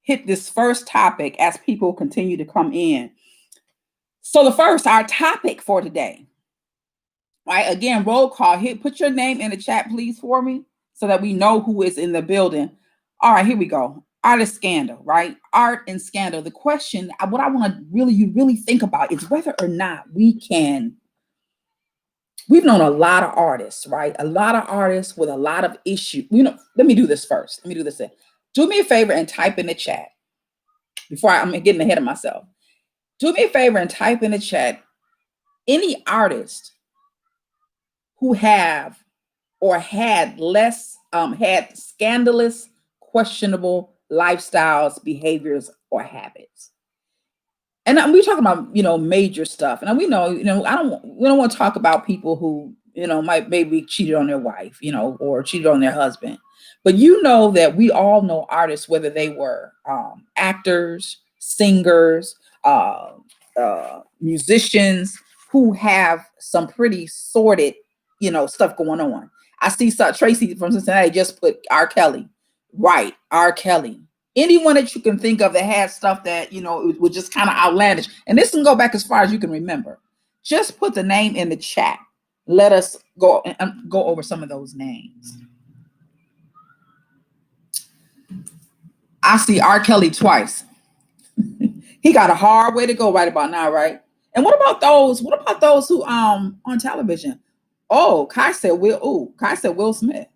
hit this first topic as people continue to come in. So our topic for today, right? Again, roll call. Put your name in the chat, please, for me, so that we know who is in the building. All right, here we go. Art and scandal, right? Art and scandal. The question, what I want to really think about is whether or not we've known a lot of artists, right? A lot of artists with a lot of issues. Let me do this first. Do me a favor and type in the chat before I'm getting ahead of myself. Do me a favor and type in the chat any artist who have or had had scandalous, questionable lifestyles, behaviors, or habits. And we're talking about, major stuff. And we know, we don't want to talk about people who, might maybe cheated on their wife, or cheated on their husband. But that we all know artists, whether they were actors, singers, musicians, who have some pretty sordid, stuff going on. I see Tracy from Cincinnati just put R. Kelley. Right, R. Kelley. Anyone that you can think of that had stuff that, it was just kind of outlandish. And this can go back as far as you can remember. Just put the name in the chat. Let us go over some of those names. I see R. Kelley twice. He got a hard way to go right about now, right? And what about those who on television? Oh, Kai said Will Smith.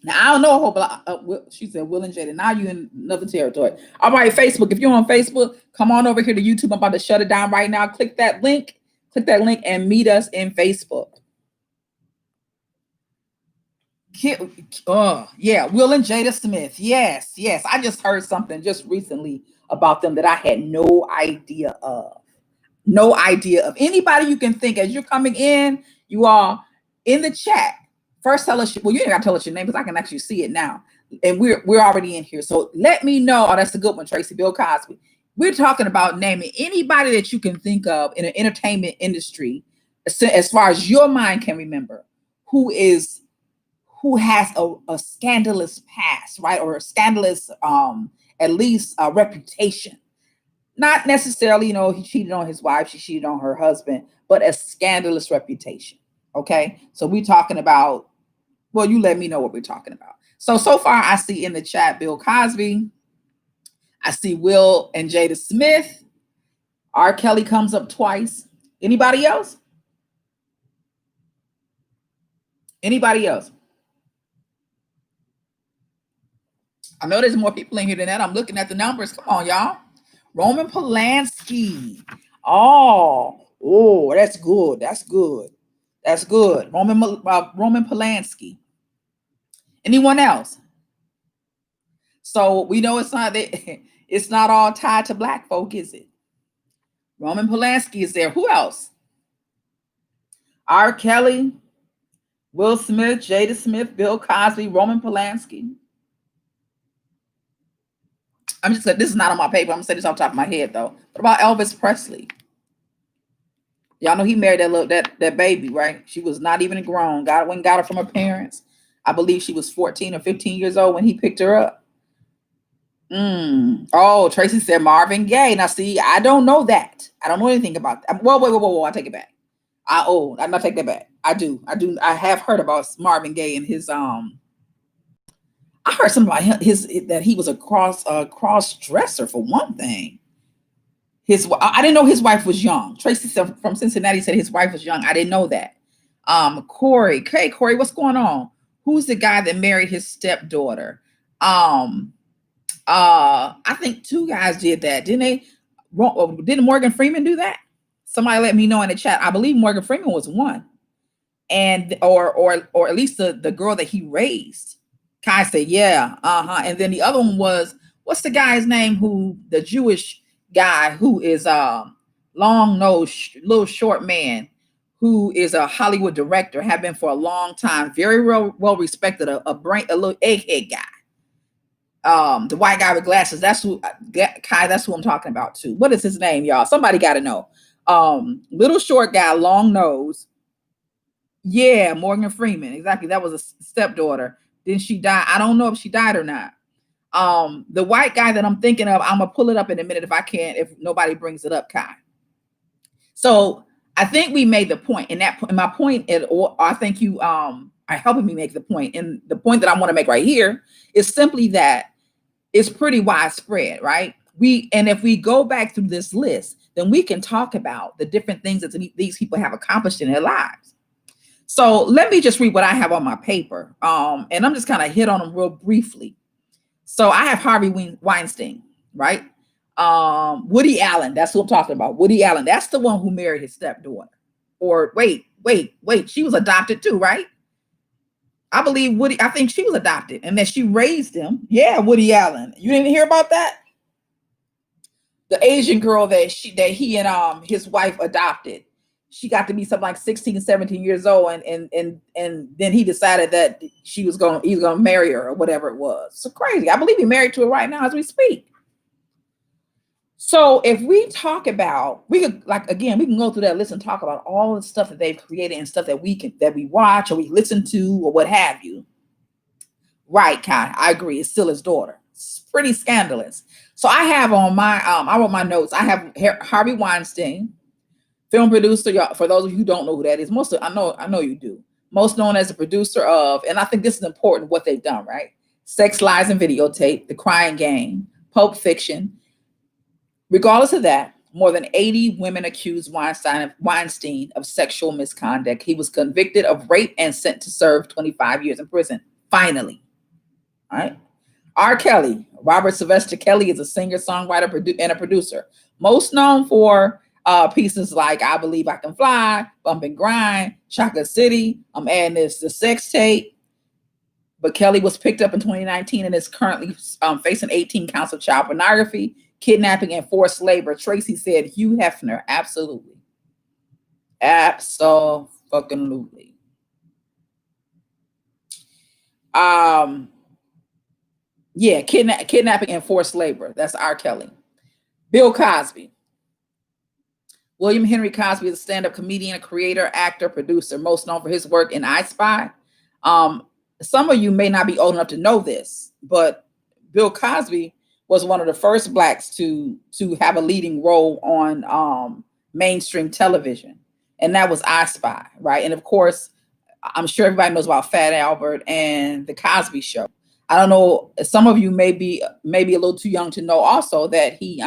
Now, I don't know a whole lot. She said Will and Jada. Now you're in another territory. All right, Facebook. If you're on Facebook, come on over here to YouTube. I'm about to shut it down right now. Click that link and meet us in Facebook. Yeah, Will and Jada Smith. Yes. I just heard something just recently about them that I had no idea of. No idea of. Anybody you can think as you're coming in, you are in the chat. First, tell us. Well, you ain't got to tell us your name because I can actually see it now, and we're already in here. So let me know. Oh, that's a good one, Tracy. Bill Cosby. We're talking about naming anybody that you can think of in an entertainment industry, as far as your mind can remember, who has a scandalous past, right, or a scandalous, at least a reputation. Not necessarily, he cheated on his wife, she cheated on her husband, but a scandalous reputation. Okay, so we're talking about. Well, you let me know what we're talking about. So far, I see in the chat Bill Cosby. I see Will and Jada Smith. R. Kelley comes up twice. Anybody else? Anybody else? I know there's more people in here than that. I'm looking at the numbers. Come on, y'all. Roman Polanski. Oh, that's good. That's good. Roman Polanski. Anyone else? So we know it's not all tied to black folk, is it? Roman Polanski is there. Who else? R. Kelley, Will Smith, Jada Smith, Bill Cosby, Roman Polanski. This is not on my paper. I'm gonna say this off the top of my head though. What about Elvis Presley? Y'all know he married that baby, right? She was not even grown. Got her from her parents. I believe she was 14 or 15 years old when he picked her up. Oh, Tracy said Marvin Gaye. Now, see, I don't know that. I don't know anything about that. Whoa, I take it back. I'm not take that back. I do. I have heard about Marvin Gaye and his I heard something about that he was a cross dresser for one thing. I didn't know his wife was young. Tracy from Cincinnati said his wife was young. I didn't know that. Corey. Hey, Corey, what's going on? Who's the guy that married his stepdaughter? I think two guys did that, didn't they? Didn't Morgan Freeman do that? Somebody let me know in the chat. I believe Morgan Freeman was one, and or at least the girl that he raised. Kai said, yeah, and then the other one was, what's the guy's name? The Jewish guy who is long nosed, little short man, who is a Hollywood director, have been for a long time, very well respected, a little egghead guy. The white guy with glasses. That's who I'm talking about too. What is his name, y'all? Somebody got to know. Little short guy, long nose. Yeah, Morgan Freeman. Exactly. That was a stepdaughter. Then she died. I don't know if she died or not. The white guy that I'm thinking of, I'm gonna pull it up in a minute if I can, if nobody brings it up, Kai. So I think we made the point, and my point, or I think you are helping me make the point. And the point that I want to make right here is simply that it's pretty widespread, right? And if we go back through this list, then we can talk about the different things that these people have accomplished in their lives. So let me just read what I have on my paper. And I'm just kind of hit on them real briefly. So I have Harvey Weinstein, right? Woody Allen, that's what I'm talking about. Woody Allen, that's the one who married his stepdaughter. Or wait, she was adopted too, right? I think she was adopted and then she raised him. Yeah, Woody Allen. You didn't hear about that? The Asian girl that he and his wife adopted. She got to be something like 16, 17 years old, and then he decided that he was gonna marry her or whatever it was. So crazy. I believe he's married to her right now as we speak. So if we talk about, we can go through that list and talk about all the stuff that they've created and stuff that we watch or we listen to or what have you. Right, Kai, I agree. It's still his daughter. It's pretty scandalous. So I have on my I wrote my notes. I have Harvey Weinstein, film producer. Y'all, for those of you who don't know who that is, I know you do. Most known as a producer of, and I think this is important what they've done, right? Sex, Lies, and Videotape, The Crying Game, Pulp Fiction. Regardless of that, more than 80 women accused Weinstein of sexual misconduct. He was convicted of rape and sent to serve 25 years in prison. Finally, all right. R. Kelley, Robert Sylvester Kelley, is a singer, songwriter, and a producer. Most known for pieces like I Believe I Can Fly, Bump and Grind, Chocolate City. I'm adding this, The Sex Tape. But Kelley was picked up in 2019 and is currently facing 18 counts of child pornography, kidnapping, and forced labor. Tracy said Hugh Hefner. Absolutely. Absolutely. Yeah, kidnapping and forced labor. That's R. Kelley. Bill Cosby. William Henry Cosby is a stand-up comedian, creator, actor, producer, most known for his work in I Spy. Some of you may not be old enough to know this, but Bill Cosby was one of the first Blacks to have a leading role on mainstream television, and that was I Spy, right? And of course, I'm sure everybody knows about Fat Albert and The Cosby Show. I don't know, some of you may be a little too young to know also that he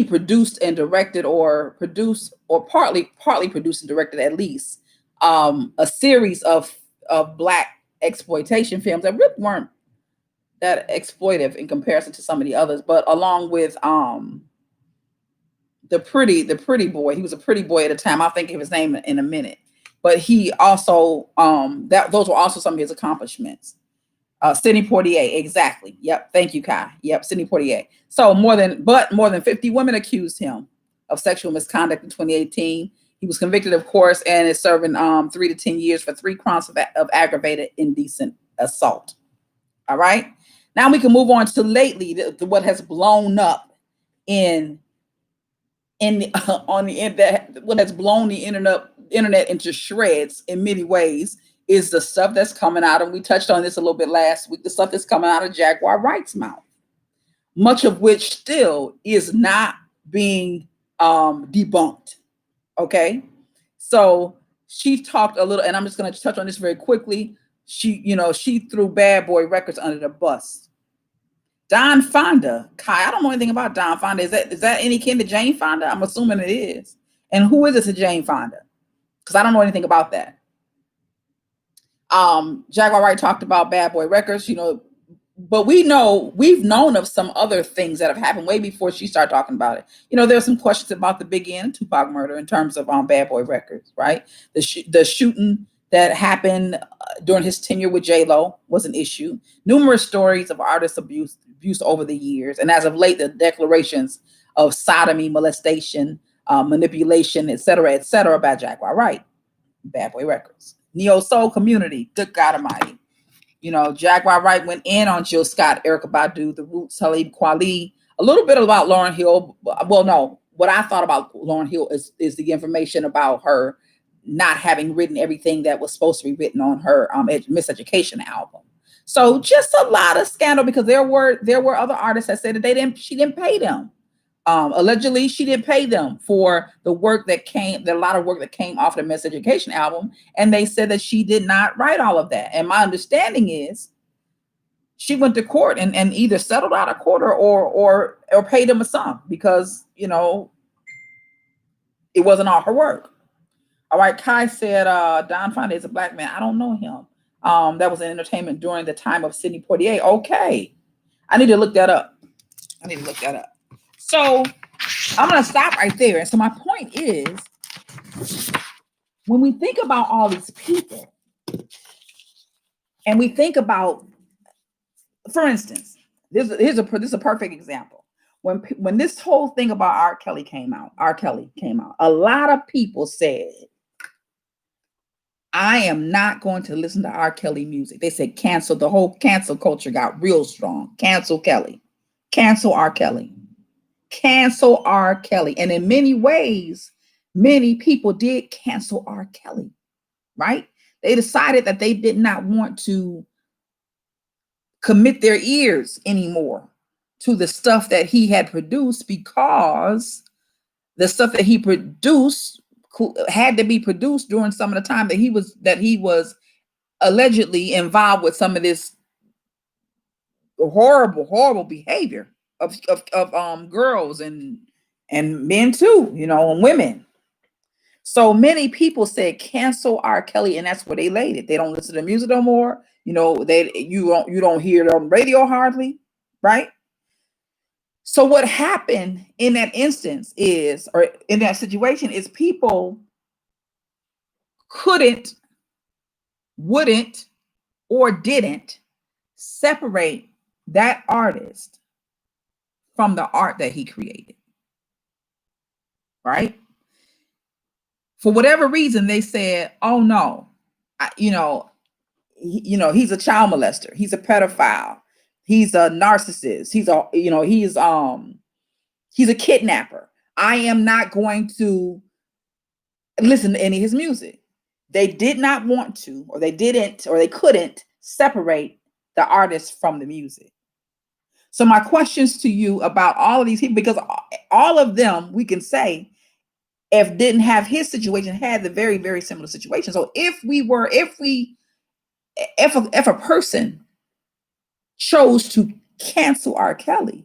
produced and directed, or partly produced and directed at least a series of Black exploitation films that really weren't that exploitive in comparison to some of the others, but along with the pretty boy. He was a pretty boy at the time. I'll think of his name in a minute. But he also those were also some of his accomplishments. Sidney Poitier, exactly. Yep. Thank you, Kai. Yep, Sidney Poitier. So more than 50 women accused him of sexual misconduct in 2018. He was convicted, of course, and is serving 3 to 10 years for 3 counts of aggravated indecent assault. All right. Now we can move on to lately what has blown up what has blown the internet into shreds in many ways is the stuff that's coming out, and we touched on this a little bit last week, the stuff that's coming out of Jaguar Wright's mouth, much of which still is not being debunked. Okay. So she talked a little, and I'm just going to touch on this very quickly. She threw Bad Boy Records under the bus. Don Fonda, Kai, I don't know anything about Don Fonda. Is that any kin to Jane Fonda? I'm assuming it is. And who is it to Jane Fonda? Because I don't know anything about that. Jaguar Wright talked about Bad Boy Records, but we've known of some other things that have happened way before she started talking about it. There's some questions about the Big N and Tupac murder in terms of Bad Boy Records, right? The shooting that happened during his tenure with J-Lo was an issue. Numerous stories of artist abuse over the years, and as of late, the declarations of sodomy, molestation, manipulation, et cetera, by Jaguar Wright. Bad Boy Records. Neo Soul Community, good God Almighty. Jaguar Wright went in on Jill Scott, Erykah Badu, The Roots, Talib Kweli, a little bit about Lauryn Hill. Well, no, what I thought about Lauryn Hill is the information about her not having written everything that was supposed to be written on her Miseducation album. So just a lot of scandal because there were other artists that said that she didn't pay them. Allegedly, she didn't pay them for the a lot of work that came off the Miseducation album, and they said that she did not write all of that. And my understanding is she went to court and either settled out of court or paid them a sum because it wasn't all her work. All right, Kai said Don Fonte is a black man. I don't know him. That was in entertainment during the time of Sidney Poitier. Okay, I need to look that up. So I'm going to stop right there. And so my point is, when we think about all these people, and we think about, for instance, this is a perfect example. When this whole thing about R. Kelley came out, a lot of people said, I am not going to listen to R. Kelley music. They said cancel. The whole cancel culture got real strong. Cancel Kelley. Cancel R. Kelley. Cancel R. Kelley. And in many ways, many people did cancel R. Kelley, right? They decided that they did not want to commit their ears anymore to the stuff that he had produced because the stuff that he produced had to be produced during some of the time that he was allegedly involved with some of this horrible behavior of girls and men too, and women. So many people said cancel R. Kelley, and that's where they laid it. They don't listen to music no more. You don't hear it on radio hardly, right? So what happened in that instance is, or in that situation, is people couldn't, wouldn't, or didn't separate that artist from the art that he created, right? For whatever reason, they said, "Oh no, he's a child molester. He's a pedophile. He's a narcissist. He's a kidnapper. I am not going to listen to any of his music." They did not want to, or they didn't, or they couldn't separate the artist from the music. So my questions to you about all of these people, because all of them, we can say, if didn't have his situation, had the very, very similar situation. So if a person chose to cancel R. Kelley,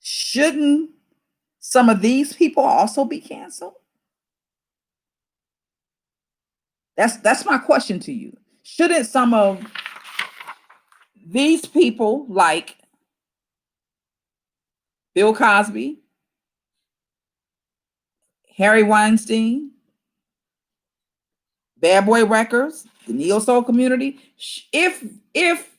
shouldn't some of these people also be canceled? That's my question to you. Shouldn't some of these people, like Bill Cosby, Harry Weinstein, Bad Boy Records, the neo soul community, if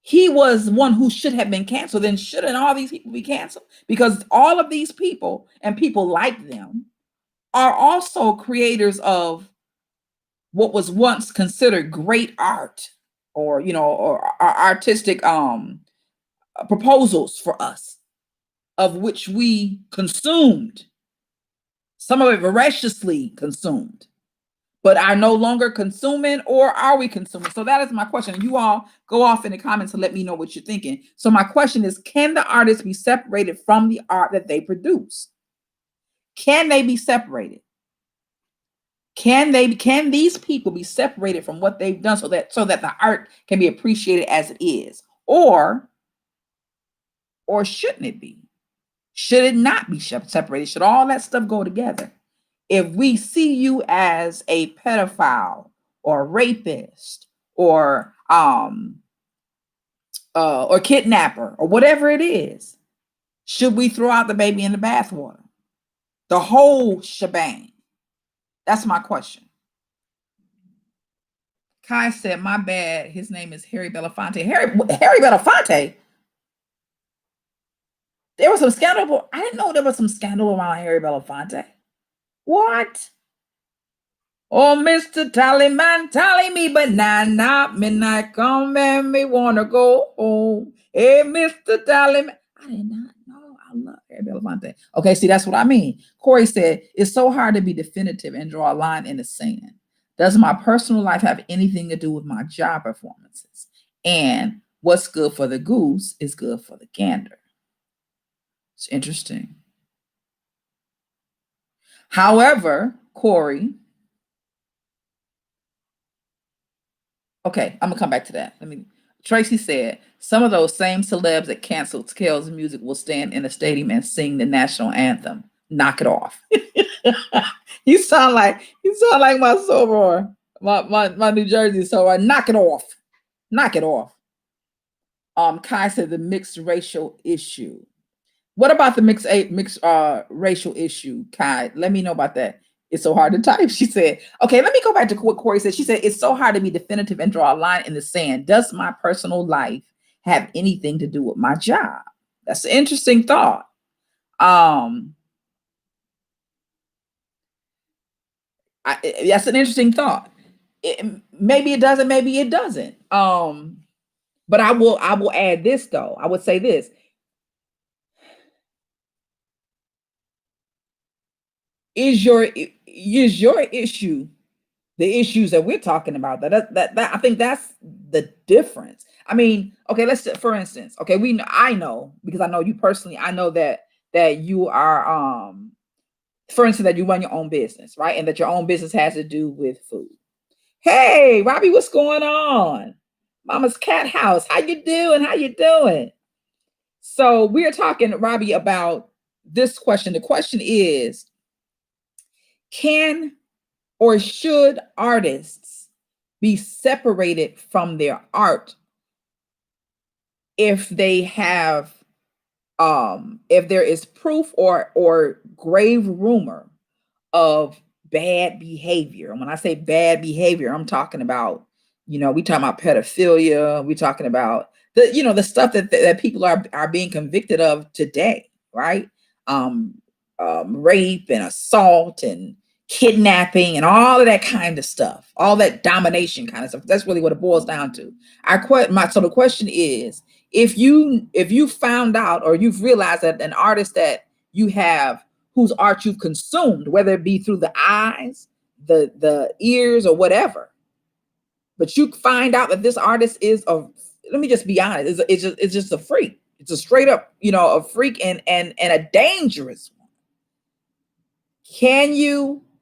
he was one who should have been canceled, then shouldn't all these people be canceled? Because all of these people and people like them are also creators of what was once considered great art, or artistic proposals for us, of which we consumed, some of it voraciously consumed, but are no longer consuming, or are we consuming? So that is my question. You all go off in the comments and let me know what you're thinking. So my question is, can the artists be separated from the art that they produce? Can they be separated? Can these people be separated from what they've done so that the art can be appreciated as it is? Or shouldn't it be? Should it not be separated? Should all that stuff go together? If we see you as a pedophile or rapist or kidnapper or whatever it is, should we throw out the baby in the bathwater? The whole shebang. That's my question. Kai said, my bad. His name is Harry Belafonte. Harry Belafonte? There was some scandal. I didn't know there was some scandal around Harry Belafonte. What? Oh, Mr. Tallyman, tally me banana, midnight come and me wanna go home. Hey, Mr. Tallyman. I did not know. I love Harry Belafonte. Okay, see, that's what I mean. Corey said, it's so hard to be definitive and draw a line in the sand. Does my personal life have anything to do with my job performances? And what's good for the goose is good for the gander. It's interesting. However, Corey, okay, I'm gonna come back to that. Tracy said some of those same celebs that canceled Kell's music will stand in a stadium and sing the national anthem. Knock it off. You sound like my soror, my New Jersey soror. Knock it off. Knock it off. Kai said the mixed racial issue. What about the mixed racial issue, Kai? Let me know about that. It's so hard to type. She said, okay, let me go back to what Corey said. She said, it's so hard to be definitive and draw a line in the sand. Does my personal life have anything to do with my job? That's an interesting thought. That's an interesting thought. Maybe it doesn't, maybe it doesn't. But I will add this though. I would say this. Is your issue the issues that we're talking about? That I think that's the difference. I mean, okay, for instance, okay, I know because I know you personally. I know that you are for instance, that you run your own business, right? And that your own business has to do with food. Hey, Robbie, what's going on? Mama's Cat House. How you doing? How you doing? So we're talking, Robbie, about this question. The question is, can or should artists be separated from their art if they have if there is proof or grave rumor of bad behavior? And when I say bad behavior, I'm talking about, we talking about pedophilia, we talking about the stuff that people are being convicted of today, right? Rape and assault and kidnapping and all of that kind of stuff, all that domination kind of stuff. That's really what it boils down to. So the question is, if you found out or you've realized that an artist that you have whose art you've consumed, whether it be through the eyes, the ears, or whatever, but you find out that this artist is let me just be honest, it's just a freak. It's a straight up, a freak and a dangerous one.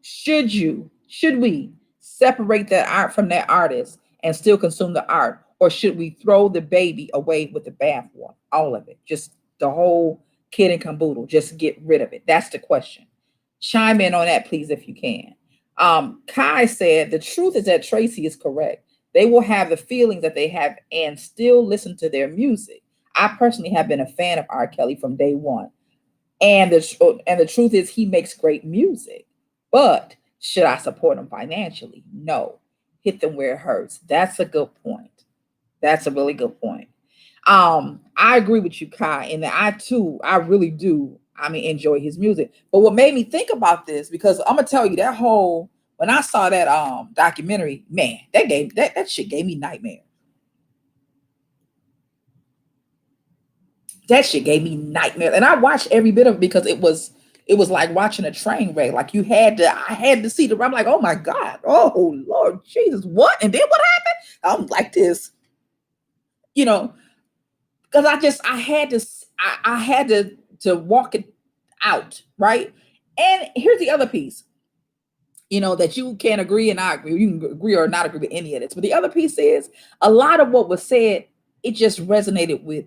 Should we separate that art from that artist and still consume the art? Or should we throw the baby away with the bathwater? All of it. Just the whole kid and caboodle. Just get rid of it. That's the question. Chime in on that, please, if you can. Kai said, the truth is that Tracy is correct. They will have the feelings that they have and still listen to their music. I personally have been a fan of R. Kelley from day one. And the truth is he makes great music. But should I support him financially? No. Hit them where it hurts. That's a good point. That's a really good point. I agree with you, Kai, and that I really do. Enjoy his music. But what made me think about this, because I'm gonna tell you when I saw that documentary, man, that shit gave me nightmares. That shit gave me nightmares. And I watched every bit of it because it was like watching a train wreck. Like I had to see I'm like, oh my God, oh Lord Jesus, what? And then what happened? I'm like this, because I had to walk it out, right? And here's the other piece, that you can agree and I agree. You can agree or not agree with any of this. But the other piece is a lot of what was said, it just resonated with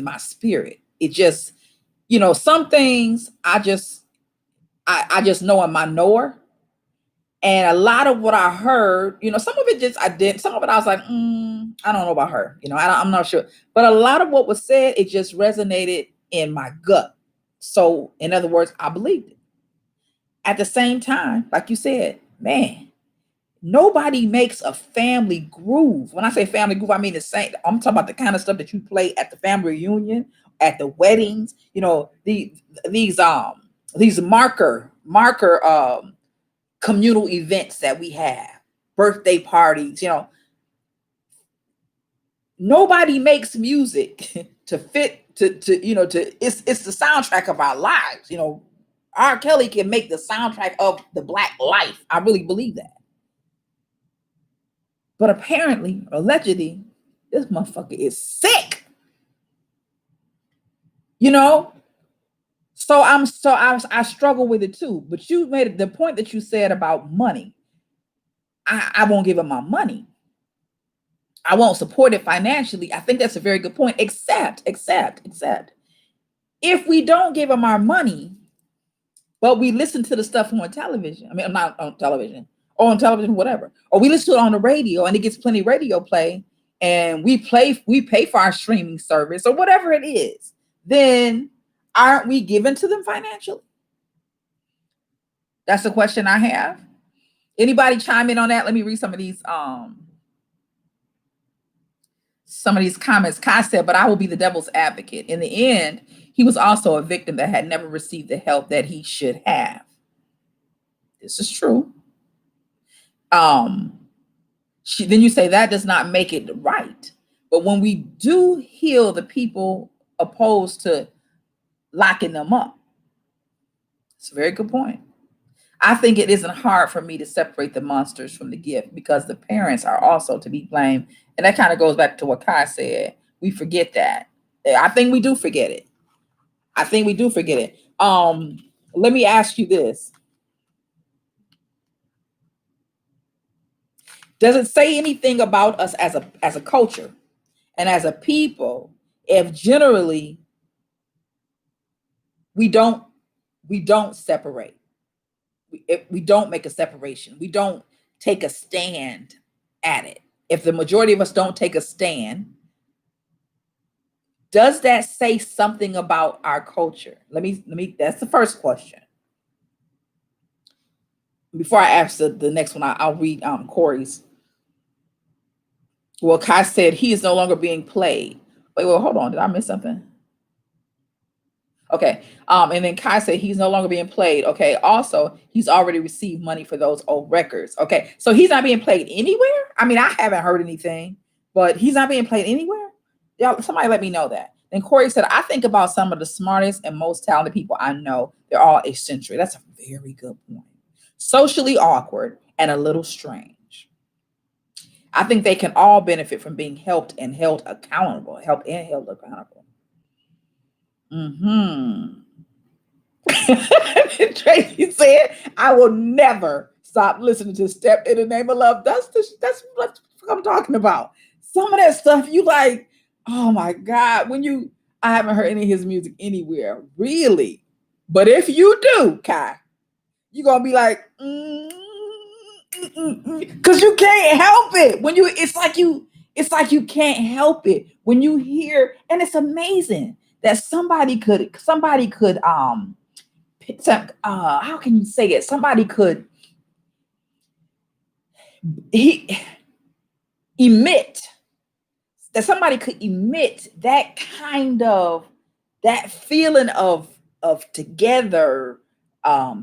my spirit. It just, some things I just know in my knower. And a lot of what I heard, some of it just I did. Some of it I was like, I don't know about her. I'm not sure. But a lot of what was said, it just resonated in my gut. So, in other words, I believed it. At the same time, like you said, man, nobody makes a family groove. When I say family groove, I mean the same. I'm talking about the kind of stuff that you play at the family reunion, at the weddings. These marker communal events that we have, birthday parties. Nobody makes music to fit to it's the soundtrack of our lives. R. Kelley can make the soundtrack of the Black life. I really believe that. But apparently, allegedly, this motherfucker is sick. You know? I struggle with it too. But you made the point that you said about money. I won't give him my money. I won't support it financially. I think that's a very good point. Except if we don't give him our money, but we listen to the stuff on television. I mean, I'm not on television or on television, whatever. Or we listen to it on the radio and it gets plenty of radio play and we pay for our streaming service or whatever it is. Then aren't we given to them financially? That's the question I have. Anybody chime in on that? Let me read some of these comments. Kai said, but I will be the devil's advocate. In the end, he was also a victim that had never received the help that he should have. This is true. Then you say that does not make it right. But when we do heal the people opposed to locking them up, it's a very good point. I think it isn't hard for me to separate the monsters from the gift because the parents are also to be blamed. And that kind of goes back to what Kai said. We forget that. I think we do forget it. Let me ask you this. Does it say anything about us as a culture and as a people if generally we don't separate? If we don't make a separation, we don't take a stand at it. If the majority of us don't take a stand, does that say something about our culture? Let me. That's the first question. Before I ask the next one, I'll read Corey's. Well, Kai said he is no longer being played. Wait, hold on. Did I miss something? Okay. And then Kai said he's no longer being played. Okay. Also, he's already received money for those old records. Okay. So he's not being played anywhere. I mean, I haven't heard anything, but he's not being played anywhere. Y'all, somebody let me know that. Then Corey said, I think about some of the smartest and most talented people I know. They're all eccentric. That's a very good point. Socially awkward and a little strange. I think they can all benefit from being helped and held accountable. Tracy said, I will never stop listening to Step in the Name of Love. That's what I'm talking about. Some of that stuff you like, oh my God, I haven't heard any of his music anywhere, really. But if you do, Kai, you're gonna be like, because you can't help it. It's like you can't help it when you hear, and it's amazing that somebody could how can you say it? Somebody could emit that kind of, that feeling of together,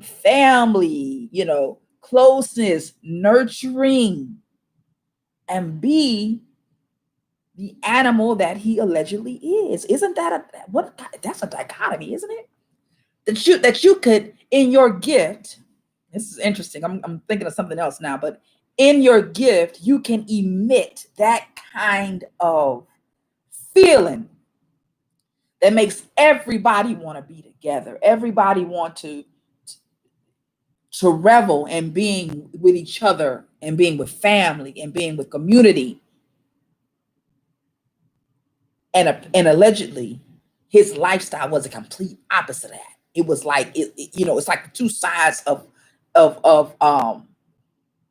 family, closeness, nurturing, and be the animal that he allegedly is. Isn't that that's a dichotomy, isn't it? That you could, in your gift, this is interesting. I'm thinking of something else now, but in your gift, you can emit that kind of feeling that makes everybody want to be together. Everybody want to revel in being with each other and being with family and being with community. And allegedly, his lifestyle was a complete opposite of that. It was like it's like two sides of I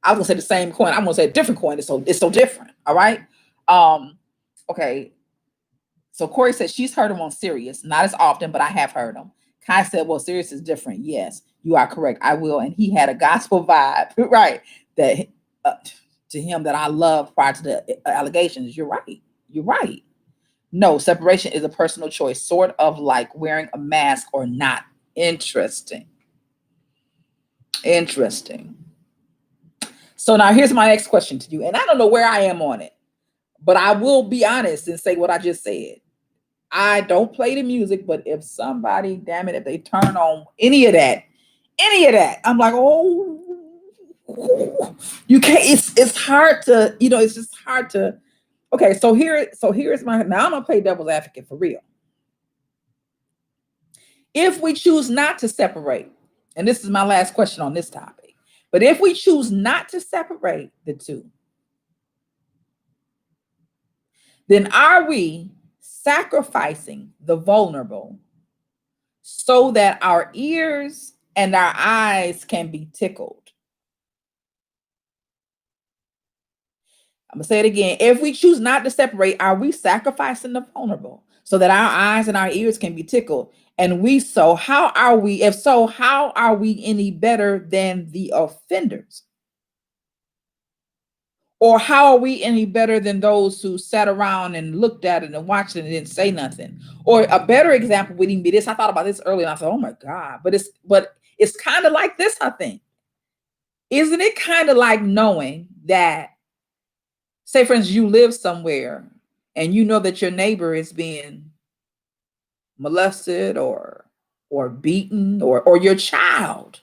was gonna say the same coin. I'm gonna say a different coin. It's so different. All right. Okay. So Corey said she's heard him on Sirius, not as often, but I have heard him. Kai said, well, Sirius is different. Yes, you are correct. I will. And he had a gospel vibe, right? That to him that I love prior to the allegations. You're right. You're right. No, separation is a personal choice, sort of like wearing a mask or not. Interesting. So now here's my next question to you. And I don't know where I am on it, but I will be honest and say what I just said. I don't play the music, but if somebody, damn it, if they turn on any of that, I'm like, oh, You can't, it's hard to, it's just hard to. Okay, here's my, now I'm gonna play devil's advocate for real. If we choose not to separate, and this is my last question on this topic, but if we choose not to separate the two, then are we sacrificing the vulnerable so that our ears and our eyes can be tickled? I'm gonna say it again. If we choose not to separate, are we sacrificing the vulnerable so that our eyes and our ears can be tickled? And we so, how are we, if so, how are we any better than the offenders? Or how are we any better than those who sat around and looked at it and watched it and didn't say nothing? Or a better example would even be this. I thought about this earlier and I thought, oh my God, but it's kind of like this, I think. Isn't it kind of like knowing that, say for instance, you live somewhere and you know that your neighbor is being molested or beaten, or your child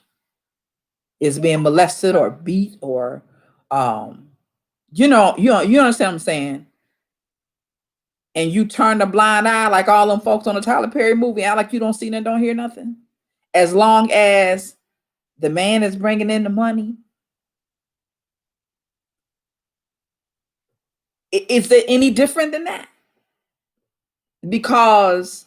is being molested or beat, or you understand what I'm saying? And you turn a blind eye like all them folks on the Tyler Perry movie, act like you don't see and don't hear nothing. As long as the man is bringing in the money, is it any different than that? Because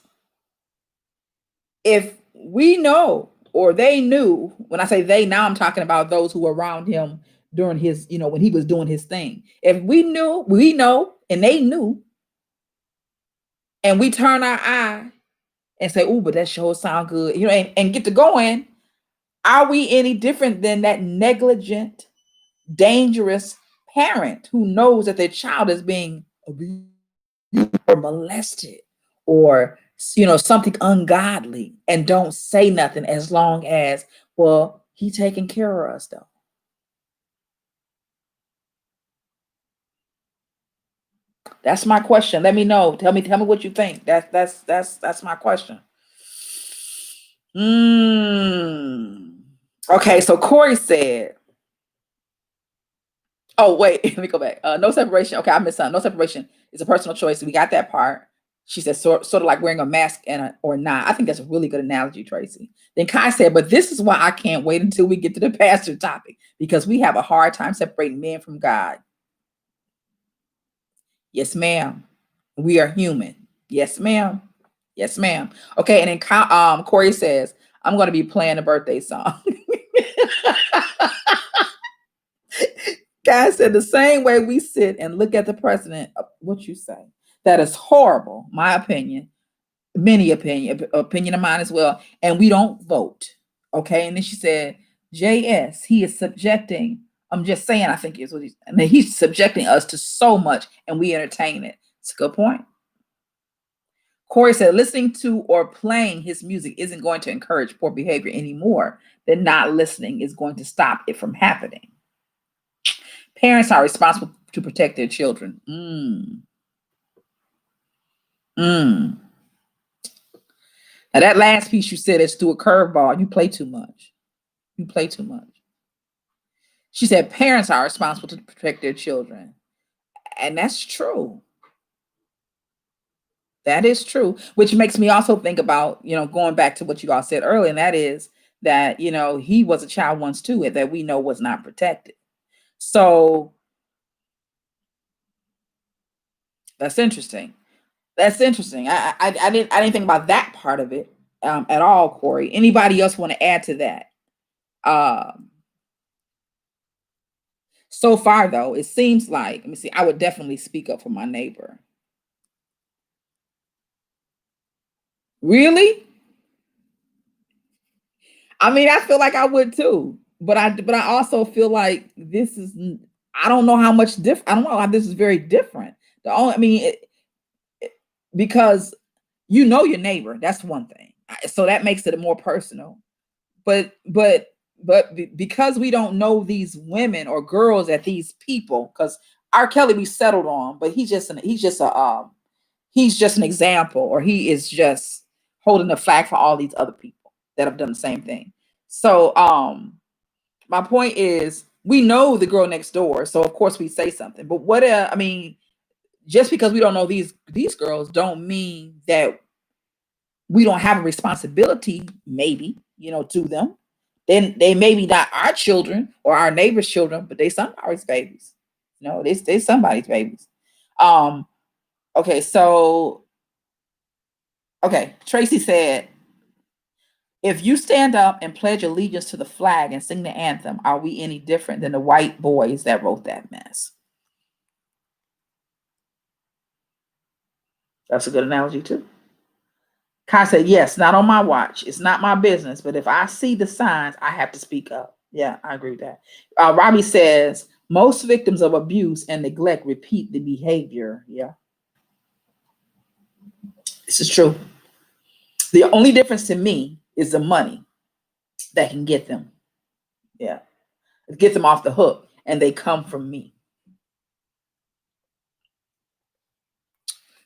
if we know, or they knew, when I say they, now I'm talking about those who were around him during his, when he was doing his thing. If we knew, we know, and they knew, and we turn our eye and say, "Oh, but that sure sound good," and get to going, are we any different than that negligent, dangerous parent who knows that their child is being abused or molested, or something ungodly, and don't say nothing, as long as, well, he taking care of us though? That's my question. Let me know. Tell me what you think. That's my question. Okay, so Corey said, oh wait, let me go back. No separation. Okay, I missed something. No separation is a personal choice. We got that part. She said, sort of like wearing a mask or not. I think that's a really good analogy, Tracy. Then Kai said, but this is why I can't wait until we get to the pastor topic, because we have a hard time separating men from God. Yes, ma'am. We are human. Yes, ma'am. Yes, ma'am. Okay, and then Corey says, I'm going to be playing a birthday song. Guys said, the same way we sit and look at the president, what you say? That is horrible, my opinion, many opinion of mine as well. And we don't vote. Okay. And then she said, JS, he is subjecting, I'm just saying, I think is what he's subjecting us to so much and we entertain it. It's a good point. Corey said, listening to or playing his music isn't going to encourage poor behavior anymore. Then not listening is going to stop it from happening. Parents are responsible to protect their children. Now that last piece you said is through a curveball. You play too much. You play too much. She said parents are responsible to protect their children. And that's true. That is true. Which makes me also think about, going back to what you all said earlier, and that is that, he was a child once too, that we know was not protected. So that's interesting. That's interesting. I didn't think about that part of it at all, Corey. Anybody else want to add to that? So far, though, it seems like, let me see, I would definitely speak up for my neighbor. Really? I mean, I feel like I would too, but I also feel like this is, I don't know how much different. I don't know how this is very different. The only, I mean, because your neighbor, that's one thing, so that makes it more personal. But because we don't know these women or girls at these people, because R. Kelley we settled on, but he's just an example, or he is just holding the flag for all these other people that have done the same thing. So my point is, We know the girl next door, so of course we say something. But what I mean, just because we don't know these girls don't mean that we don't have a responsibility, maybe, to them. Then they maybe not our children or our neighbors' children, but they somebody's babies. They somebody's babies. Um, okay, so okay, Tracy said, if you stand up and pledge allegiance to the flag and sing the anthem, are we any different than the white boys that wrote that mess? That's a good analogy too. Kai said, yes, not on my watch. It's not my business. But if I see the signs, I have to speak up. Yeah, I agree with that. Robbie says, most victims of abuse and neglect repeat the behavior. Yeah, this is true. The only difference to me is the money that can get them. Yeah, get them off the hook, and they come from me.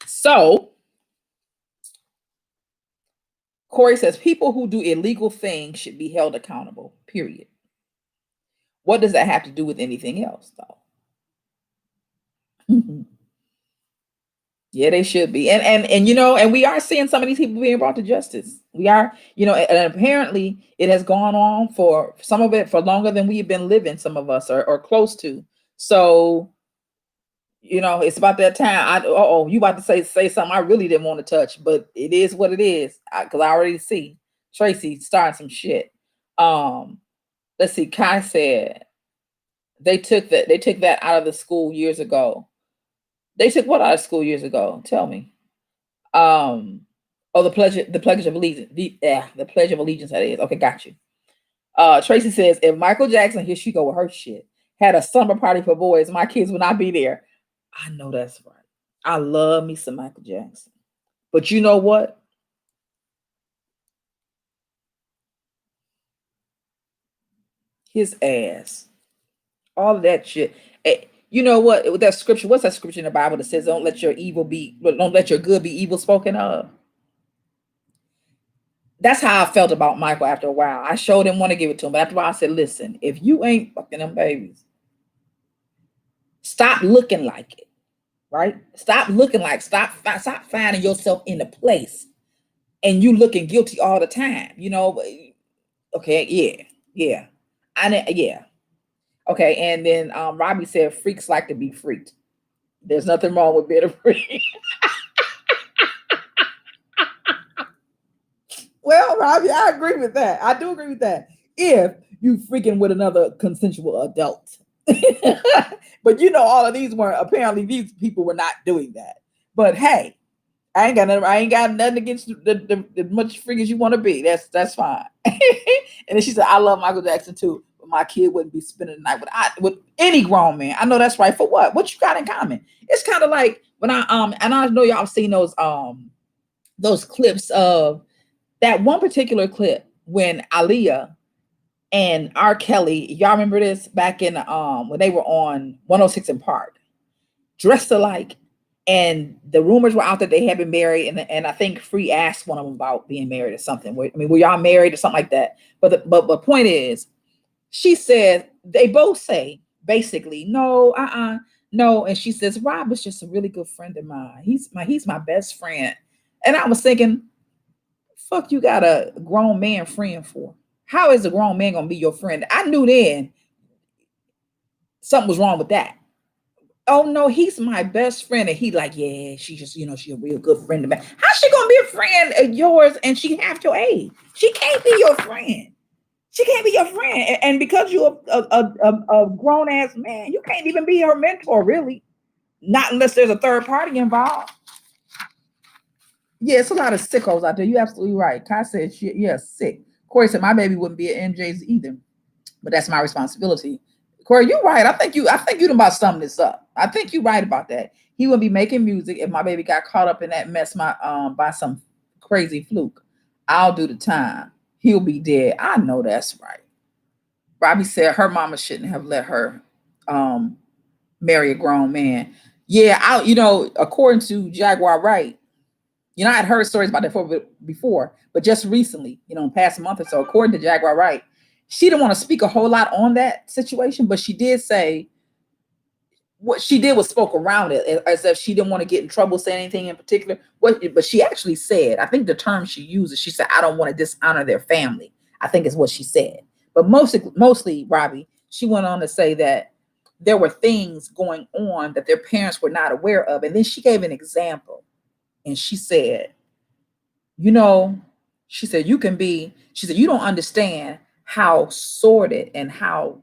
So Corey says people who do illegal things should be held accountable, period. What does that have to do with anything else, though? Yeah, they should be. And we are seeing some of these people being brought to justice. We are, and apparently it has gone on for some of it for longer than we've been living, some of us or close to. So, it's about that time. You about to say something I really didn't want to touch, but it is what it is. Because I already see Tracy starting some shit. Let's see. Kai said they took that out of the school years ago. They took what out of school years ago? Tell me. The pledge of allegiance. The pledge of allegiance, that is. Okay, got you. Tracy says, if Michael Jackson, here she go with her shit, had a summer party for boys, my kids would not be there. I know that's right. I love me some Michael Jackson. But you know what? His ass. All of that shit. You know what? With that scripture, what's that scripture in the Bible that says, don't let your good be evil spoken of? That's how I felt about Michael after a while. I sure didn't want to give it to him, but after a while I said, listen, if you ain't fucking them babies, stop looking like it, right? Stop finding yourself in a place and you looking guilty all the time, okay, yeah. Yeah. Okay, and then Robbie said freaks like to be freaked. There's nothing wrong with being a freak. Well, Robbie, I agree with that. I do agree with that. If you freaking with another consensual adult. But all of these apparently these people were not doing that. But hey, I ain't got nothing against the much freak as you want to be. That's fine. And then she said, I love Michael Jackson too, but my kid wouldn't be spending the night with any grown man. I know that's right. For what? What you got in common? It's kind of like when and I know y'all have seen those clips of that one particular clip when Aaliyah and R. Kelley, y'all remember this back in when they were on 106 in Park, dressed alike, and the rumors were out that they had been married, and I think Free asked one of them about being married or something. I mean, were y'all married or something like that? But the point is, she said they both say basically no, no, and she says Rob is just a really good friend of mine. He's my best friend, and I was thinking, fuck, you got a grown man friend for? How is a grown man gonna be your friend? I knew then something was wrong with that. Oh no, he's my best friend, and he like, yeah, she just, she a real good friend of mine. How's she gonna be a friend of yours and she half your age? She can't be your friend. She can't be your friend, and because you're a grown ass man, you can't even be her mentor, really. Not unless there's a third party involved. Yeah, it's a lot of sickos out there. You're absolutely right. Kai said, shit, yeah, sick. Corey said, my baby wouldn't be at NJ's either, but that's my responsibility. Corey, you're right. I think you done about sum this up. I think you're right about that. He wouldn't be making music if my baby got caught up in that mess by some crazy fluke. I'll do the time. He'll be dead. I know that's right. Robbie said her mama shouldn't have let her marry a grown man. Yeah, according to Jaguar Wright, I'd heard stories about that before, but just recently, past month or so, according to Jaguar Wright, She didn't want to speak a whole lot on that situation, but she did say what she did was spoke around it as if she didn't want to get in trouble, say anything in particular. But she actually said, I think the term she uses, she said, I don't want to dishonor their family, I think is what she said. But mostly, Robbie, she went on to say that there were things going on that their parents were not aware of. And then she gave an example. And she said, you know, she said, you don't understand how sordid and how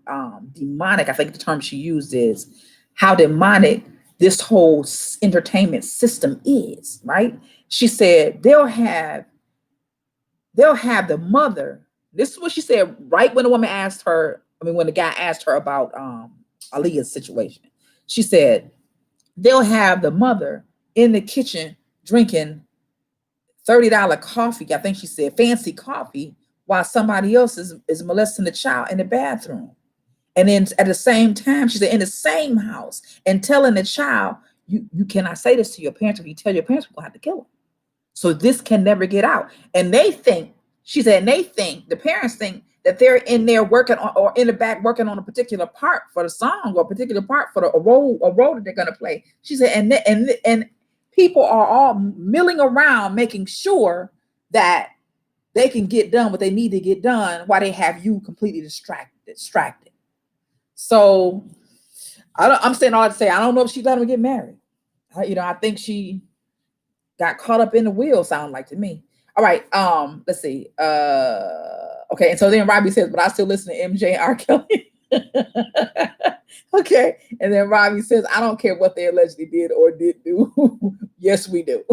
demonic, I think the term she used is, how demonic this whole entertainment system is, right? She said, they'll have the mother. This is what she said right when the woman asked her, when the guy asked her about Aaliyah's situation. She said, they'll have the mother in the kitchen drinking $30 coffee, I think she said, fancy coffee, while somebody else is molesting the child in the bathroom. And then at the same time, she said, in the same house, and telling the child, you cannot say this to your parents. If you tell your parents, we're going to have to kill them. So this can never get out. And they think, she said, the parents think that they're in there working on, or in the back working on a particular part for the song, or a particular part for a role that they're going to play. She said, and people are all milling around making sure that they can get done what they need to get done while they have you completely distracted. So I'm saying all to say, I don't know if she let him get married. I think she got caught up in the wheel, sound like to me. All right, let's see. Okay, and so then Robbie says, but I still listen to MJ and R. Kelley. Okay, and then Robbie says, I don't care what they allegedly did or did do. Yes, we do.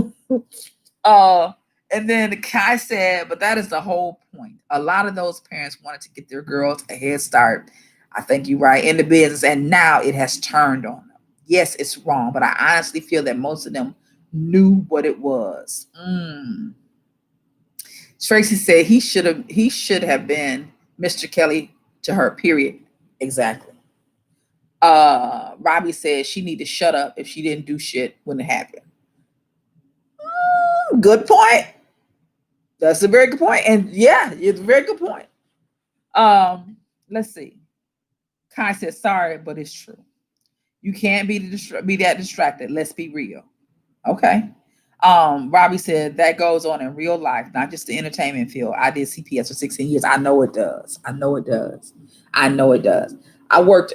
And then Kai said, but that is the whole point. A lot of those parents wanted to get their girls a head start. I think you're right, in the business, and now it has turned on them. Yes, it's wrong, but I honestly feel that most of them knew what it was. Tracy said he should have been Mr. Kelley to her, period. Exactly. Robbie said she need to shut up if she didn't do shit when it happened. Good point. That's a very good point. And yeah, it's a very good point. Let's see. Kai said, sorry, but it's true. You can't be that distracted. Let's be real. Okay. Robbie said that goes on in real life, not just the entertainment field. I did CPS for 16 years. I know it does. I worked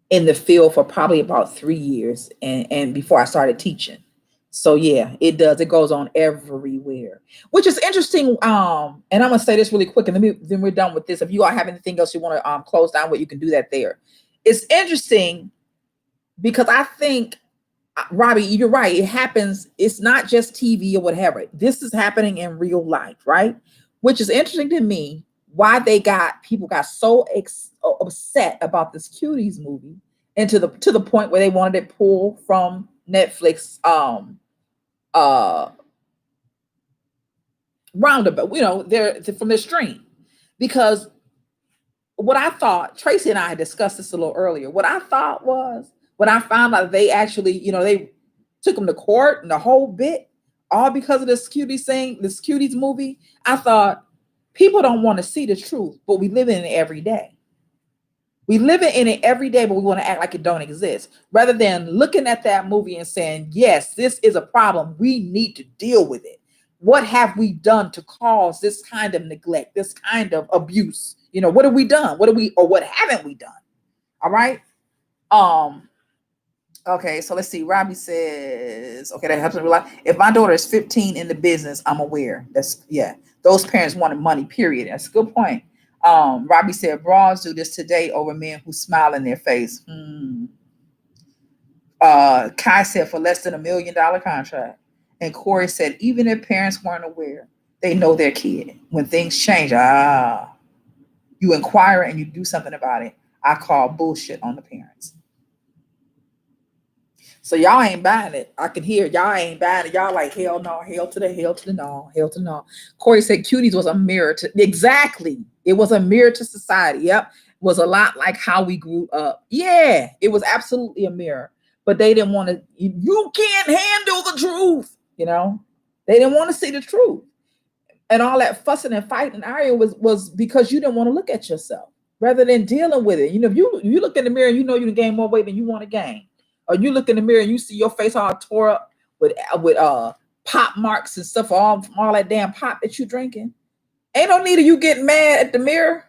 in the field for probably about 3 years and before I started teaching. So yeah, it does. It goes on everywhere, which is interesting. And I'm gonna say this really quick, and then we're done with this. If you all have anything else you want to close down with, you can do that there. It's interesting because I think, Robbie, you're right. It happens. It's not just TV or whatever. This is happening in real life, right? Which is interesting to me. Why people got so upset about this Cuties movie, and to the point where they wanted it pulled from Netflix roundabout, they're from their stream. Because what I thought, Tracy and I had discussed this a little earlier. What I thought was, when I found out they actually, they took them to court and the whole bit, all because of this Cuties movie, I thought people don't want to see the truth, but we live in it every day. We live in it every day, but we want to act like it don't exist. Rather than looking at that movie and saying, yes, this is a problem. We need to deal with it. What have we done to cause this kind of neglect, this kind of abuse? What have we done? What haven't we done? All right. Okay, so let's see. Robbie says, okay, that helps me realize. If my daughter is 15 in the business, I'm aware. Those parents wanted money, period. That's a good point. Robbie said, bras do this today over men who smile in their face. Kai said, for less than $1 million contract. And Corey said, even if parents weren't aware, they know their kid. When things change, you inquire and you do something about it. I call bullshit on the parents. So y'all ain't buying it. I can hear y'all ain't buying it. Y'all like, hell no, hell to the no. Corey said Cuties was a mirror to, exactly. It was a mirror to society. Yep. It was a lot like how we grew up. Yeah, it was absolutely a mirror. But they didn't want to, you can't handle the truth. They didn't want to see the truth. And all that fussing and fighting and arguing was because you didn't want to look at yourself rather than dealing with it. You know, if you look in the mirror and you know you can gain more weight than you want to gain, or you look in the mirror and you see your face all tore up with pop marks and stuff, all that damn pop that you drinking. Ain't no need of you getting mad at the mirror.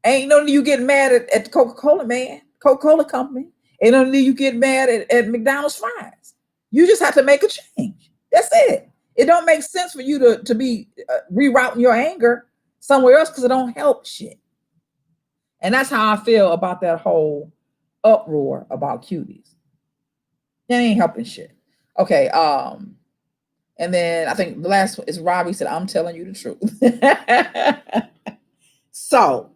Ain't no need you getting mad at the Coca-Cola man, Coca-Cola company. Ain't no need you get mad at McDonald's fries. You just have to make a change. That's it. It don't make sense for you to be rerouting your anger somewhere else because it don't help shit. And that's how I feel about that whole uproar about cuties. It ain't helping shit. Okay. And then I think the last one is Robbie said, "I'm telling you the truth." So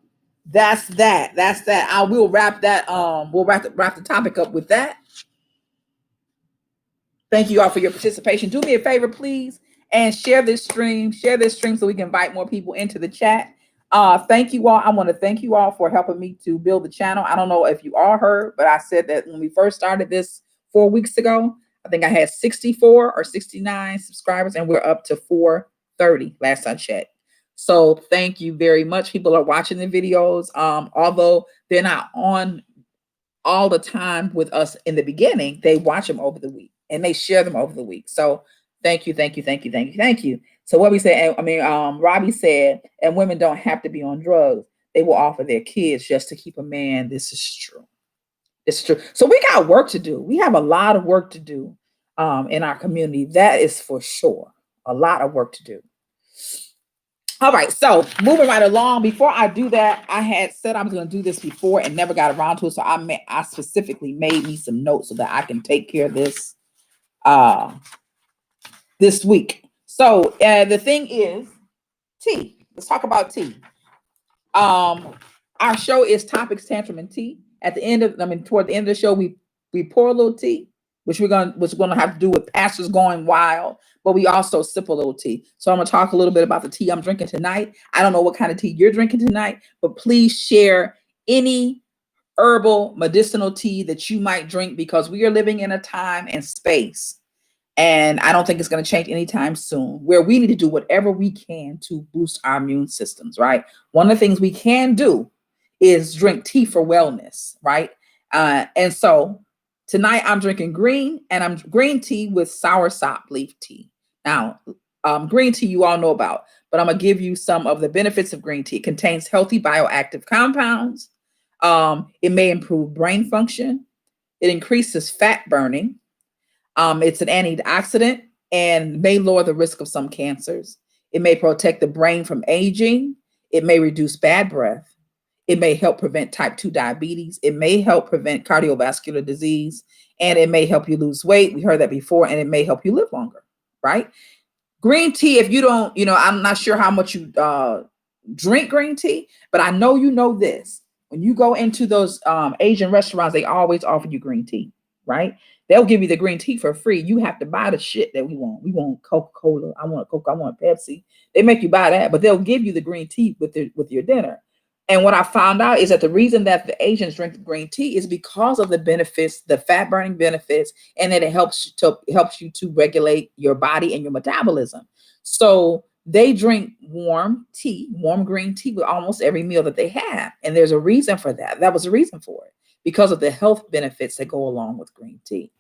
that's that. That's that. I will wrap that. We'll wrap the topic up with that. Thank you all for your participation. Do me a favor, please, and share this stream. Share this stream so we can invite more people into the chat. Thank you all. I want to thank you all for helping me to build the channel. I don't know if you all heard, but I said that when we first started this 4 weeks ago, I think I had 64 or 69 subscribers, and we're up to 430 last I checked. So thank you very much. People are watching the videos, although they're not on all the time with us in the beginning. They watch them over the week and they share them over the week. So thank you, thank you, thank you, thank you, thank you. So what we said, Robbie said, and women don't have to be on drugs. They will offer their kids just to keep a man. This is true. It's true. So we got work to do. We have a lot of work to do in our community. That is for sure. A lot of work to do. All right, so moving right along. Before I do that, I had said I was going to do this before and never got around to it. So I specifically made me some notes so that I can take care of this this week. So the thing is tea. Let's talk about tea. Our show is Topics, Tantrum, and Tea. At the end of, toward the end of the show, we pour a little tea, which we're gonna have to do with pastors going wild, but we also sip a little tea. So I'm gonna talk a little bit about the tea I'm drinking tonight. I don't know what kind of tea you're drinking tonight, but please share any herbal medicinal tea that you might drink, because we are living in a time and space, and I don't think it's going to change anytime soon, where we need to do whatever we can to boost our immune systems, right? One of the things we can do is drink tea for wellness, right? And so tonight I'm drinking green tea with soursop leaf tea. Now, green tea you all know about, but I'm going to give you some of the benefits of green tea. It contains healthy bioactive compounds. It may improve brain function. It increases fat burning. It's an antioxidant and may lower the risk of some cancers. It may protect the brain from aging. It may reduce bad breath. It may help prevent type 2 diabetes. It may help prevent cardiovascular disease, and it may help you lose weight. We heard that before, and it may help you live longer, right? Green tea, if you don't, I'm not sure how much you drink green tea, but I know you know this. When you go into those Asian restaurants, they always offer you green tea, right? They'll give you the green tea for free. You have to buy the shit that we want. We want Coca-Cola. I want Coke. I want Pepsi. They make you buy that, but they'll give you the green tea with your dinner. And what I found out is that the reason that the Asians drink green tea is because of the benefits, the fat burning benefits, and that it helps you to regulate your body and your metabolism. So they drink warm green tea with almost every meal that they have. And there's a reason for that. That was the reason for it, because of the health benefits that go along with green tea.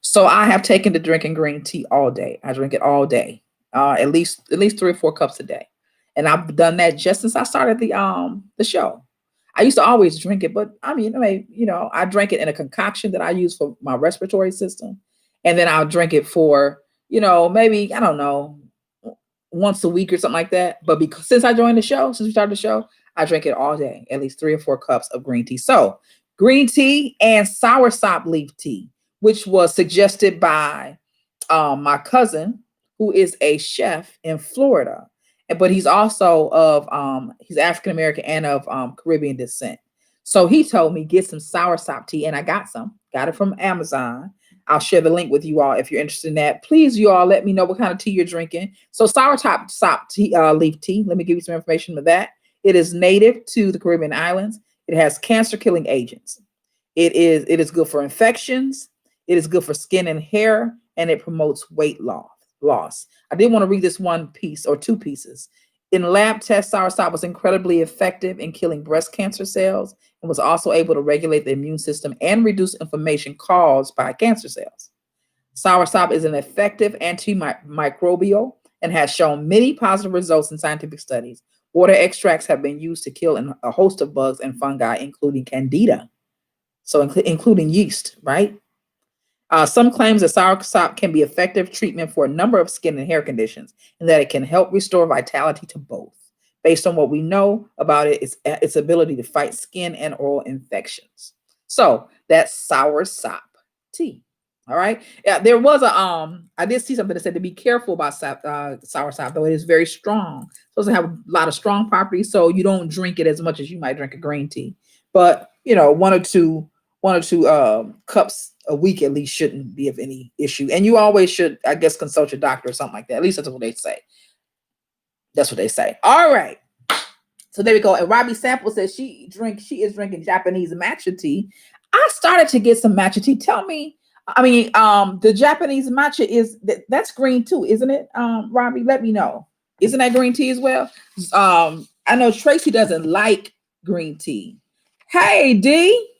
So I have taken to drinking green tea all day. I drink it all day, at least 3 or 4 cups a day. And I've done that just since I started the show. I used to always drink it, but I drank it in a concoction that I use for my respiratory system. And then I'll drink it for, maybe, I don't know, once a week or something like that. But since we started the show, I drink it all day, at least 3 or 4 cups of green tea. So green tea and soursop leaf tea, which was suggested by my cousin, who is a chef in Florida. But he's also he's African-American and of Caribbean descent. So he told me get some soursop tea, and I got it from Amazon. I'll share the link with you all if you're interested in that. Please, you all, let me know what kind of tea you're drinking. So soursop tea, leaf tea, let me give you some information about that. It is native to the Caribbean islands. It has cancer-killing agents. It is good for infections. It is good for skin and hair, and it promotes weight loss. loss. I did want to read this one piece or two pieces. In lab tests, soursop was incredibly effective in killing breast cancer cells and was also able to regulate the immune system and reduce inflammation caused by cancer cells. Soursop is an effective antimicrobial and has shown many positive results in scientific studies. Water extracts have been used to kill a host of bugs and fungi, including candida, so including yeast, right? Some claims that soursop can be effective treatment for a number of skin and hair conditions, and that it can help restore vitality to both. Based on what we know about it, its ability to fight skin and oral infections. So that's soursop tea. All right. Yeah, there was I did see something that said to be careful about soursop, though it is very strong. It doesn't have a lot of strong properties, so you don't drink it as much as you might drink a green tea. But one or two cups a week at least shouldn't be of any issue. And you always should, I guess, consult your doctor or something like that. At least that's what they say. That's what they say. All right. So there we go. And Robbie Sample says she is drinking Japanese matcha tea. I started to get some matcha tea. Tell me, the Japanese matcha that's green too, isn't it? Robbie, let me know. Isn't that green tea as well? I know Tracy doesn't like green tea. Hey, D.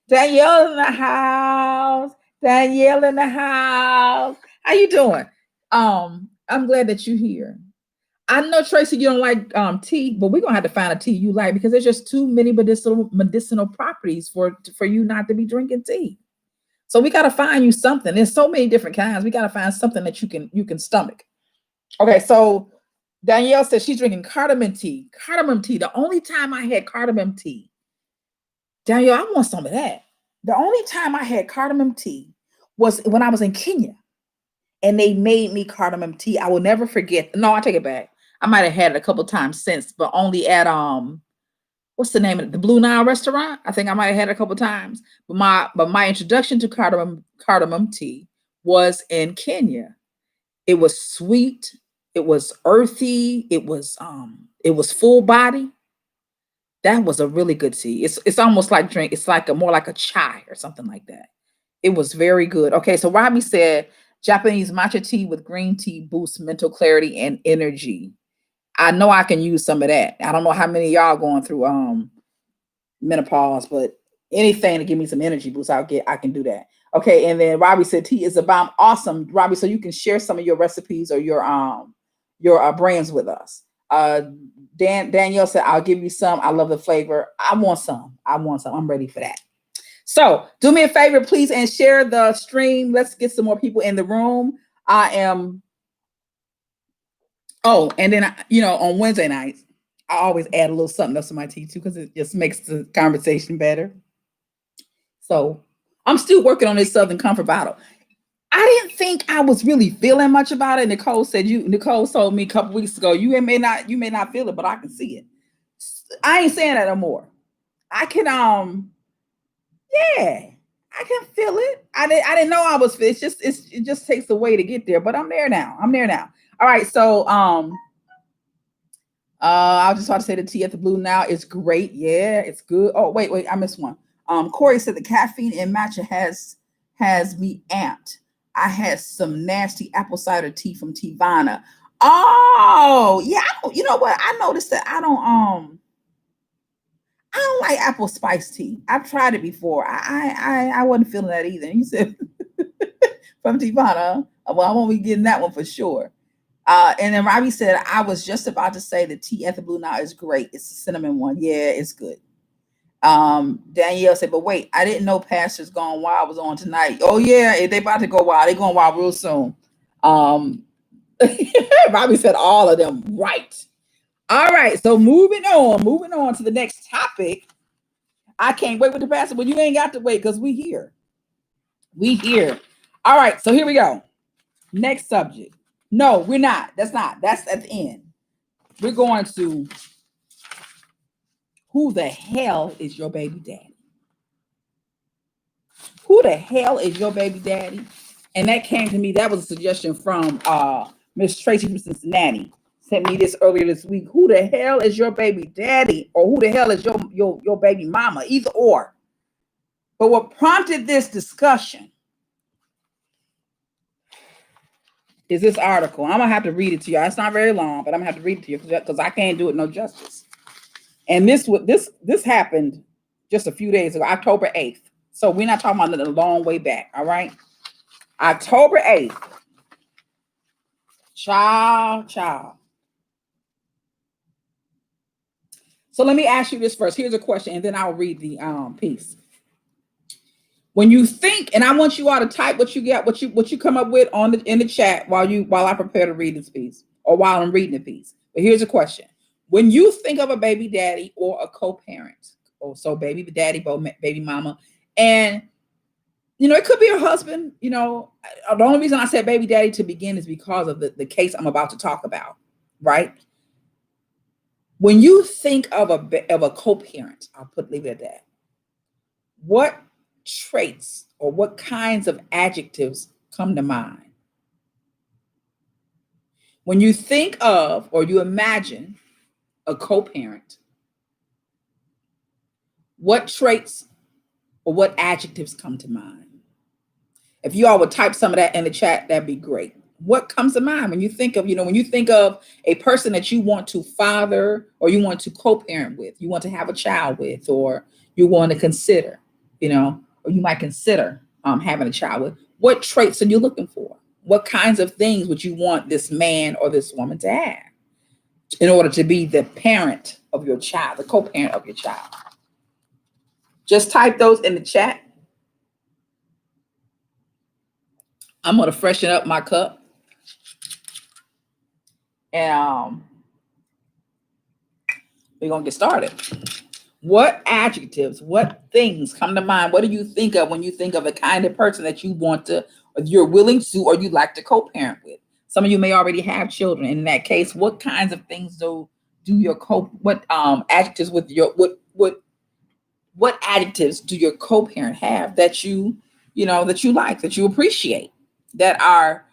Danielle in the house. Danielle in the house. How you doing? I'm glad that you're here. I know, Tracy, you don't like tea, but we're gonna have to find a tea you like because there's just too many medicinal properties for you not to be drinking tea. So we gotta find you something. There's so many different kinds. We gotta find something that you can stomach. Okay, so Danielle says she's drinking cardamom tea. Cardamom tea. The only time I had cardamom tea, Danielle, I want some of that. The only time I had cardamom tea was when I was in Kenya and they made me cardamom tea. I will never forget. No, I take it back. I might have had it a couple times since, but only at what's the name of it? The Blue Nile restaurant. I think I might have had it a couple times. But my introduction to cardamom tea was in Kenya. It was sweet, it was earthy, it was full body. That was a really good tea. It's almost like drink. It's like more like a chai or something like that. It was very good. Okay, so Robbie said Japanese matcha tea with green tea boosts mental clarity and energy. I know I can use some of that. I don't know how many of y'all going through menopause, but anything to give me some energy boost, I can do that. Okay, and then Robbie said tea is a bomb. Awesome, Robbie. So you can share some of your recipes or your brands with us. Danielle said, I'll give you some. I love the flavor. I want some. I'm ready for that. So do me a favor, please, and share the stream. Let's get some more people in the room. And then, on Wednesday nights, I always add a little something else to my tea too, because it just makes the conversation better. So I'm still working on this Southern Comfort bottle. I didn't think I was really feeling much about it. Nicole told me a couple weeks ago, you may not feel it, but I can see it. I ain't saying that no more. I can, I can feel it. I didn't know I was fit. It just takes a way to get there, but I'm there now. All right. So, I was just about to say the tea at the Blue Nile is great. Yeah, it's good. Oh, wait, I missed one. Corey said the caffeine in matcha has me amped. I had some nasty apple cider tea from Tivana. Oh, yeah. You know what? I noticed that I don't like apple spice tea. I've tried it before. I wasn't feeling that either. You said from Tivana. Well, I won't be getting that one for sure. And then Robbie said, I was just about to say the tea at the Blue Nile is great. It's the cinnamon one. Yeah, it's good. Danielle said, but wait, I didn't know Pastor's Gone Wild was on tonight. Oh yeah, they about to go wild. They're going wild real soon. Robbie said all of them. Right. All right. So moving on to the next topic. I can't wait with the pastor, but you ain't got to wait because we here. All right. So here we go. Next subject. No, we're not. That's at the end. We're going to who the hell is your baby daddy? Who the hell is your baby daddy? And that came to me. That was a suggestion from Miss Tracy from Cincinnati. Sent me this earlier this week. Who the hell is your baby daddy? Or who the hell is your baby mama? Either or. But what prompted this discussion is this article. I'm gonna have to read it to you. It's not very long, but I'm gonna have to read it to you because I can't do it no justice. And this happened just a few days ago, October 8th. So we're not talking about it a long way back. All right, October 8th. Child. So let me ask you this first. Here's a question, and then I'll read the piece. When you think, and I want you all to type what you get, what you come up with in the chat while I prepare to read this piece or while I'm reading the piece. But here's a question: when you think of a baby daddy or a co-parent, or so baby daddy, baby mama, and it could be a husband. The only reason I said baby daddy to begin is because of the case I'm about to talk about, right? When you think of a co-parent, leave it at that. What traits or what kinds of adjectives come to mind? When you think of or you imagine a co-parent, what traits or what adjectives come to mind? If you all would type some of that in the chat, that'd be great. What comes to mind when you think of, when you think of a person that you want to father or you want to co-parent with, you want to have a child with, or you want to consider, or you might consider having a child with? What traits are you looking for? What kinds of things would you want this man or this woman to have in order to be the parent of your child, the co-parent of your child? Just type those in the chat. I'm going to freshen up my cup. And we're going to get started. What adjectives, what things come to mind? What do you think of when you think of the kind of person that you want to, or you're willing to, or you'd like to co-parent with? Some of you may already have children. In that case, what kinds of things do your adjectives with your what adjectives do your co-parent have that you like, that you appreciate, that are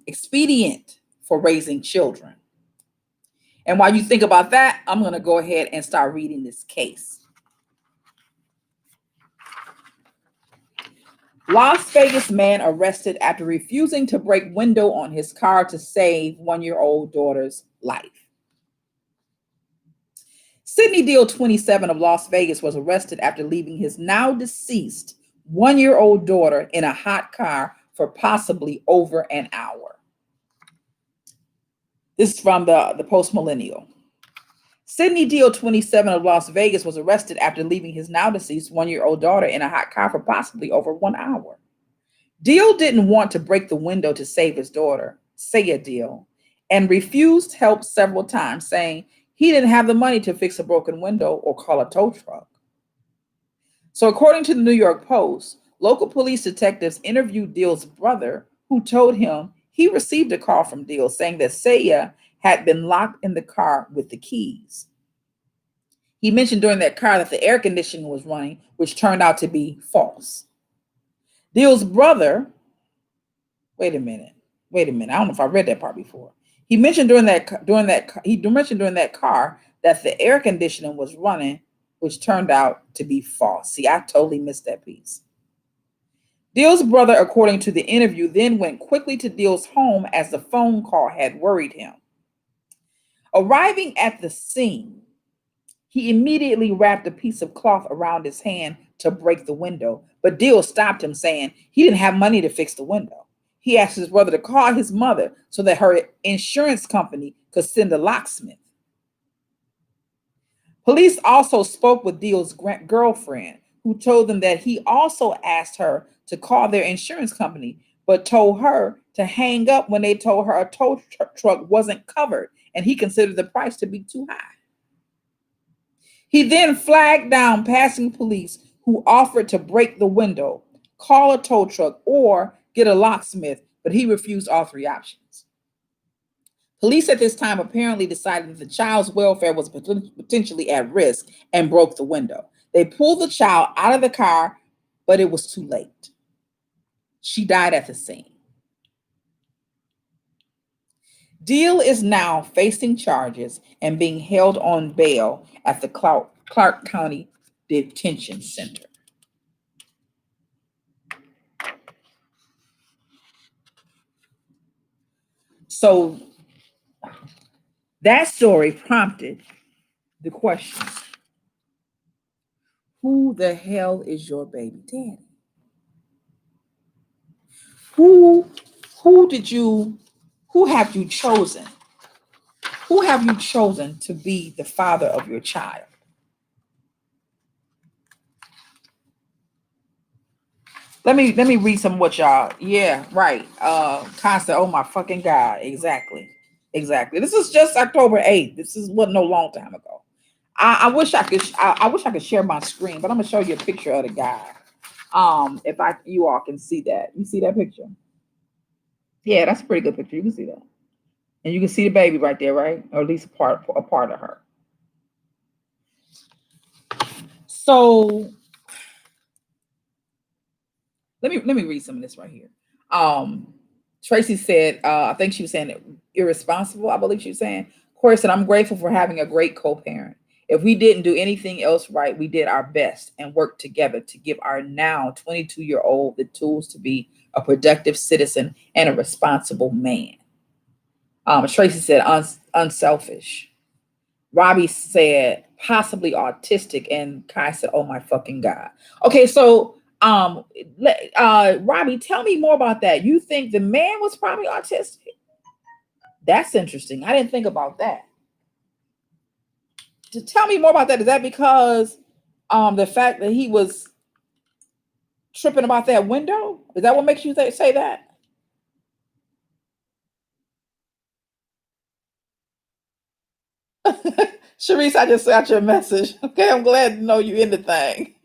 expedient for raising children? And while you think about that, I'm going to go ahead and start reading this case. Las Vegas man arrested after refusing to break window on his car to save one-year-old daughter's life. Sidney Deal, 27, of Las Vegas, was arrested after leaving his now deceased one-year-old daughter in a hot car for possibly over an hour. This is from the Post Millennial. Sidney Deal, 27, of Las Vegas, was arrested after leaving his now deceased one-year-old daughter in a hot car for possibly over 1 hour. Deal didn't want to break the window to save his daughter, Saya Deal, and refused help several times, saying he didn't have the money to fix a broken window or call a tow truck. So according to the New York Post, local police detectives interviewed Deal's brother, who told him he received a call from Deal saying that Saya had been locked in the car with the keys. He mentioned during that car that the air conditioning was running, which turned out to be false. Deal's brother, wait a minute. I don't know if I read that part before. He mentioned during that car that the air conditioning was running, which turned out to be false. See, I totally missed that piece. Deal's brother, according to the interview, then went quickly to Deal's home as the phone call had worried him. Arriving at the scene, he immediately wrapped a piece of cloth around his hand to break the window, but Deal stopped him, saying he didn't have money to fix the window. He asked his brother to call his mother so that her insurance company could send a locksmith. Police also spoke with Deal's girlfriend, who told them that he also asked her to call their insurance company, but told her to hang up when they told her a tow truck wasn't covered, and he considered the price to be too high. He then flagged down passing police who offered to break the window, call a tow truck, or get a locksmith, but he refused all three options. Police at this time apparently decided that the child's welfare was potentially at risk and broke the window. They pulled the child out of the car, but it was too late. She died at the scene. Deal is now facing charges and being held on bail at the Clark County Detention Center. So that story prompted the question, who the hell is your baby daddy? Who who did you who have you chosen? Who have you chosen to be the father of your child? Let me read some of what y'all. Yeah, right. Constant. Oh my fucking God. Exactly. Exactly. This is just October 8th. This is what no long time ago. I wish I could I wish I could share my screen, but I'm gonna show you a picture of the guy. If I you all can see that. You see that picture? Yeah, that's a pretty good picture. You can see that. And you can see the baby right there, right? Or at least a part of her. So let me read some of this right here. Um, Tracy said, I think she was saying it, irresponsible. I believe she was saying. Corey said, I'm grateful for having a great co-parent. If we didn't do anything else right, we did our best and worked together to give our now 22-year-old the tools to be a productive citizen and a responsible man. Tracy said, unselfish. Robbie said possibly autistic, and Kai said, "Oh my fucking God." Okay, so Robbie, tell me more about that. You think the man was probably autistic? That's interesting. I didn't think about that. To tell me more about that, is that because the fact that he was tripping about that window? Is that what makes you say that? Sharice, I just got your message. Okay, I'm glad to know you in the thing.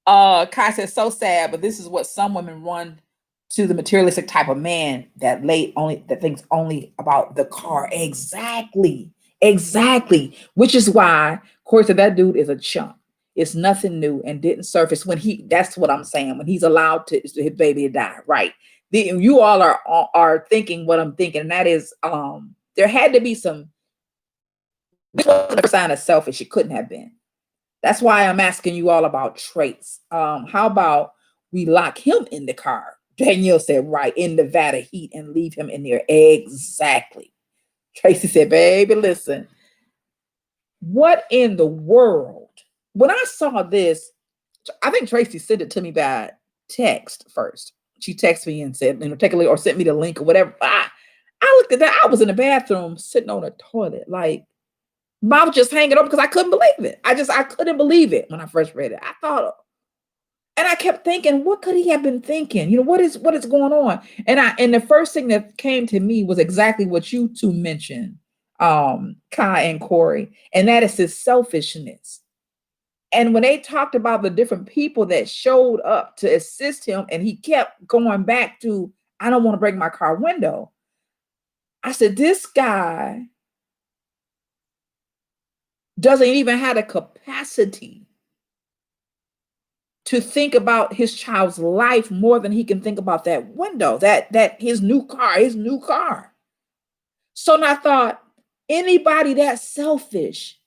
Kai says, so sad, but this is what some women run to, the materialistic type of man that thinks only about the car. Exactly. Exactly. Which is why Corey said that dude is a chump. It's nothing new and didn't surface when that's what I'm saying, when he's allowed to his baby to die. Right. You all are thinking what I'm thinking, and that is there had to be some sign of selfish. It couldn't have been. That's why I'm asking you all about traits. How about we lock him in the car? Danielle said, right, in Nevada heat and leave him in there. Exactly. Tracy said, baby, listen, what in the world? When I saw this, I think Tracy sent it to me by text first. She texted me and said, take a look, or sent me the link or whatever. I looked at that. I was in the bathroom sitting on a toilet, like, mouth just hanging open because I couldn't believe it. I couldn't believe it when I first read it. I thought, and I kept thinking, what could he have been thinking? What is going on? And the first thing that came to me was exactly what you two mentioned, Kai and Corey, and that is his selfishness. And when they talked about the different people that showed up to assist him, and he kept going back to, I don't want to break my car window. I said, this guy doesn't even have the capacity to think about his child's life more than he can think about that window, that his new car. So I thought, anybody that selfish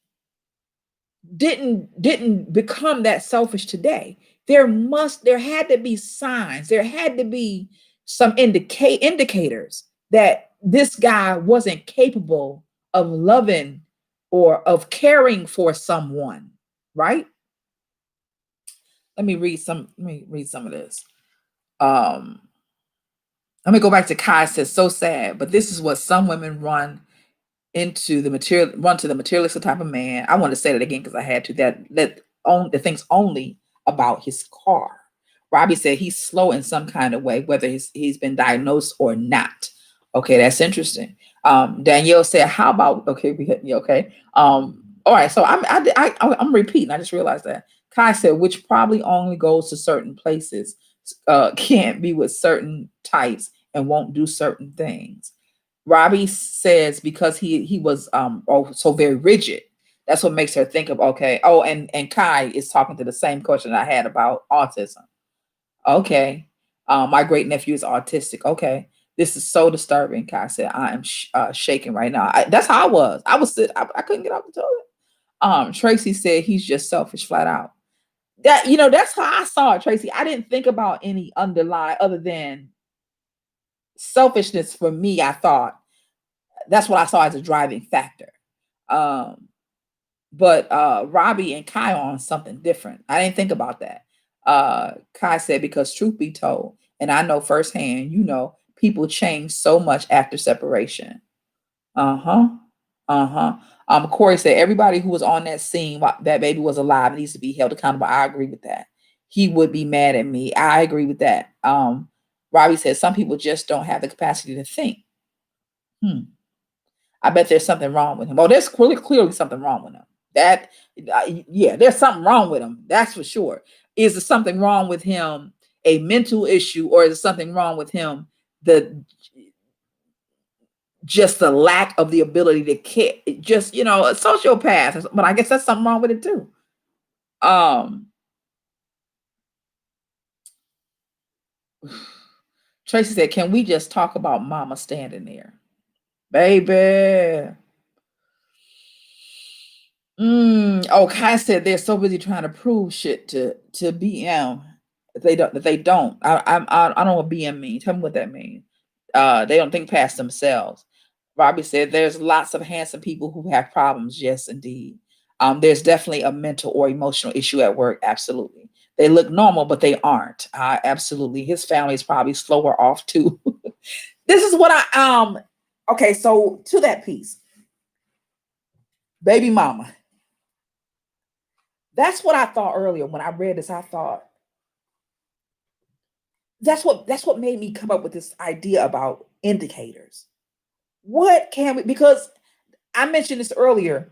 didn't become that selfish today. There had to be signs. There had to be some indicators that this guy wasn't capable of loving or of caring for someone, right? Let me read some of this. Um, Let me go back to Kai says, so sad, but this is what some women run to the materialistic type of man. I want to say that again because I had to, that thinks only about his car. Robbie said he's slow in some kind of way, whether he's been diagnosed or not. Okay, that's interesting. Danielle said, how about, okay, okay. All right, so I'm repeating. I just realized that. Kai said, which probably only goes to certain places, can't be with certain types and won't do certain things. Robbie says because he was so very rigid. That's what makes her think of, okay. Oh, and Kai is talking to the same question I had about autism. Okay. My great nephew is autistic. Okay. This is so disturbing. Kai said, I am shaking right now. That's how I was. I couldn't get off the toilet. Tracy said he's just selfish, flat out. That's how I saw it, Tracy. I didn't think about any underlie other than selfishness for me, I thought that's what I saw as a driving factor. Um, but Robbie and Kai are on something different. I didn't think about that. Kai said, because truth be told, and I know firsthand, people change so much after separation. Uh-huh. Uh-huh. Corey said everybody who was on that scene while that baby was alive needs to be held accountable. I agree with that. He would be mad at me. I agree with that. Robbie said some people just don't have the capacity to think. Hmm. I bet there's something wrong with him. Oh, there's clearly something wrong with him. That, yeah, there's something wrong with him. That's for sure. Is there something wrong with him, a mental issue, or is there something wrong with him, the just the lack of the ability to care, just a sociopath? But I guess that's something wrong with it too. Tracy said, "Can we just talk about Mama standing there, baby?" Oh, Kai said they're so busy trying to prove shit to BM that they don't. I don't know what BM means. Tell me what that means. They don't think past themselves. Robbie said there's lots of handsome people who have problems. Yes, indeed. There's definitely a mental or emotional issue at work. Absolutely. They look normal, but they aren't. Absolutely. His family is probably slower off too. This is what okay, so to that piece, baby mama. That's what I thought earlier when I read this. I thought that's what made me come up with this idea about indicators. What can we, because I mentioned this earlier.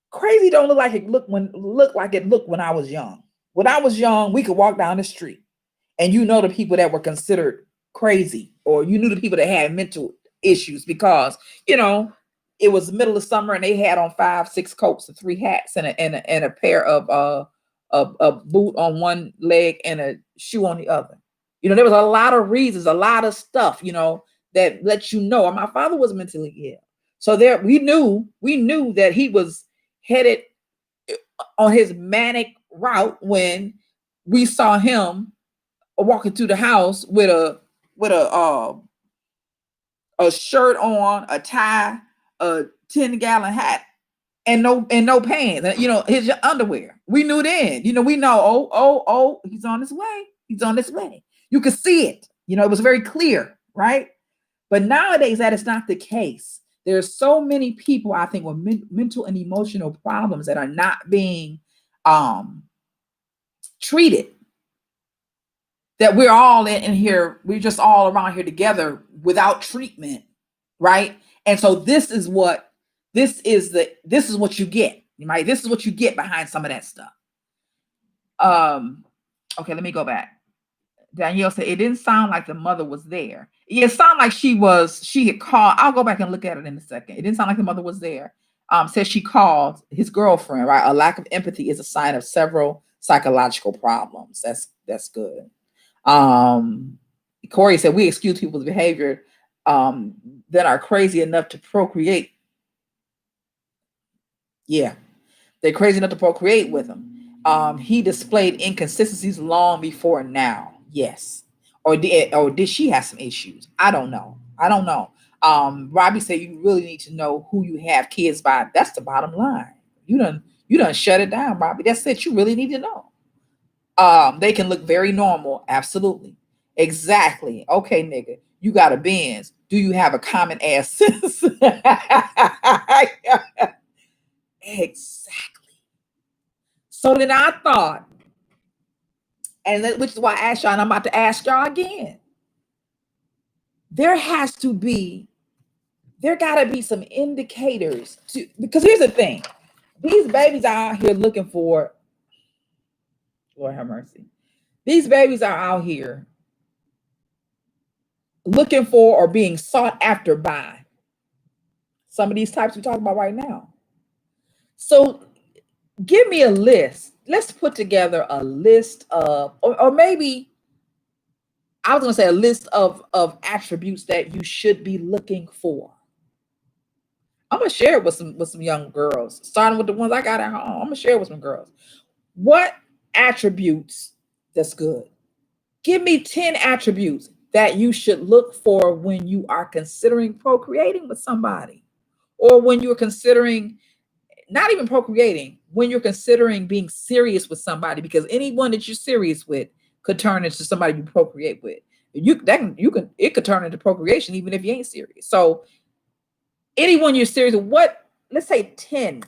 Crazy don't look like it looked when I was young. When I was young, we could walk down the street and the people that were considered crazy, or you knew the people that had mental issues because it was the middle of summer and they had on 5, 6 coats and 3 hats and a pair of a boot on one leg and a shoe on the other. There was a lot of reasons, a lot of stuff, that let my father was mentally ill. So there we knew that he was headed on his manic route when we saw him walking through the house with a shirt on, a tie, a 10-gallon hat, and no pants, his underwear. We knew then, we know, oh, he's on his way. He's on his way. You could see it. It was very clear, right? But nowadays that is not the case. There's so many people, I think, with mental and emotional problems that are not being treated, that we're all in here, we're just all around here together without treatment, right? And so this is what you get, right? This is what you get behind some of that stuff. Okay, let me go back. Danielle said it didn't sound like the mother was there. It sounded like she had called. I'll go back and look at it in a second. It didn't sound like the mother was there. Says she called his girlfriend, right? A lack of empathy is a sign of several psychological problems. That's good. Corey said we excuse people's behavior that are crazy enough to procreate. Yeah, they're crazy enough to procreate with him. He displayed inconsistencies long before now. Yes. Or did she have some issues? I don't know. Robbie said you really need to know who you have kids by. That's the bottom line. You done shut it down, Robbie. That's it. You really need to know. They can look very normal. Absolutely. Exactly. Okay, nigga. You got a Benz. Do you have a common ass sense? Exactly. So then I thought, which is why I asked y'all, and I'm about to ask y'all again. There got to be some indicators because here's the thing. These babies are out here looking for, Lord have mercy. These babies are out here looking for or being sought after by some of these types we're talking about right now. So give me a list. Let's put together a list of, or maybe I was going to say a list of attributes that you should be looking for. I'm going to share it with some young girls, starting with the ones I got at home. I'm going to share it with some girls. What attributes? That's good. Give me 10 attributes. that you should look for when you are considering procreating with somebody, or when you're considering not even procreating, when you're considering being serious with somebody, because anyone that you're serious with could turn into somebody you procreate with. It could turn into procreation even if you ain't serious. So anyone you're serious with, what, let's say 10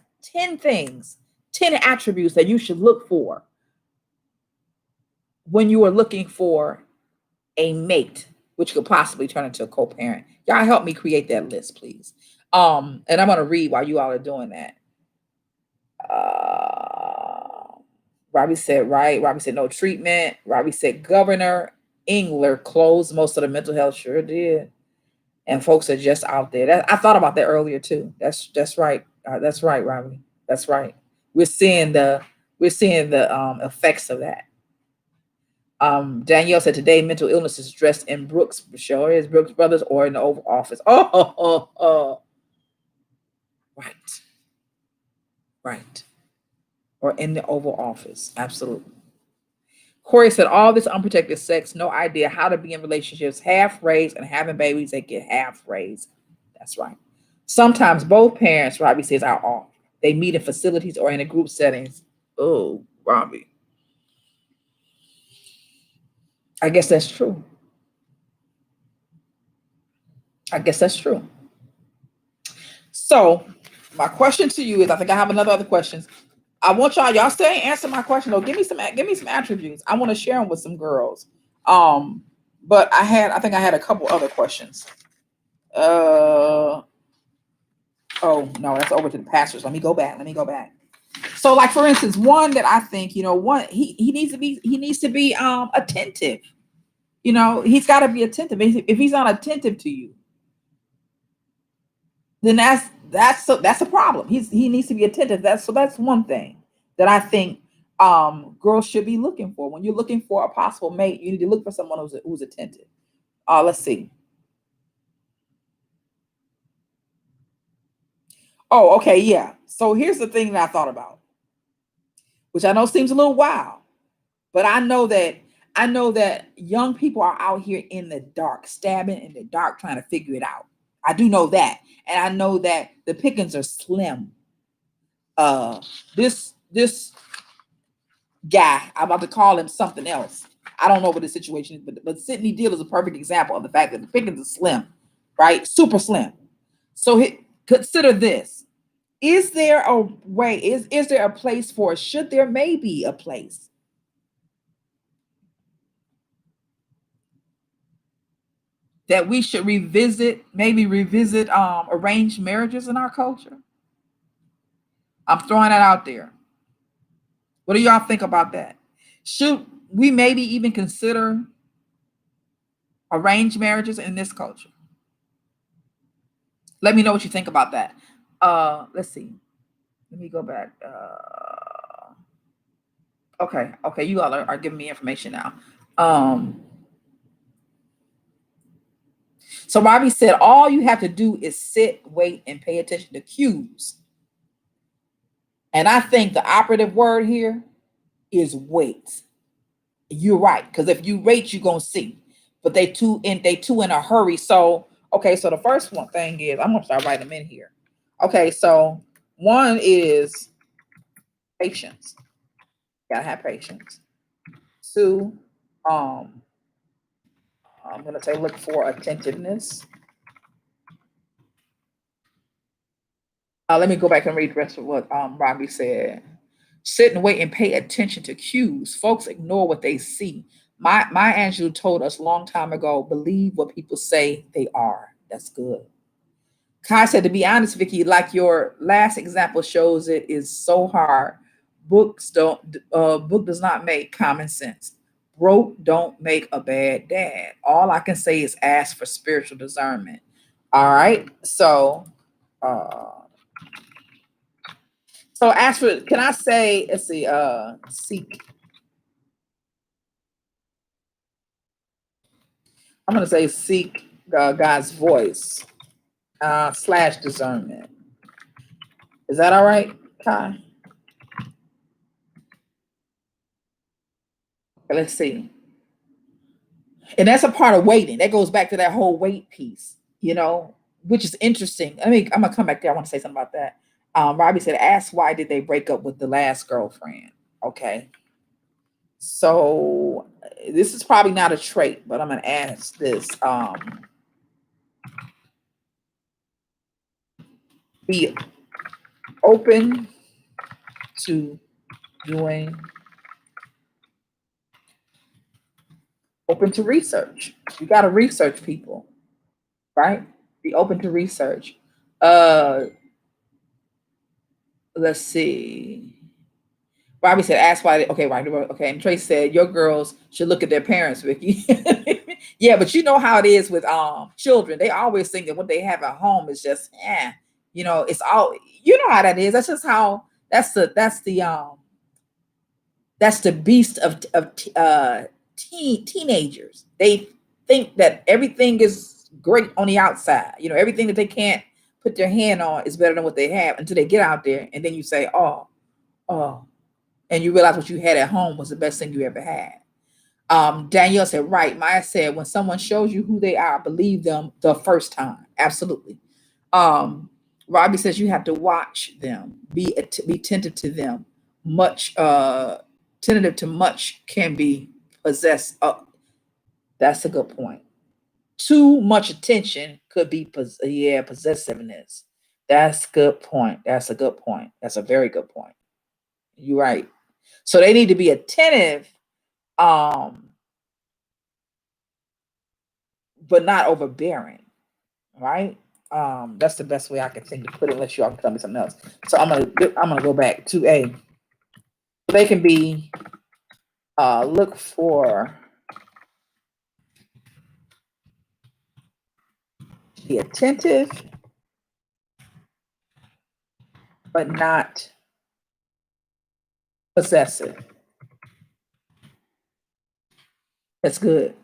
things, 10 attributes that you should look for when you are looking for a mate, which could possibly turn into a co-parent. Y'all help me create that list, please. And I'm gonna read while you all are doing that. Robbie said right. Robbie said no treatment. Robbie said governor. Engler closed most of the mental health. Sure did. And folks are just out there. I thought about that earlier too. That's right. That's right, Robbie. That's right. We're seeing the effects of that. Danielle said today mental illness is dressed in Brooks. Sure is Brooks Brothers or in the Oval Office. Oh. Right. Right. Or in the Oval Office. Absolutely. Corey said all this unprotected sex, no idea how to be in relationships, half raised and having babies that get half raised. That's right. Sometimes both parents, Robbie says, are off. They meet in facilities or in a group settings. Oh, Robbie. I guess that's true. I guess that's true. So my question to you is, I think I have other questions. I want y'all stay and answer my question. Though, give me some attributes. I want to share them with some girls. But I think I had a couple other questions. Oh no, that's over to the pastors. Let me go back. So, like for instance, one that I think, one he needs to be attentive. He's got to be attentive. If he's not attentive to you, then that's a problem. He needs to be attentive. That's one thing that I think girls should be looking for. When you're looking for a possible mate, you need to look for someone who's attentive. Let's see. Oh, okay, yeah. So here's the thing that I thought about, which I know seems a little wild, but I know that young people are out here in the dark, stabbing in the dark, trying to figure it out. I do know that, and I know that the pickings are slim. This guy, I'm about to call him something else. I don't know what the situation is, but Sidney Deal is a perfect example of the fact that the pickings are slim, right? Super slim. So consider this. Is there a way? Is there a place for it? Should there maybe a place that we should revisit arranged marriages in our culture? I'm throwing that out there. What do y'all think about that? Should we maybe even consider arranged marriages in this culture? Let me know what you think about that. Let's see. Let me go back. Okay, you all are giving me information now. So Robbie said all you have to do is sit, wait, and pay attention to cues. And I think the operative word here is wait. You're right, because if you wait, you're gonna see. But they too in a hurry. So okay, so the first one thing is I'm gonna start writing them in here. Okay, so one is patience. Gotta have patience. Two, I'm gonna say look for attentiveness. Let me go back and read the rest of what Robbie said. Sit and wait and pay attention to cues. Folks ignore what they see. My Andrew told us a long time ago, believe what people say they are. That's good. Kai said, to be honest, Vicky, like your last example shows, it is so hard. Book does not make common sense. Broke don't make a bad dad. All I can say is ask for spiritual discernment. All right. So ask for, can I say, let's see, seek. I'm gonna say seek God's voice / discernment. Is that all right, Kai? Let's see. And that's a part of waiting. That goes back to that whole wait piece, which is interesting. I'm gonna come back there. I want to say something about that. Robbie said, ask why did they break up with the last girlfriend? Okay. So this is probably not a trait, but I'm gonna ask this. Be open to doing open to research. You gotta research people, right? Be open to research. Uh let's see. Bobby said, ask why. Okay, right. Okay. And Trace said, your girls should look at their parents, Vicky. Yeah, but you know how it is with children. They always think that what they have at home is just, it's all, how that is. That's just how, that's the beast of teenagers. They think that everything is great on the outside. Everything that they can't put their hand on is better than what they have until they get out there. And then you say, oh, and you realize what you had at home was the best thing you ever had. Danielle said, right. Maya said, when someone shows you who they are, believe them the first time. Absolutely. Robbie says you have to watch them, be attentive to them. Much tentative to much can be possessed. That's a good point. Too much attention could be possessiveness. That's a good point. That's a good point. That's a very good point. You're right. So they need to be attentive, but not overbearing, right? That's the best way I can think to put it, unless y'all can tell me something else. So I'm gonna go back to A. They can be look for be attentive, but not possessive. That's good.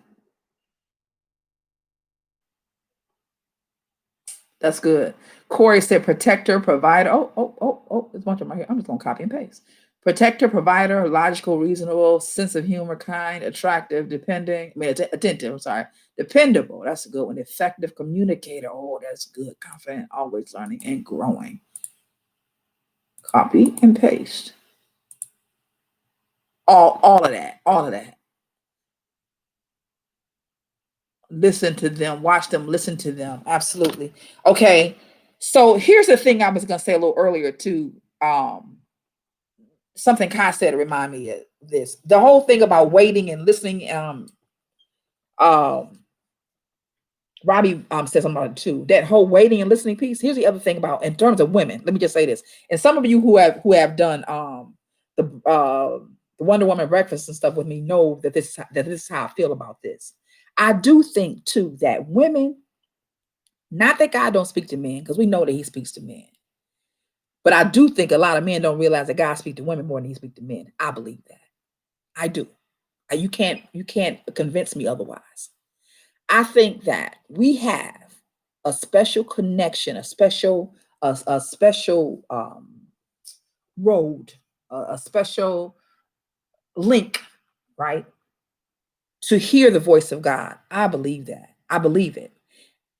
That's good. Corey said protector, provider. Oh, there's a bunch of them right here. I'm just gonna copy and paste. Protector, provider, logical, reasonable, sense of humor, kind, attractive, attentive, I'm sorry. Dependable. That's a good one. Effective communicator. Oh, that's good. Confident, always learning and growing. Copy and paste. All of that. All of that. Listen to them, watch them, listen to them. Absolutely. Okay. So here's the thing I was going to say a little earlier too. Something Kai said to remind me of this. The whole thing about waiting and listening. Robbie said something about it too. That whole waiting and listening piece. Here's the other thing about in terms of women. Let me just say this. And some of you who have done the Wonder Woman breakfast and stuff with me know that this is how I feel about this. I do think too that women, not that God don't speak to men, because we know that he speaks to men. But I do think a lot of men don't realize that God speaks to women more than he speaks to men. I believe that. I do. You can't convince me otherwise. I think that we have a special connection, a special road, a special link, right? To hear the voice of God. I believe that. I believe it.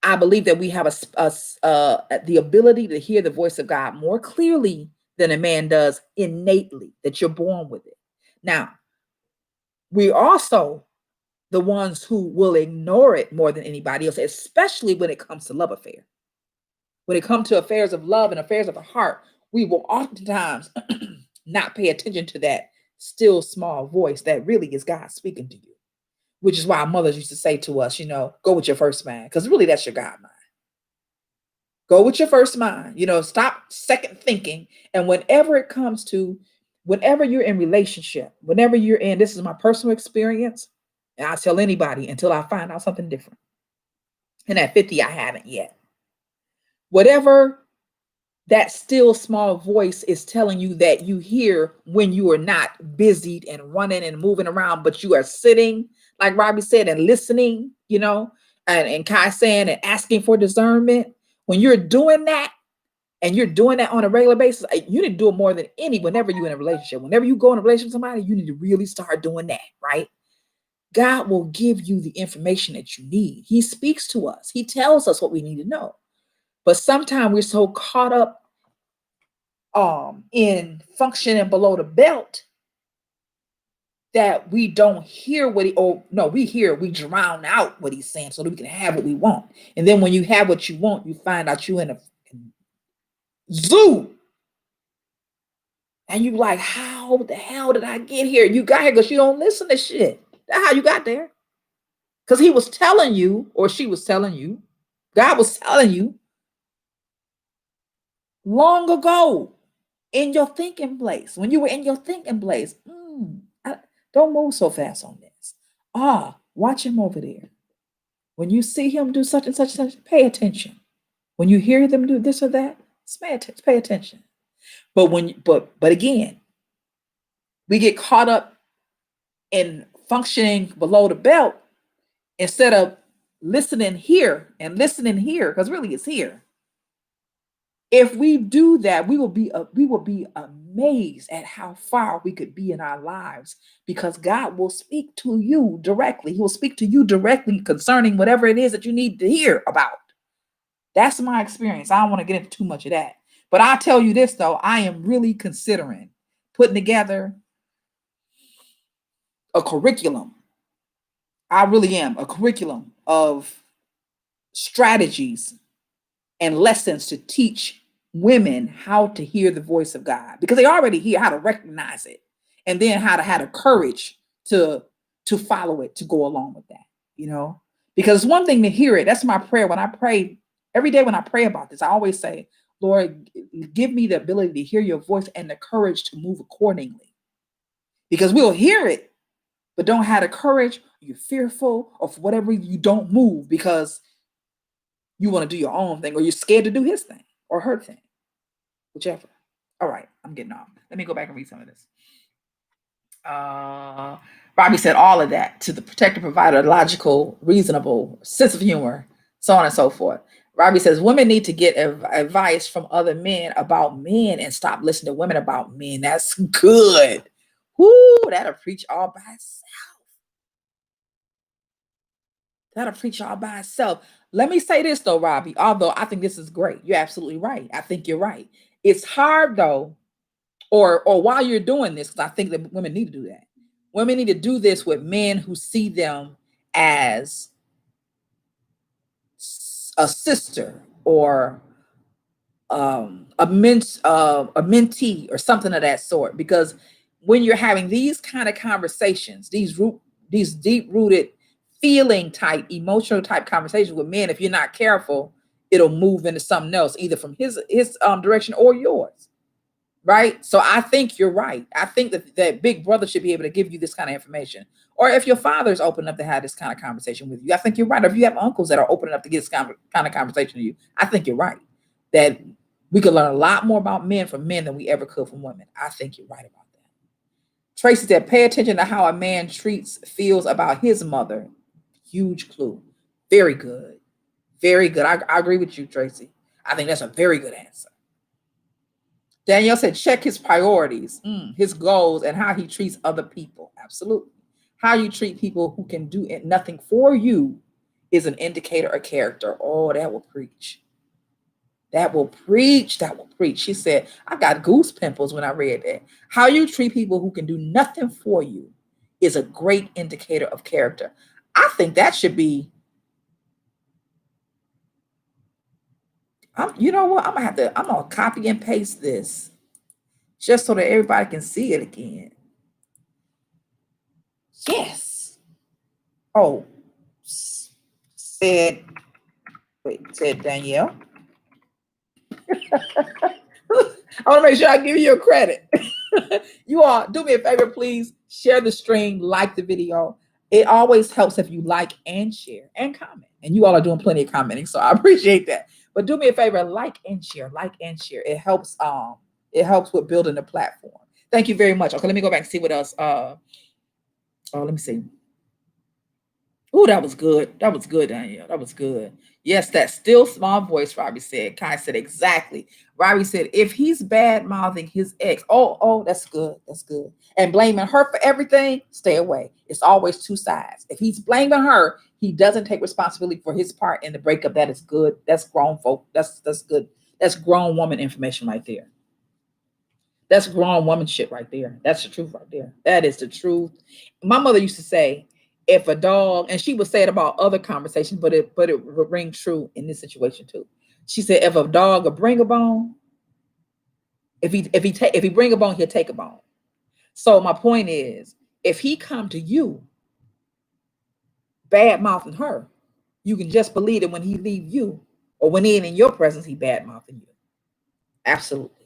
I believe that we have the ability to hear the voice of God more clearly than a man does innately, that you're born with it. Now, we also the ones who will ignore it more than anybody else, especially when it comes to love affair. When it comes to affairs of love and affairs of the heart, we will oftentimes not pay attention to that still small voice that really is God speaking to you. Which is why our mothers used to say to us, go with your first man, because really that's your God mind. Go with your first mind, stop second thinking. And whenever you're in relationship, whenever you're in, this is my personal experience, and I'll tell anybody until I find out something different. And at 50, I haven't yet. Whatever that still small voice is telling you that you hear when you are not busied and running and moving around, but you are sitting, like Robbie said, and listening, and Kai saying and asking for discernment. When you're doing that, and you're doing that on a regular basis, you need to do it more than whenever you're in a relationship. Whenever you go in a relationship with somebody, you need to really start doing that, right? God will give you the information that you need. He speaks to us. He tells us what we need to know. But sometimes we're so caught up in functioning below the belt that we don't hear what we drown out what he's saying so that we can have what we want. And then when you have what you want, you find out you in a zoo. And you like, how the hell did I get here? You got here because you don't listen to shit. That's how you got there. Because he was telling you, or she was telling you, God was telling you long ago in your thinking place. When you were in your thinking place, don't move so fast on this. Watch him over there. When you see him do such and such and such, pay attention. When you hear them do this or that, pay attention. But again, we get caught up in functioning below the belt instead of listening here, because really it's here. If we do that, we will be amazed at how far we could be in our lives, because God will speak to you directly. He will speak to you directly concerning whatever it is that you need to hear about. That's my experience. I don't want to get into too much of that. But I'll tell you this, though. I am really considering putting together a curriculum. I really am. A curriculum of strategies and lessons to teach women how to hear the voice of God, because they already hear how to recognize it, and then how to have the courage to follow it, to go along with that, because it's one thing to hear it. That's my prayer. When I pray every day, when I pray about this, I always say, Lord, give me the ability to hear your voice and the courage to move accordingly, because we'll hear it, but don't have the courage. You're fearful, or for whatever you don't move because you want to do your own thing, or you're scared to do his thing or her thing, whichever. All right, I'm getting off. Let me go back and read some of this. Robbie said all of that to the protector, provider, logical, reasonable, sense of humor, so on and so forth. Robbie says women need to get advice from other men about men and stop listening to women about men. That's good. Whoo, that'll preach all by itself. That'll preach all by itself. Let me say this though, Robbie, although I think this is great. You're absolutely right. I think you're right. It's hard though, or while you're doing this, because I think that women need to do that. Women need to do this with men who see them as a sister or a mentee or something of that sort. Because when you're having these kind of conversations, these deep-rooted feeling type, emotional type conversations with men, if you're not careful, it'll move into something else, either from his direction or yours. Right? So I think you're right. I think that big brother should be able to give you this kind of information. Or if your father's open enough to have this kind of conversation with you, I think you're right. Or if you have uncles that are open enough to get this kind of conversation to you, I think you're right. That we could learn a lot more about men from men than we ever could from women. I think you're right about that. Tracy said, pay attention to how a man feels about his mother. Huge clue. Very good. Very good. I agree with you, Tracy. I think that's a very good answer. Danielle said, check his priorities, his goals, and how he treats other people. Absolutely. How you treat people who can do nothing for you is an indicator of character. Oh, that will preach. That will preach. That will preach. She said, I got goose pimples when I read that. How you treat people who can do nothing for you is a great indicator of character. I think that should be, you know what? I'm going to copy and paste this just so that everybody can see it again. Yes. Oh, said Danielle. I want to make sure I give you your credit. You all do me a favor, please share the stream, like the video. It always helps if you like and share and comment. And you all are doing plenty of commenting, so I appreciate that. But do me a favor, like and share. It helps. It helps with building the platform. Thank you very much. Okay, let me go back and see what else. Let me see. Oh, that was good. That was good, Danielle. That was good. Yes, that still small voice, Robbie said. Kai said, exactly. Robbie said, if he's bad mouthing his ex, oh, that's good. That's good. And blaming her for everything, stay away. It's always two sides. If he's blaming her, he doesn't take responsibility for his part in the breakup. That is good. That's grown folk. That's good. That's grown woman information right there. That's grown woman shit right there. That's the truth right there. That is the truth. My mother used to say, if a dog, and she would say it about other conversations, but it would ring true in this situation too. She said, if a dog will bring a bone, if he bring a bone, he'll take a bone. So my point is, if he come to you bad mouthing her, you can just believe that when he leave you or when he ain't in your presence, he bad mouthing you. Absolutely.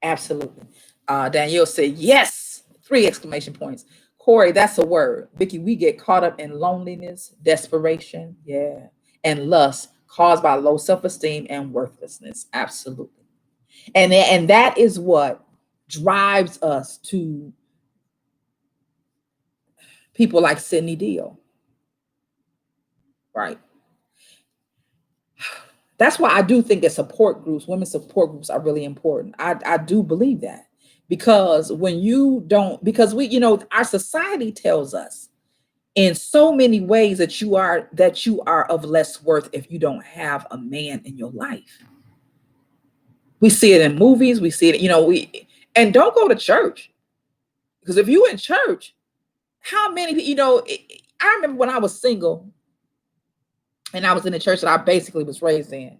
Absolutely. Danielle said, yes, 3 exclamation points. Corey, that's a word. Vicky, we get caught up in loneliness, desperation, yeah, and lust caused by low self-esteem and worthlessness. Absolutely. And that is what drives us to people like Sydney Deal. Right. That's why I do think that support groups, women support groups are really important. I do believe that. Because when you don't, because we, our society tells us in so many ways that you are of less worth if you don't have a man in your life. We see it in movies, we see it, and don't go to church. Because if you in church, how many, I remember when I was single and I was in the church that I basically was raised in.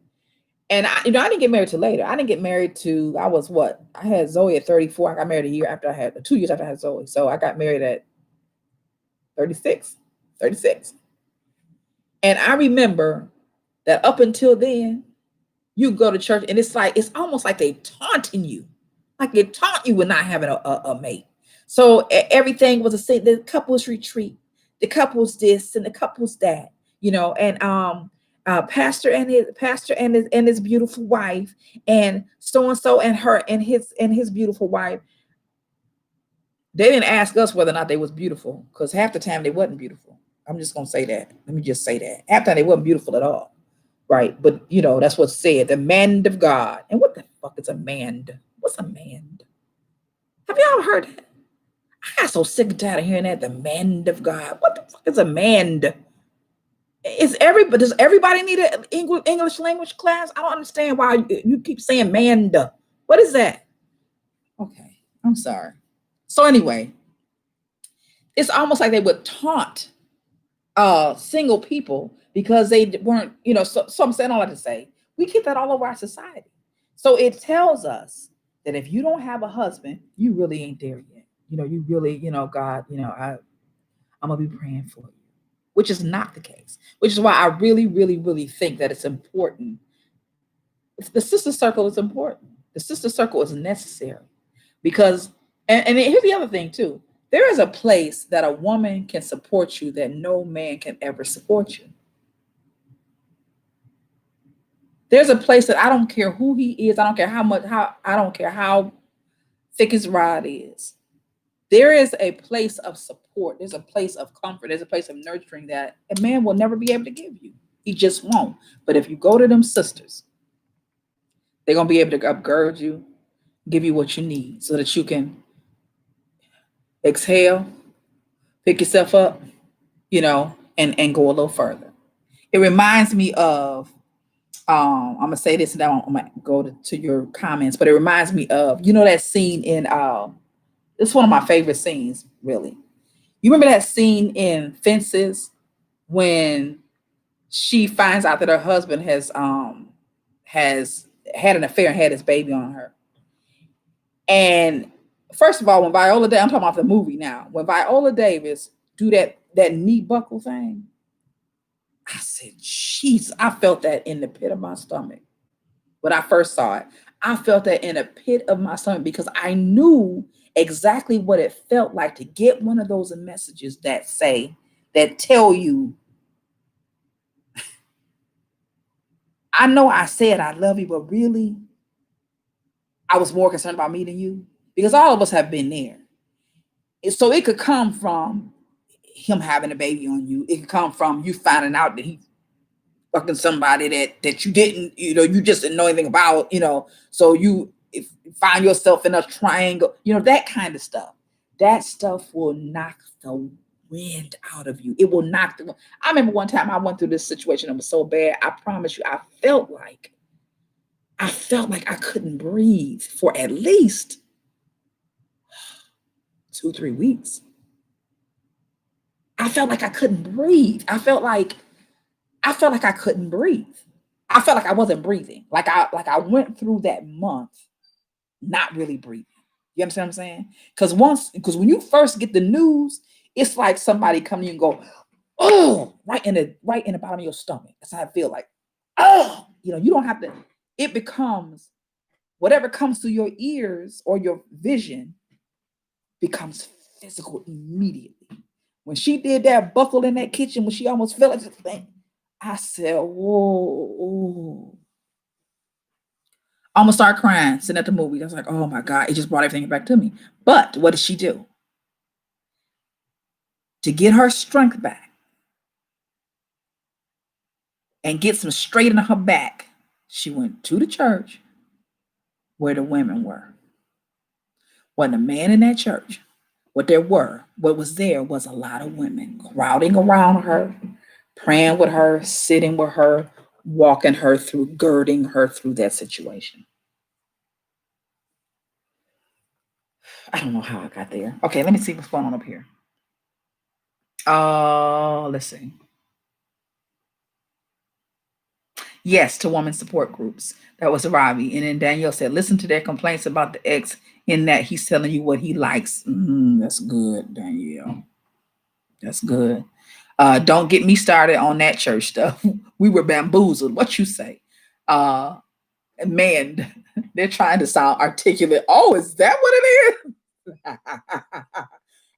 And I didn't get married till later. I didn't get married to, I had Zoe at 34. I got married 2 years after I had Zoe. So I got married at 36. And I remember that up until then, you go to church and it's almost like they taunting you. Like they taunt you with not having a mate. So everything was the couples retreat, the couples this and the couples that, and pastor and his beautiful wife and so and her and his beautiful wife. They didn't ask us whether or not they was beautiful, because half the time they wasn't beautiful. I'm just gonna say that. Let me just say that. Half the time they wasn't beautiful at all. Right. But that's what's said. The man of God. And what the fuck is a man? What's a man? Have you ever heard that? I got so sick and tired of hearing that. The man of God. What the fuck is a man? Does everybody need an English language class? I don't understand why you keep saying man. What is that? Okay. I'm sorry. So anyway, it's almost like they would taunt single people because they weren't, so I'm saying all that to say, we keep that all over our society. So it tells us that if you don't have a husband, you really ain't there yet. You really, God, I'm gonna be praying for you, which is not the case, which is why I really, really, really think that it's important. The sister circle is important. The sister circle is necessary because, and here's the other thing too. There is a place that a woman can support you that no man can ever support you. There's a place that I don't care who he is. I don't care I don't care how thick his rod is. There is a place of support. There's a place of comfort. There's a place of nurturing that a man will never be able to give you. He just won't. But if you go to them sisters, they're going to be able to upgird you, give you what you need so that you can exhale, pick yourself up, and go a little further. It reminds me of, I'm gonna say this and I'm gonna go to your comments, but it reminds me of, that scene in, it's one of my favorite scenes, really. You remember that scene in Fences when she finds out that her husband has had an affair and had his baby on her. And first of all, when Viola Davis, I'm talking about the movie now, when Viola Davis do that knee buckle thing, I said, jeez, I felt that in the pit of my stomach. When I first saw it, I felt that in a pit of my stomach because I knew exactly what it felt like to get one of those messages that tell you, I know I said I love you, but really, I was more concerned about me than you, because all of us have been there. So it could come from him having a baby on you. It can come from you finding out that he fucking somebody that you didn't, you just didn't know anything about, so you find yourself in a triangle, that kind of stuff. That stuff will knock the wind out of you. It will knock the. I remember one time I went through this situation. It was so bad. I promise you, I felt like I couldn't breathe for at least 2-3 weeks. I felt like I couldn't breathe. I felt like I couldn't breathe. I felt like I wasn't breathing. Like I went through that month not really breathing. You understand what I'm saying? Because when you first get the news, it's like somebody come to you and go, oh, right in the bottom of your stomach. That's how I feel like. Oh, you don't have to. It becomes whatever comes through your ears or your vision becomes physical immediately. When she did that buckle in that kitchen, when she almost fell into the thing, I said, whoa. I almost started crying, sitting at the movie. I was like, oh my God, it just brought everything back to me. But what did she do? To get her strength back and get some straight in her back, she went to the church where the women were. Wasn't a man in that church. What was there was a lot of women crowding around her, praying with her, sitting with her, walking her through, girding her through that situation. I don't know how I got there. Okay, let me see what's going on up here. Let's see. Yes, to woman support groups. That was Robbie. And then Danielle said, listen to their complaints about the ex in that he's telling you what he likes. That's good, Danielle. That's good. Don't get me started on that church stuff. We were bamboozled. What you say? Man, they're trying to sound articulate. Oh, is that what it is?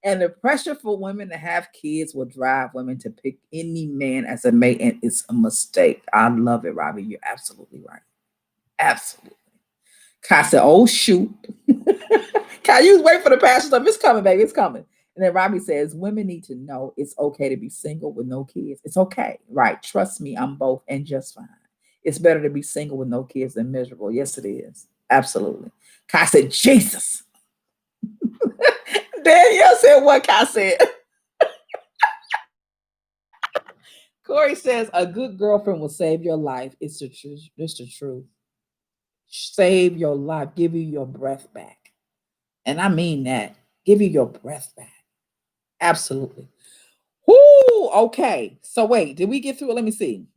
And the pressure for women to have kids will drive women to pick any man as a mate, and it's a mistake. I love it, Robbie. You're absolutely right. Absolutely. Kai said, oh, shoot. Kai, you was waiting for the passion stuff. It's coming, baby. It's coming. And then Robbie says, women need to know it's okay to be single with no kids. It's okay, right? Trust me, I'm both and just fine. It's better to be single with no kids than miserable. Yes, it is. Absolutely. Kai said, Jesus. Danielle said what Kai said. Corey says, a good girlfriend will save your life. It's the truth. It's the truth. Save your life. Give you your breath back. And I mean that. Give you your breath back. Absolutely. Whoo, okay. So wait, did we get through it? Let me see.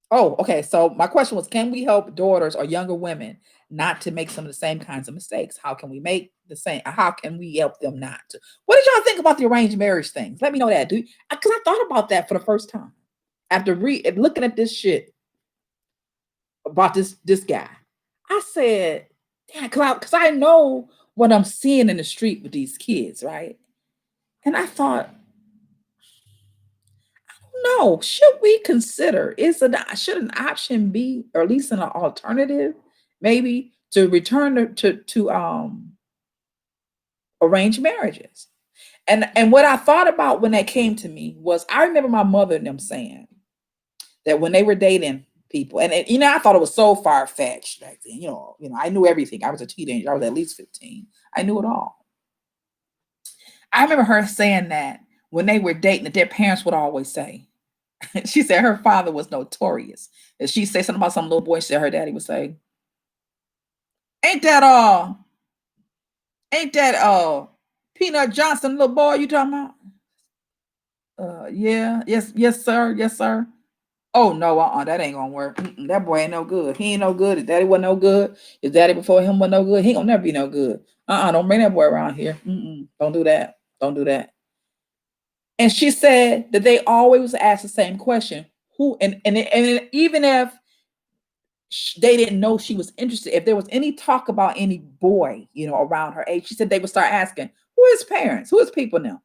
Oh, okay. So my question was, can we help daughters or younger women not to make some of the same kinds of mistakes? How can we make the same? How can we help them not to? What did y'all think about the arranged marriage things? Let me know that, dude. Because I thought about that for the first time after looking at this shit about this guy. I said, damn, because I know what I'm seeing in the street with these kids, right? And I thought, no, should we consider should an option be, or at least an alternative, maybe to return to arranged marriages? And what I thought about when that came to me was, I remember my mother and them saying that when they were dating people, and I thought it was so far fetched back then. I knew everything. I was a teenager. I was at least 15. I knew it all. I remember her saying that when they were dating, that their parents would always say, she said her father was notorious. If she say something about some little boy, she said her daddy would say, ain't that Peanut Johnson little boy you talking about? Yeah, yes, sir, yes, sir. Oh no, that ain't gonna work. That boy ain't no good. He ain't no good. His daddy wasn't no good. His daddy before him wasn't no good. He gonna never be no good. Don't bring that boy around here. Don't do that. Don't do that. And she said that they always ask the same question. Who and even if they didn't know she was interested, if there was any talk about any boy, around her age, she said they would start asking, who is parents? Who is people now?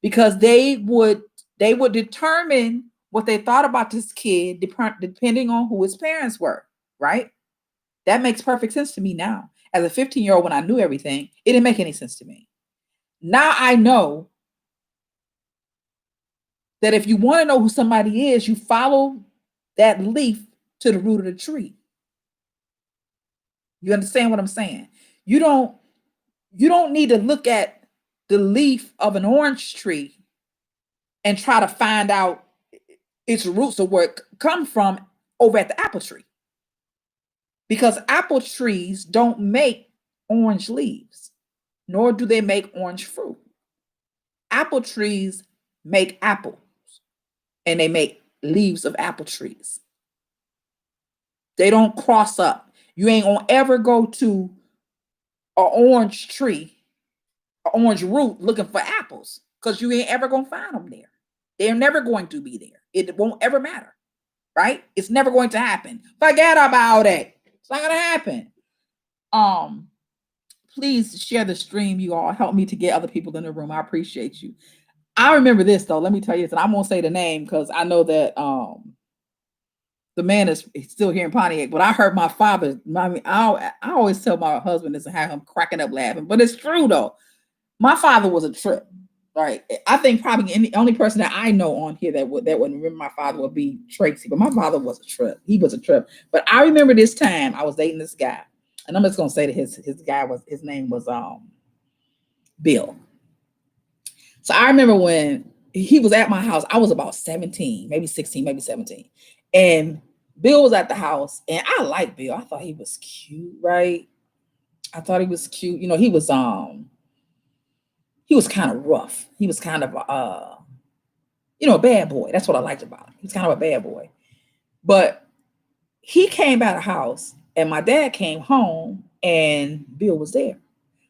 Because they would determine what they thought about this kid depending on who his parents were, right? That makes perfect sense to me now. As a 15-year-old, when I knew everything, it didn't make any sense to me. Now I know that if you want to know who somebody is, you follow that leaf to the root of the tree. You understand what I'm saying? You don't need to look at the leaf of an orange tree and try to find out its roots or where it come from over at the apple tree. Because apple trees don't make orange leaves, nor do they make orange fruit. Apple trees make apples, and they make leaves of apple trees. They don't cross up. You ain't gonna ever go to an orange tree, an orange root looking for apples, because you ain't ever gonna find them there. They're never going to be there. It won't ever matter, right? It's never going to happen. Forget about it. It's not gonna happen. Please share the stream, you all. Help me to get other people in the room. I appreciate you. I remember this though. Let me tell you this, and I won't say the name because I know that the man is still here in Pontiac. But I heard my father. I always tell my husband this and have him cracking up laughing, but it's true though. My father was a trip, right? I think probably the only person that I know on here that would remember my father would be Tracy. But my father was a trip. He was a trip. But I remember this time I was dating this guy, and I'm just gonna say that his name was Bill. So I remember when he was at my house, I was about 17, maybe 16, maybe 17. And Bill was at the house, and I liked Bill. I thought he was cute, right? I thought he was cute. You know, he was kind of rough. He was kind of a bad boy. That's what I liked about him. He was kind of a bad boy. But he came by the house, and my dad came home, and Bill was there.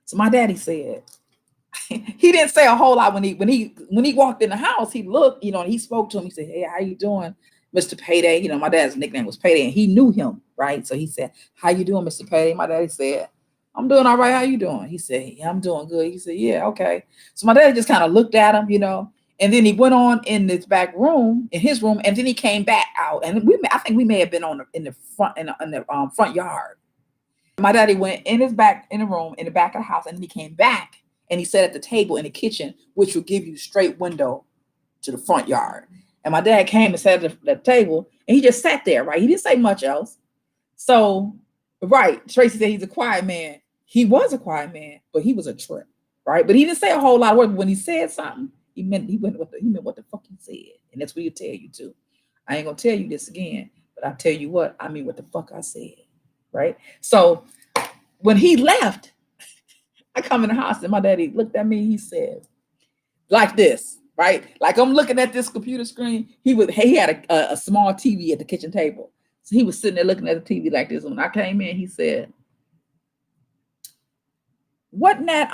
So my daddy said, he didn't say a whole lot when he walked in the house. He looked, and he spoke to him. He said, "Hey, how you doing, Mr. Payday?" My dad's nickname was Payday, and he knew him, right? So he said, "How you doing, Mr. Payday?" My daddy said, "I'm doing all right. How you doing?" He said, "Yeah, I'm doing good." He said, "Yeah, okay." So my daddy just kind of looked at him, and then he went on in this back room, in his room, and then he came back out, and I think we may have been in the front yard. My daddy went in the room in the back of the house, and then he came back. And he sat at the table in the kitchen, which would give you straight window to the front yard. And my dad came and sat at the table, and he just sat there, right? He didn't say much else. So, right, Tracy said he's a quiet man. He was a quiet man, but he was a trip, right? But he didn't say a whole lot of words. But when he said something, he meant what the fuck he said. And that's what he'll tell you too. I ain't gonna tell you this again, but I'll tell you what, I mean what the fuck I said, right? So when he left, I come in the house and my daddy looked at me. He said, like this, right? Like I'm looking at this computer screen. He had a small TV at the kitchen table. So he was sitting there looking at the TV like this. When I came in, he said, wasn't that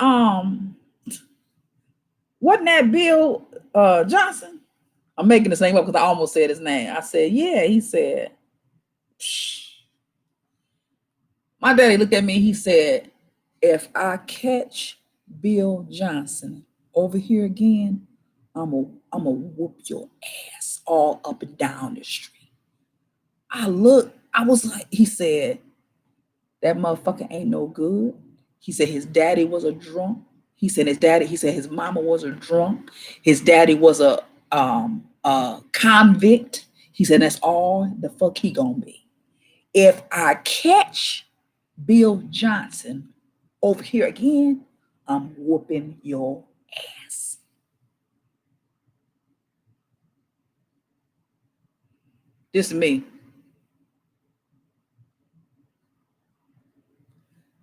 Bill Johnson? I'm making this name up because I almost said his name. I said, yeah. He said, psh. My daddy looked at me. He said, if I catch Bill Johnson over here again, I'm gonna whoop your ass all up and down the street. I was like, he said, that motherfucker ain't no good. He said his daddy was a drunk. He said his mama was a drunk. His daddy was a convict. He said that's all the fuck he gonna be. If I catch Bill Johnson over here again, I'm whooping your ass. This is me.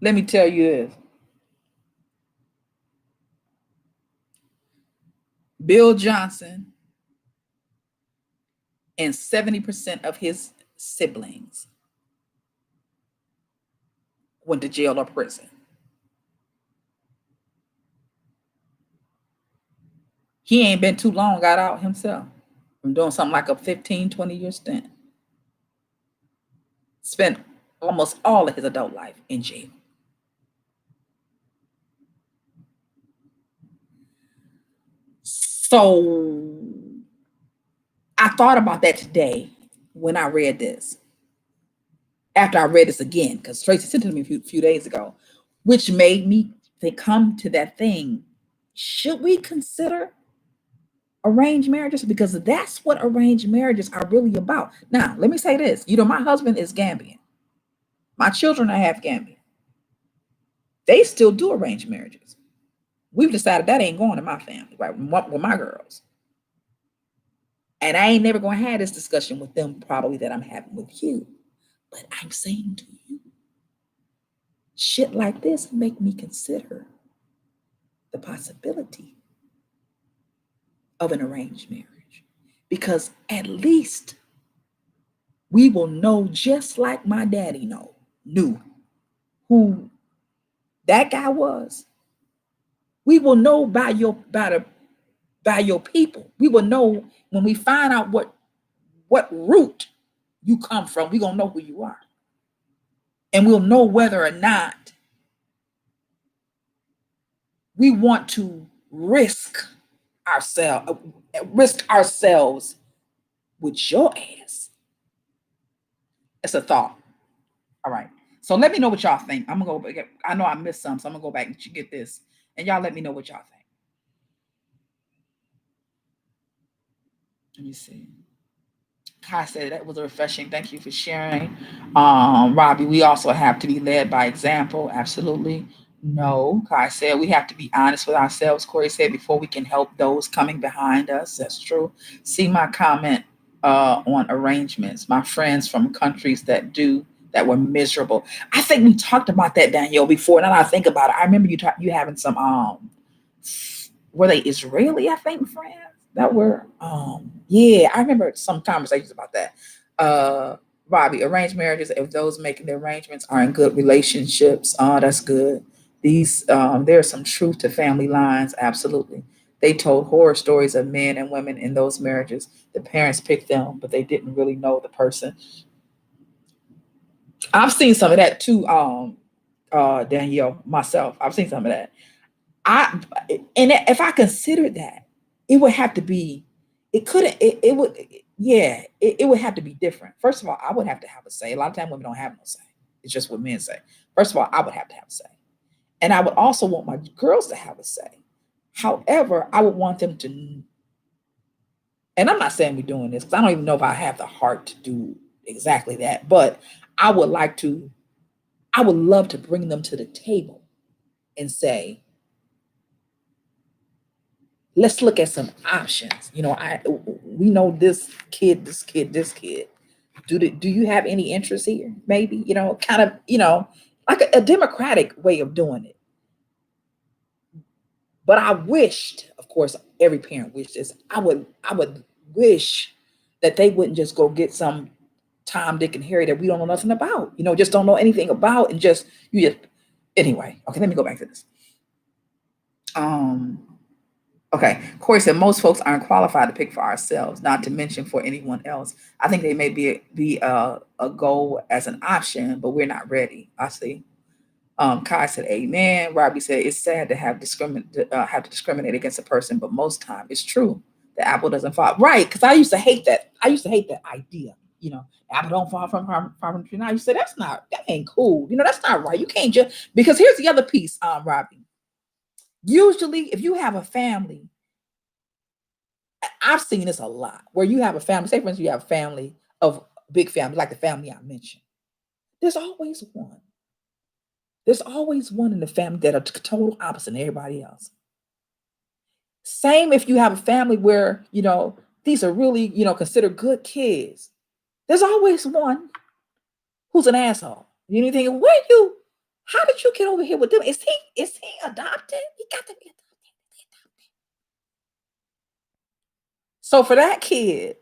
Let me tell you this. Bill Johnson and 70% of his siblings went to jail or prison. He ain't been too long, got out himself from doing something like a 15, 20-year stint. Spent almost all of his adult life in jail. So I thought about that today when I read this. After I read this again, because Tracy sent it to me a few days ago, which made me come to that thing. Should we consider arranged marriages, because that's what arranged marriages are really about. Now, let me say this. My husband is Gambian. My children are half Gambian. They still do arranged marriages. We've decided that ain't going in my family, right? With my girls. And I ain't never going to have this discussion with them probably that I'm having with you. But I'm saying to you, shit like this make me consider the possibility of an arranged marriage. Because at least we will know, just like my daddy knew who that guy was. We will know by your people. We will know when we find out what root you come from. We're gonna know who you are. And we'll know whether or not we want to risk ourselves with your ass. It's a thought. All right. So let me know what y'all think. I'm gonna go. I know I missed some, so I'm gonna go back and get this, and y'all let me know what y'all think. Let me see. Kai said that was refreshing. Thank you for sharing. Robbie, we also have to be led by example. Absolutely. No, Kai said we have to be honest with ourselves. Corey said before we can help those coming behind us. That's true. See my comment on arrangements. My friends from countries that were miserable. I think we talked about that, Danielle, before. Now that I think about it, I remember you having some were they Israeli, I think, friends that were yeah, I remember some conversations about that. Robbie, arranged marriages, if those making the arrangements are in good relationships, that's good. These there's some truth to family lines, absolutely. They told horror stories of men and women in those marriages. The parents picked them, but they didn't really know the person. I've seen some of that too, Danielle, myself. I've seen some of that. I and if I considered that, it would have to be. It couldn't. It would. Yeah. It would have to be different. First of all, I would have to have a say. A lot of times, women don't have no say. It's just what men say. First of all, I would have to have a say, and I would also want my girls to have a say. However, I would want them to. And I'm not saying we're doing this because I don't even know if I have the heart to do exactly that. But I would like to. I would love to bring them to the table and say, let's look at some options. We know this kid. Do you have any interest here? Maybe, kind of, like a democratic way of doing it. But I wished, of course, every parent wished this. I would wish that they wouldn't just go get some Tom, Dick, and Harry that we don't know nothing about. Just don't know anything about, and just you just anyway. Okay, let me go back to this. Um, Okay, Corey said most folks aren't qualified to pick for ourselves, not to mention for anyone else. I think they may be a goal as an option, but we're not ready. I see. Kai said, "Amen." Robbie said, "It's sad to have to discriminate against a person, but most time it's true. The apple doesn't fall right." Because I used to hate that. I used to hate that idea. Apple don't fall from the tree. Now you say that ain't cool. That's not right. You can't just because here's the other piece, Robbie. Usually, if you have a family, I've seen this a lot where you have a family, say for instance, you have a family of big family, like the family I mentioned. There's always one. There's always one in the family that are total opposite of everybody else. Same if you have a family where, these are really, considered good kids. There's always one who's an asshole. You think, how did you get over here with them? Is he adopted? He got to be adopted. So for that kid,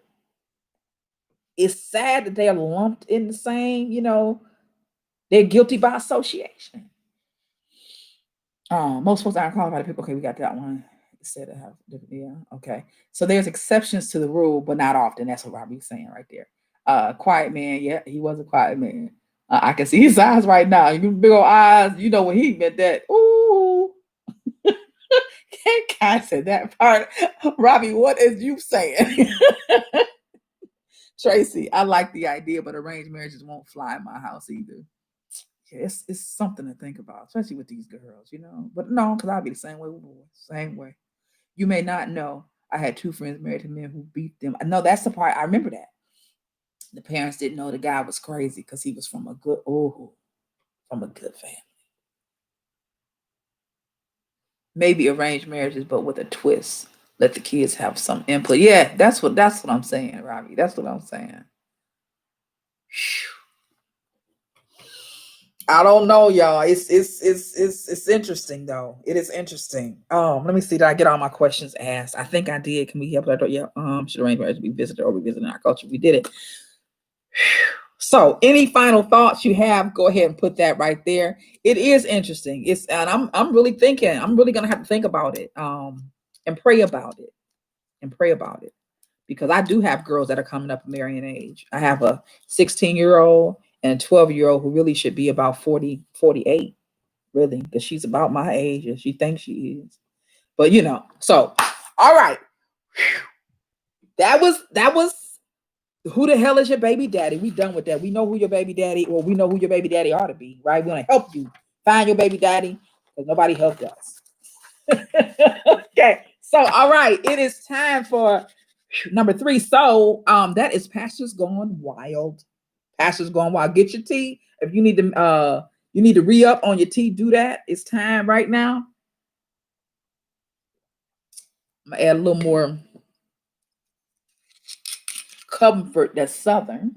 it's sad that they are lumped in the same, they're guilty by association. Most folks aren't qualified people. Okay, we got that one. Said yeah, okay. So there's exceptions to the rule, but not often. That's what Robbie's saying right there. Quiet man, yeah, he was a quiet man. I can see his eyes right now. You big old eyes, when he meant that. Ooh. Kai said that part. Robbie, what is you saying? Tracy, I like the idea, but arranged marriages won't fly in my house either. Yeah, it's something to think about, especially with these girls, But no, because I'll be the same way with boys. Same way. You may not know. I had 2 friends married to men who beat them. No, that's the part I remember that. The parents didn't know the guy was crazy because he was from a good family. Maybe arranged marriages, but with a twist. Let the kids have some input. Yeah, that's what I'm saying, Robbie. That's what I'm saying. I don't know, y'all. It's interesting though. It is interesting. Let me see. Did I get all my questions asked? I think I did. Can we help that? Yeah. Should arrange marriage be visited or revisiting our culture? We did it. So, any final thoughts you have? Go ahead and put that right there. It is interesting. And I'm really thinking. I'm really gonna have to think about it. And pray about it. Because I do have girls that are coming up marrying age. I have a 16-year-old and a 12-year-old who really should be about 40, 48, really, because she's about my age and she thinks she is. But so all right. That was who the hell is your baby daddy? We done with that. We know who your baby daddy, or we know who your baby daddy ought to be, right? We want to help you find your baby daddy because nobody helped us. Okay. So all right, it is time for number 3. So that is Pastors Gone Wild. Pastors Gone Wild. Get your tea. If you need to re-up on your tea, do that. It's time right now. I'm gonna add a little more comfort that's Southern.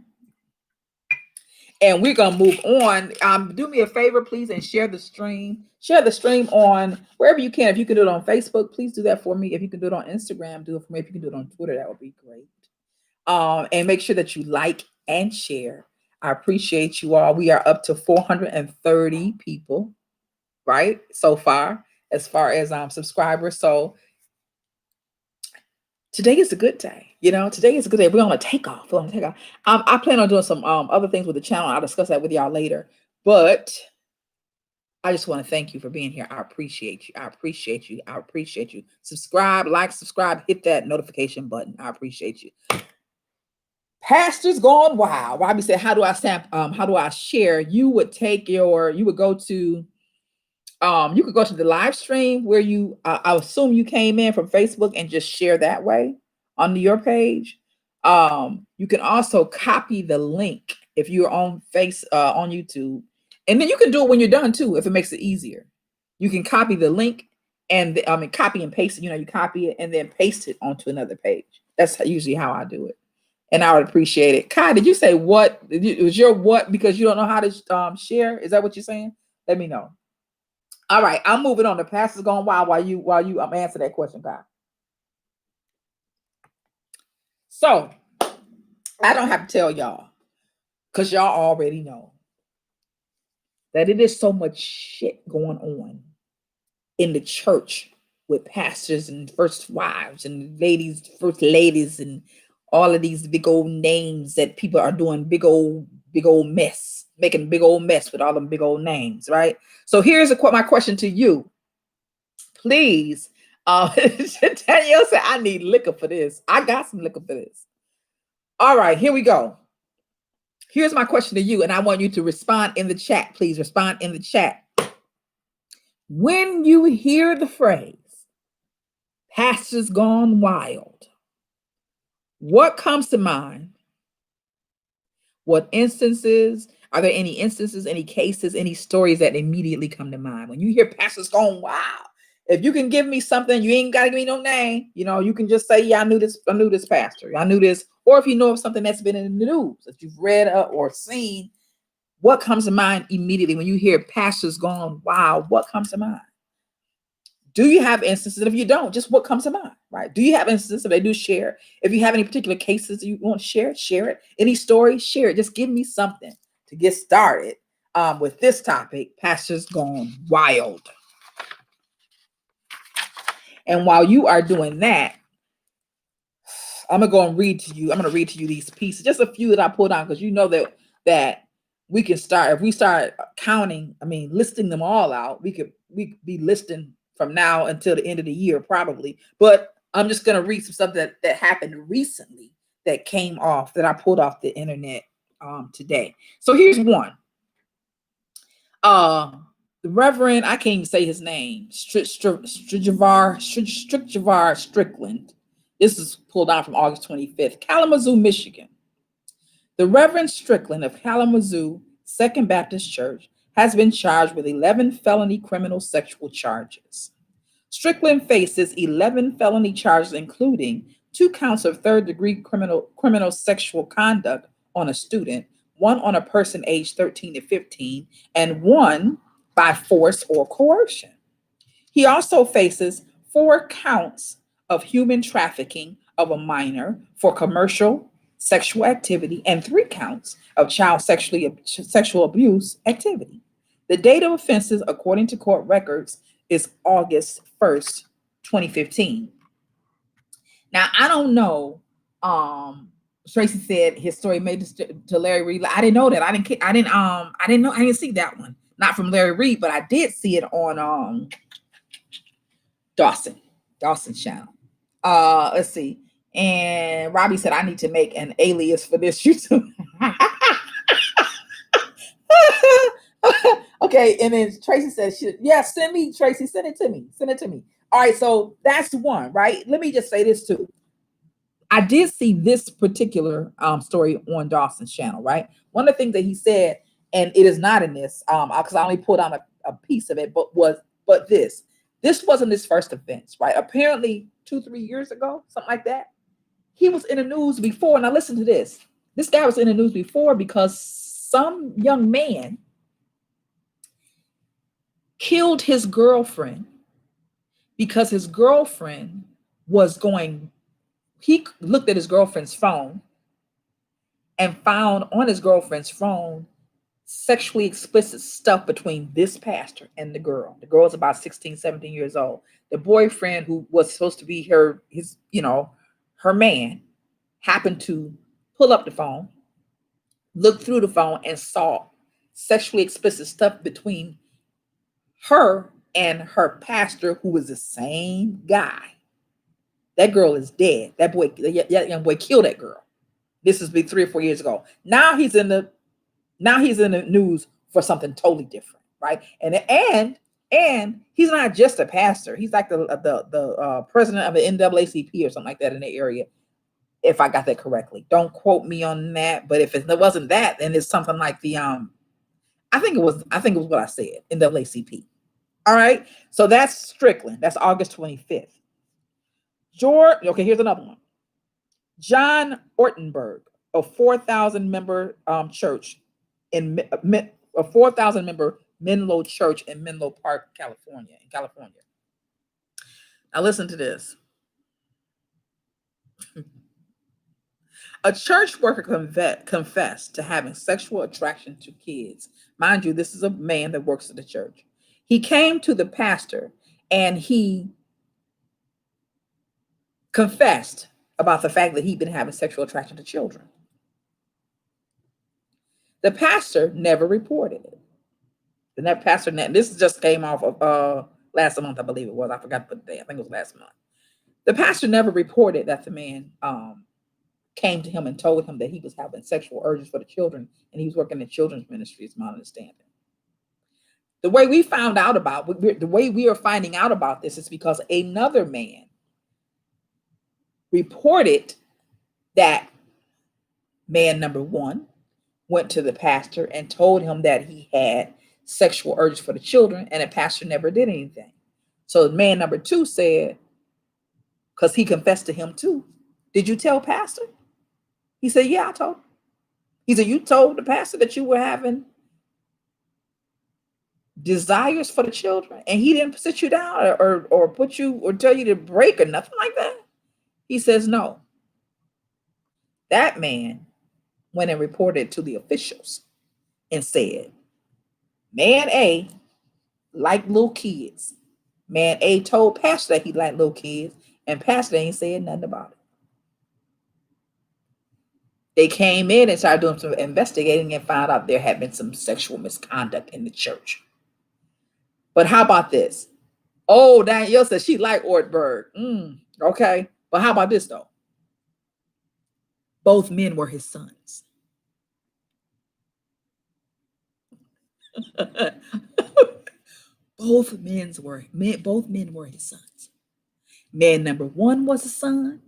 And we're gonna move on. Do me a favor, please, and share the stream. Share the stream on wherever you can. If you can do it on Facebook, please do that for me. If you can do it on Instagram, do it for me. If you can do it on Twitter, that would be great. And make sure that you like and share. I appreciate you all. We are up to 430 people, right? So far, as subscribers. So today is a good day. Today is a good day. We're on a takeoff. I plan on doing some other things with the channel. I'll discuss that with y'all later. But I just want to thank you for being here. I appreciate you. I appreciate you. I appreciate you. Subscribe, hit that notification button. I appreciate you. Pastors Gone Wild. Robbie said, how do I share? You would go to you could go to the live stream where I assume you came in from Facebook and just share that way on your page. You can also copy the link if you're on on YouTube, and then you can do it when you're done too if it makes it easier. You can copy the link and copy and paste it. You copy it and then paste it onto another page. That's usually how I do it, and I would appreciate it. Kai, did you say what? It was your what because you don't know how to share? Is that what you're saying? Let me know. All right, I'm moving on. The Pastors Gone Wild while you answer that question, Kai. So I don't have to tell y'all, because y'all already know that it is so much shit going on in the church with pastors and first wives and first ladies and all of these big old names that people are doing big old mess, making big old mess with all them big old names, right? So here's my question to you. Please, Danielle said, I need liquor for this. I got some liquor for this. All right, here we go. Here's my question to you, and I want you to respond in the chat. Please respond in the chat. When you hear the phrase, Pastors Gone Wild, what comes to mind? What instances? Are there any instances, any cases, any stories that immediately come to mind? When you hear Pastors Gone Wild, if you can give me something, you ain't got to give me no name. You can just say, yeah, I knew this pastor. I knew this. Or if you know of something that's been in the news that you've read or seen, what comes to mind immediately when you hear Pastors Gone Wild? What comes to mind? Do you have instances? If you don't, just what comes to mind, right? Do you have instances? If they do, share. If you have any particular cases you want to share it. Any story, share it. Just give me something to get started with this topic, Pastors Gone Wild. And while you are doing that, I'm gonna go and read to you. I'm gonna read to you these pieces, just a few that I pulled on, because you know that we can start. If we start counting, listing them all out, we could be listing from now until the end of the year probably. But I'm just gonna read some stuff that happened recently that came off, that I pulled off the internet today. So here's one. The Reverend, I can't even say his name, Jaguar Strickland. This is pulled out from August 25th. Kalamazoo, Michigan. The Reverend Strickland of Kalamazoo Second Baptist Church has been charged with 11 felony criminal sexual charges. Strickland faces 11 felony charges, including 2 counts of third-degree criminal sexual conduct on a student, 1 on a person aged 13 to 15, and 1 by force or coercion. He also faces 4 counts of human trafficking of a minor for commercial sexual activity and 3 counts of child sexual abuse activity. The date of offenses, according to court records, is August 1st, 2015. Now, I don't know. Tracy said his story made to Larry Reed. I didn't know that. I didn't know. I didn't see that one. Not from Larry Reed, but I did see it on Dawson's channel. Let's see. And Robbie said, I need to make an alias for this YouTube. Okay, and then Tracy says, send me, Tracy, send it to me. All right, so that's one, right? Let me just say this too. I did see this particular story on Dawson's channel, right? One of the things that he said, and it is not in this, because I only pulled on a piece of it, but this wasn't his first offense, right? Apparently 2-3 years ago, something like that, he was in the news before. Now listen to this. This guy was in the news before because some young man killed his girlfriend because his girlfriend he looked at his girlfriend's phone and found on his girlfriend's phone sexually explicit stuff between this pastor and the girl. The girl is about 16, 17 years old. The boyfriend, who was supposed to be her man, happened to pull up the phone, look through the phone, and saw sexually explicit stuff between her and her pastor, who was the same guy. That girl is dead. That young boy killed that girl. This has been 3 or 4 years ago. Now he's in the news for something totally different, right? And he's not just a pastor. He's like the president of the NAACP or something like that in the area, if I got that correctly. Don't quote me on that, but if it wasn't that, then it's something like the I think it was what I said, NAACP. All right, so that's Strickland. That's August 25th. Okay, here's another one. John Ortenberg, a 4,000 member church a 4,000 member Menlo Church in Menlo Park, California. Now listen to this. A church worker confessed to having sexual attraction to kids. Mind you, this is a man that works at the church. He came to the pastor and he confessed about the fact that he'd been having sexual attraction to children. The pastor never reported it. This just came off of last month, I believe it was. I forgot the day. I think it was last month. The pastor never reported that the man came to him and told him that he was having sexual urges for the children, and he was working in children's ministry, is my understanding. The way we are finding out about this is because another man reported that man number 1 went to the pastor and told him that he had sexual urges for the children, and the pastor never did anything. So man number 2 said, because he confessed to him too, did you tell pastor? He said, yeah, I told him. He said, you told the pastor that you were having desires for the children, and he didn't sit you down or put you or tell you to break or nothing like that? He says, no. That man went and reported to the officials and said, man A liked little kids. Man A told pastor that he liked little kids, and pastor ain't said nothing about it. They came in and started doing some investigating and found out there had been some sexual misconduct in the church. But how about this? Oh, Danielle said she liked Ortberg. Okay. But how about this, though? Both men were his sons. Both men were his sons. Man number 1 was a son.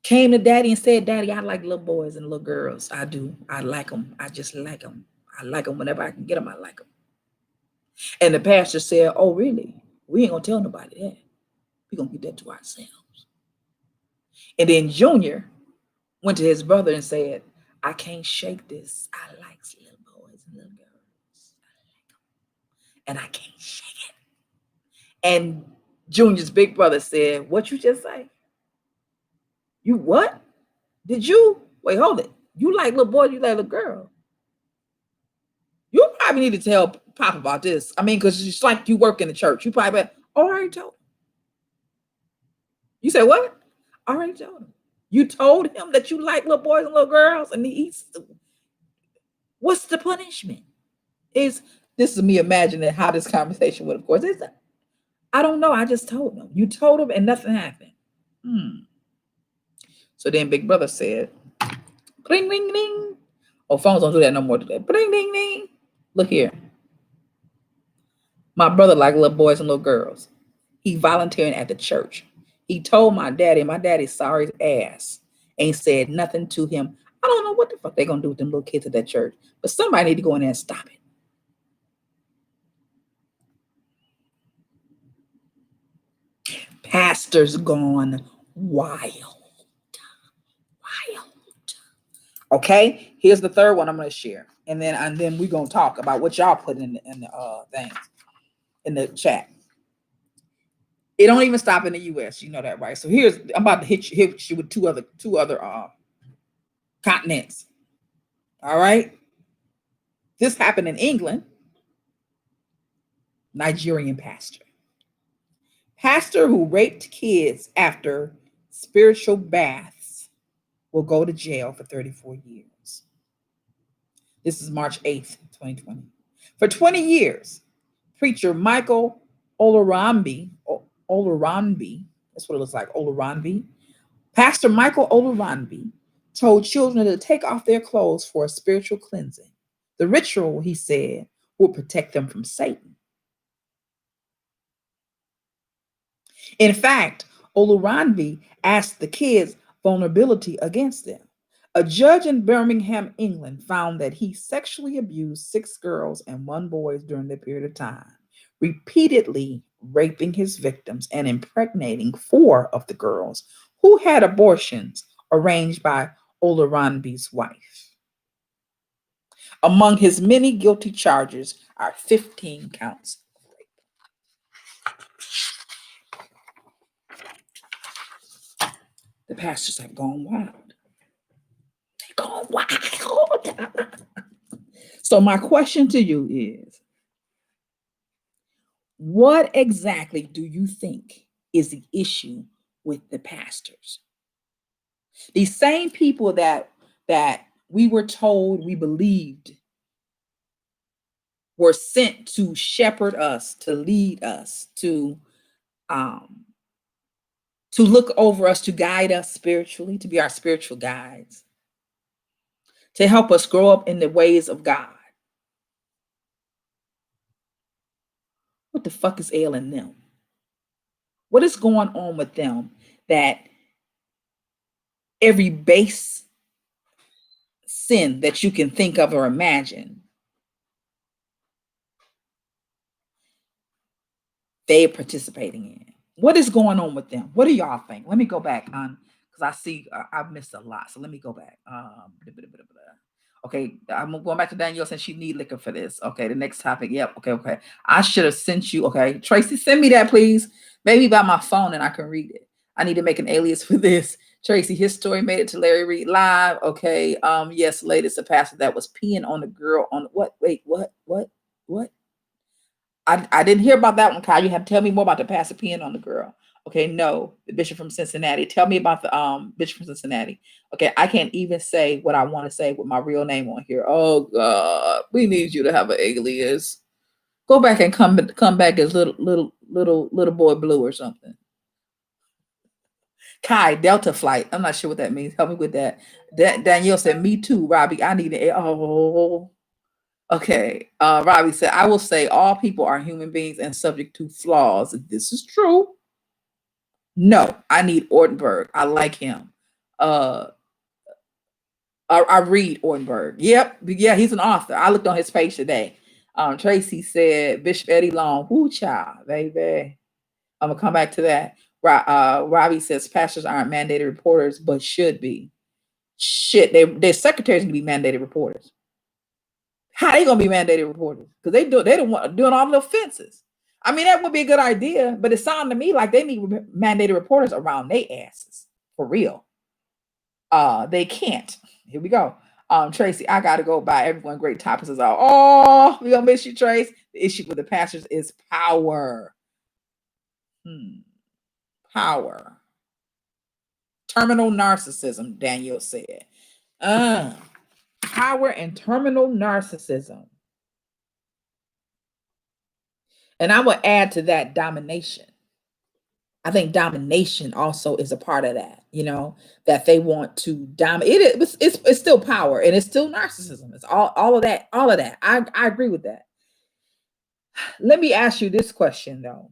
came to daddy and said, Daddy, I like little boys and little girls. I do. I like them. I just like them. I like them whenever I can get them. I like them. And the pastor said, oh, really? We ain't going to tell nobody that. We're going to keep that to ourselves. And then Junior went to his brother and said, I can't shake this. I like little boys and little girls. I like them. And I can't shake it. And Junior's big brother said, what you just say? You what? Did you? Wait, hold it. You like little boys, you like little girl. You probably need to tell Pop about this. I mean, because it's like you work in the church. You probably, oh, I already told him. You say what? I already told him. You told him that you like little boys and little girls, and he's, what's the punishment? This is me imagining how this conversation would, of course. I don't know. I just told him. You told him and nothing happened. So then Big Brother said, cling, ding, ding. Oh, phones don't do that no more today. Ding, ding, ding. Look here. My brother like little boys and little girls. He volunteering at the church. He told my daddy saw his ass. Ain't said nothing to him. I don't know what the fuck they gonna do with them little kids at that church. But somebody need to go in there and stop it. Pastor's gone wild. Okay, here's the third one I'm going to share, and then we're going to talk about what y'all put in the things in the chat. It don't even stop in the U.S. You know that, right? So I'm about to hit you with two other continents. All right, this happened in England. Nigerian pastor who raped kids after spiritual baths will go to jail for 34 years. This is March 8th, 2020. For 20 years, preacher Michael Olaranbi, that's what it looks like, Olaranbi. Pastor Michael Olaranbi told children to take off their clothes for a spiritual cleansing. The ritual, he said, would protect them from Satan. In fact, Olaranbi asked the kids vulnerability against them. A judge in Birmingham, England, found that he sexually abused 6 girls and 1 boy during the period of time, repeatedly raping his victims and impregnating 4 of the girls who had abortions arranged by Olaranbi's wife. Among his many guilty charges are 15 counts of rape. The pastors have gone wild. Gone wild. So my question to you is, what exactly do you think is the issue with the pastors? These same people that we were told we believed were sent to shepherd us, to lead us, to look over us, to guide us spiritually, to be our spiritual guides, to help us grow up in the ways of God. What the fuck is ailing them? What is going on with them that every base sin that you can think of or imagine, they're participating in? What is going on with them? What do y'all think? Let me go back on, because I see I've missed a lot. So let me go back. Okay, I'm going back to Danielle since she need liquor for this. Okay, the next topic. Yep. Okay. I should have sent you. Okay, Tracy, send me that, please. Maybe by my phone and I can read it. I need to make an alias for this. Tracy, his story made it to Larry Reed Live. Okay. Yes, latest, a pastor that was peeing on the girl on what? Wait, what? I didn't hear about that one, Kyle. You have to tell me more about the pastor peeing on the girl. Okay, no, the bishop from Cincinnati. Tell me about the bishop from Cincinnati. Okay, I can't even say what I want to say with my real name on here. Oh God, we need you to have an alias. Go back and come back as little boy blue or something. Kai, Delta Flight. I'm not sure what that means. Help me with that. Danielle said, me too, Robbie. I need it. Oh, okay. Robbie said, I will say all people are human beings and subject to flaws. This is true. No, I need Ortenberg. I like him. I read Ortenberg. Yep. Yeah, he's an author. I looked on his page today. Tracy said Bishop Eddie Long, whoo child, baby. I'm gonna come back to that. Robbie says pastors aren't mandated reporters, but should be. Shit, their secretaries can be mandated reporters. How they gonna be mandated reporters? Because they don't want doing all the offenses. I mean, that would be a good idea, but it sounded to me like they need mandated reporters around their asses for real. They can't. Here we go. Tracy, I gotta go by everyone. Great topics is all. Oh, we gonna miss you, Trace. The issue with the pastors is power. Power. Terminal narcissism, Daniel said. Power and terminal narcissism. And I would add to that domination. I think domination also is a part of that, that they want to dominate. It's still power and it's still narcissism. It's all of that, I agree with that. Let me ask you this question though.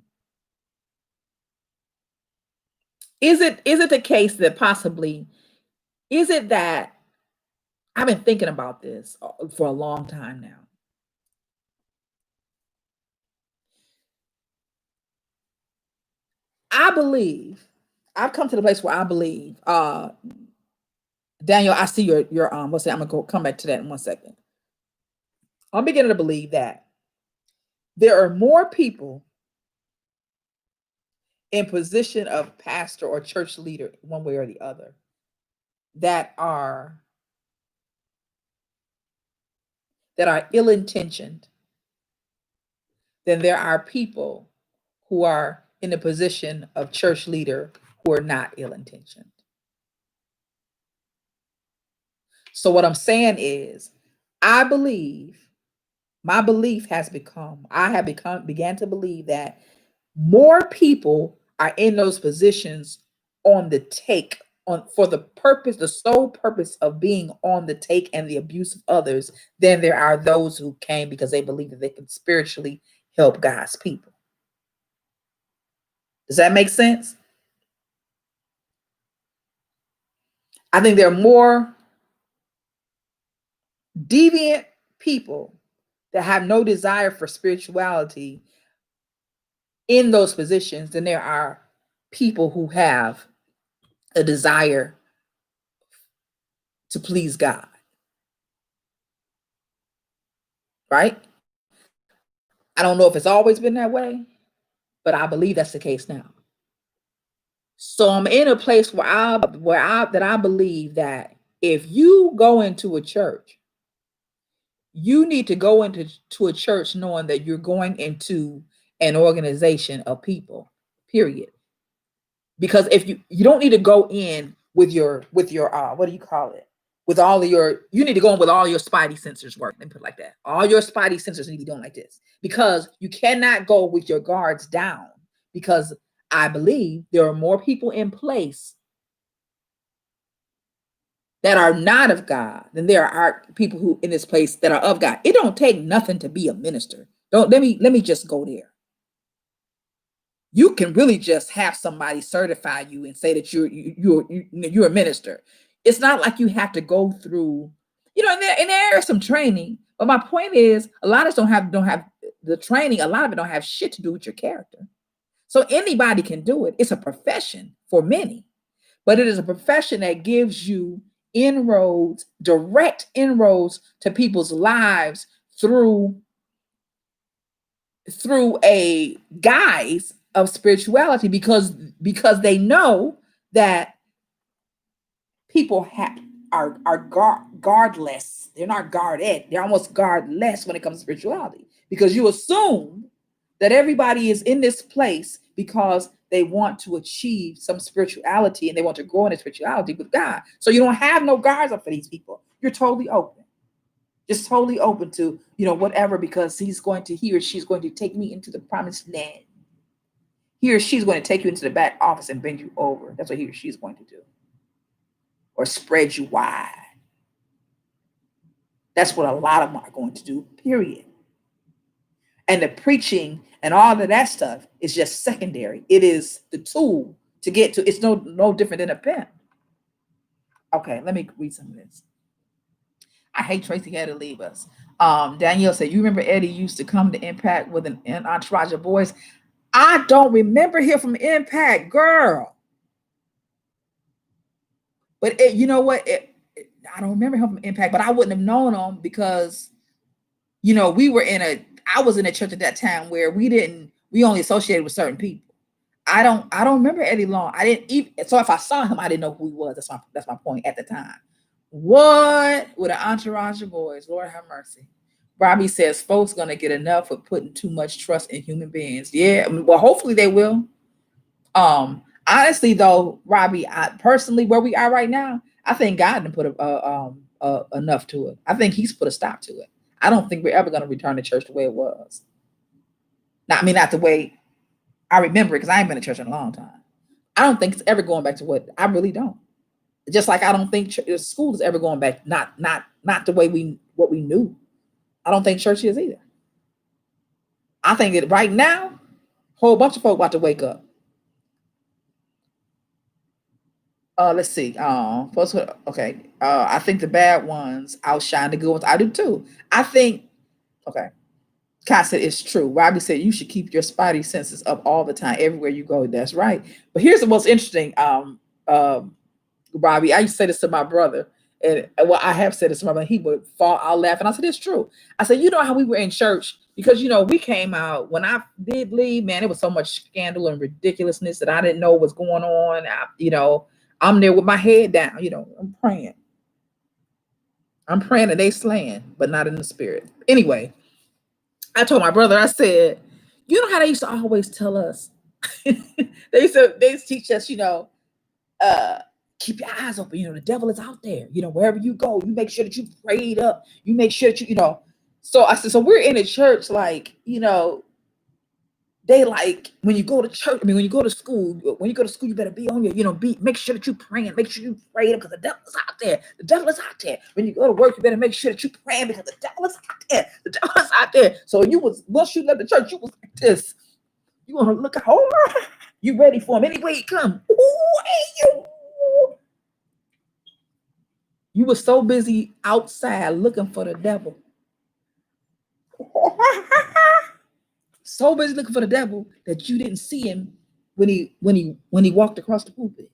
Is it the case that possibly, is it that I've been thinking about this for a long time now. I believe I've come to the place where I believe, Daniel, I see your what's that? I'm gonna come back to that in 1 second. I'm beginning to believe that there are more people in position of pastor or church leader, one way or the other, that are ill-intentioned than there are people who are in the position of church leader who are not ill-intentioned. So what I'm saying is, I believe, my belief has become, began to believe that more people are in those positions on the take, for the purpose, the sole purpose of being on the take and the abuse of others, than there are those who came because they believe that they can spiritually help God's people. Does that make sense? I think there are more deviant people that have no desire for spirituality in those positions than there are people who have a desire to please God. Right? I don't know if it's always been that way, but I believe that's the case now. So I'm in a place where I believe that if you go into a church, you need to go into a church knowing that you're going into an organization of people, period. Because if you don't need to go in with your what do you call it? With all of your, you need to go in with all your spidey sensors working, and put it like that. All your spidey sensors need to be doing like this, because you cannot go with your guards down, because I believe there are more people in place that are not of God than there are people who in this place that are of God. It don't take nothing to be a minister. Don't let me just go there. You can really just have somebody certify you and say that you're a minister. It's not like you have to go through, and there is some training. But my point is, a lot of us don't have the training. A lot of it don't have shit to do with your character. So anybody can do it. It's a profession for many, but it is a profession that gives you inroads, direct inroads to people's lives through a guise of spirituality, because they know that people are guardless. They're not guarded. They're almost guardless when it comes to spirituality, because you assume that everybody is in this place because they want to achieve some spirituality and they want to grow in their spirituality with God. So you don't have no guards up for these people. You're totally open. Just totally open to, whatever, because he or she's going to take me into the promised land. He or she's going to take you into the back office and bend you over. That's what he or she's going to do. Or spread you wide. That's what a lot of them are going to do, period. And the preaching and all of that stuff is just secondary. It is the tool to get to. It's no different than a pen. Okay, let me read some of this. I hate Tracy had to leave us. Danielle said, "You remember Eddie used to come to Impact with an entourage of boys." I don't remember him from Impact, girl. But you know what? I don't remember him from Impact, but I wouldn't have known him because we were I was in a church at that time where we only associated with certain people. I don't remember Eddie Long. I didn't even, so if I saw him, I didn't know who he was. That's my point at the time. What with an entourage of boys? Lord have mercy. Robbie says folks gonna get enough for putting too much trust in human beings. Yeah, well, hopefully they will. Honestly though, Robbie, I personally where we are right now, I think God didn't put enough to it. I think He's put a stop to it. I don't think we're ever going to return to church the way it was. Not the way I remember it, because I ain't been to church in a long time. I don't think it's ever going back to what I really don't. Just like I don't think school is ever going back. Not the way what we knew. I don't think church is either. I think that right now, a whole bunch of folk about to wake up. Let's see. Folks, okay. I think the bad ones outshine the good ones. I do too. I think. Okay. Kai said it's true. Robbie said you should keep your spidey senses up all the time, everywhere you go. That's right. But here's the most interesting. Robbie, I used to say this to my brother, and well, I have said this to my brother. He would fall out laughing. I said it's true. I said, you know how we were in church because we came out when I did leave. Man, it was so much scandal and ridiculousness that I didn't know what was going on. I'm there with my head down. I'm praying. I'm praying and they slaying, but not in the spirit. Anyway, I told my brother, I said, you know how they used to always tell us? they used to teach us, keep your eyes open. The devil is out there. Wherever you go, you make sure that you prayed up. You make sure that So I said, so we're in a church like, they like when you go to church. I mean, when you go to school, you better be on your, make sure that you praying, make sure you praying because the devil is out there. The devil is out there. When you go to work, you better make sure that you praying because the devil is out there. The devil is out there. So once you left the church, you was like this. You want to look over? You ready for him anyway he come? Ooh, hey, you were so busy outside looking for the devil. So busy looking for the devil that you didn't see him when he walked across the pulpit,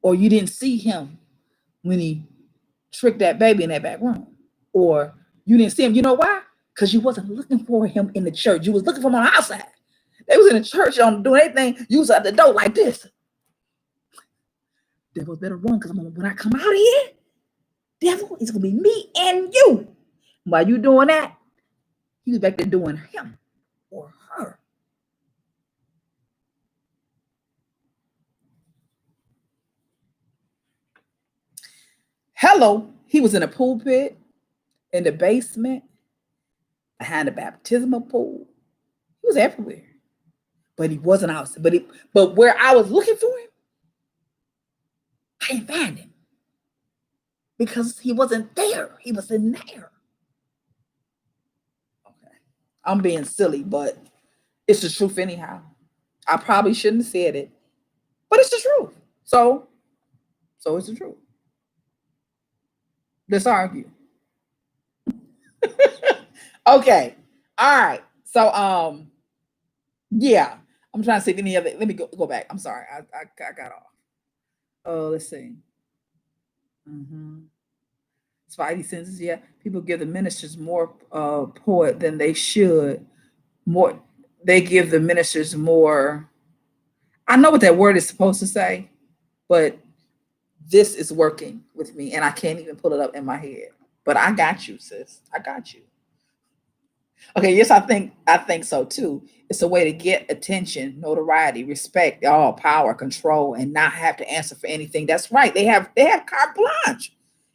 or you didn't see him when he tricked that baby in that back room, or you didn't see him. You know why? Because you wasn't looking for him in the church. You was looking for him on the outside. They was in the church on doing anything. You was at the door like this. Devil better run because when I come out of here, devil, it's gonna be me and you. While you doing that, he was back there doing him or her. Hello, he was in a pulpit, in the basement, behind the baptismal pool. He was everywhere, but he wasn't outside. But where I was looking for him, I didn't find him because he wasn't there. He was in there. Okay, I'm being silly, but it's the truth anyhow. I probably shouldn't have said it, but it's the truth. So it's the truth. Let's argue. Okay. All right. So yeah. I'm trying to see if any other. Let me go back. I'm sorry. I got off. Oh, let's see. Mm-hmm. Spidey senses. Yeah, people give the ministers more poet than they should. More, they give the ministers more. I know what that word is supposed to say, but this is working with me, and I can't even pull it up in my head. But I got you, sis. I got you. Okay, yes, I think so too. It's a way to get attention, notoriety, respect, all power, control, and not have to answer for anything. That's right. They have carte blanche.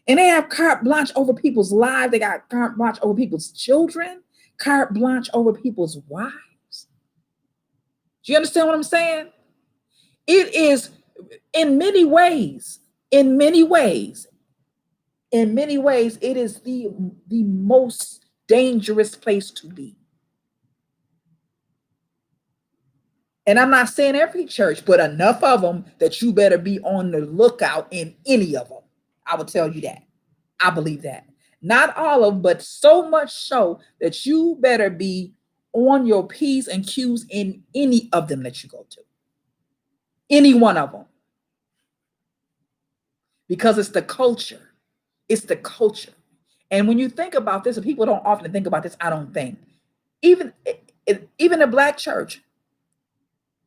And they have carte blanche over people's lives. They got carte blanche over people's children, carte blanche over people's wives. Do you understand what I'm saying? It is in many ways, in many ways, in many ways, it is the most dangerous place to be. And I'm not saying every church, but enough of them that you better be on the lookout in any of them. I will tell you that. I believe that. Not all of them, but so much so that you better be on your P's and Q's in any of them that you go to. Any one of them. Because it's the culture. It's the culture. And when you think about this, and people don't often think about this, I don't think. Even even a black church,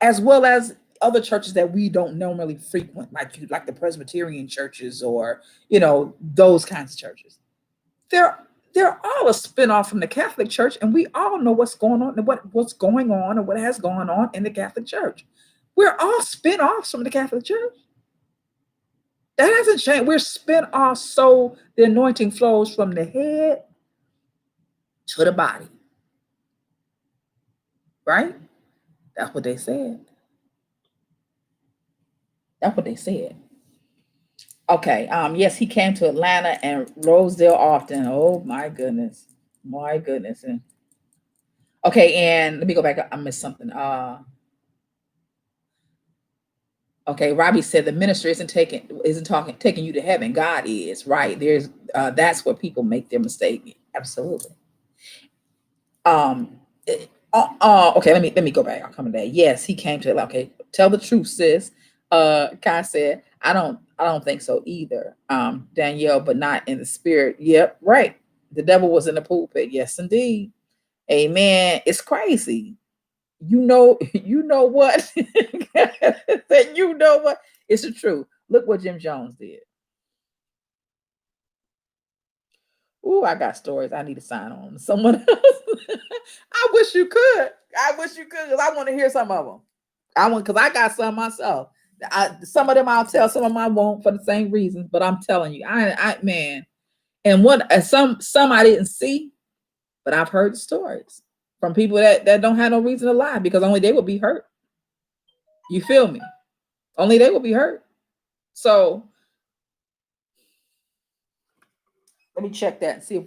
as well as other churches that we don't normally frequent, like the Presbyterian churches or those kinds of churches. They're they're all a spinoff from the Catholic Church, and we all know what's going on and what's going on and what has gone on in the Catholic Church. We're all spinoffs from the Catholic Church. That hasn't changed. We're spinoffs so the anointing flows from the head to the body. Right? That's what they said. That's what they said. Okay. Yes, he came to Atlanta and Rosedale often. Oh my goodness. My goodness. And okay, and let me go back. I missed something. Okay, Robbie said the minister isn't taking you to heaven. God is, right. There's that's where people make their mistake. Absolutely. Okay, let me go back. I'll come to that. Yes, he came to, okay, tell the truth, sis. Kai said, I don't think so either. Danielle, but not in the spirit. Yep, right. The devil was in the pulpit. Yes, indeed. Amen. It's crazy. You know what? You know what? It's the truth. Look what Jim Jones did. Ooh, I got stories I need to sign on. Someone else. I wish you could. I wish you could, because I want to hear some of them. Because I got some myself. Some of them I'll tell, some of them I won't for the same reasons. But I'm telling you, I man, and some I didn't see, but I've heard stories from people that don't have no reason to lie, because only they would be hurt. You feel me? Only they will be hurt. So let me check that and see if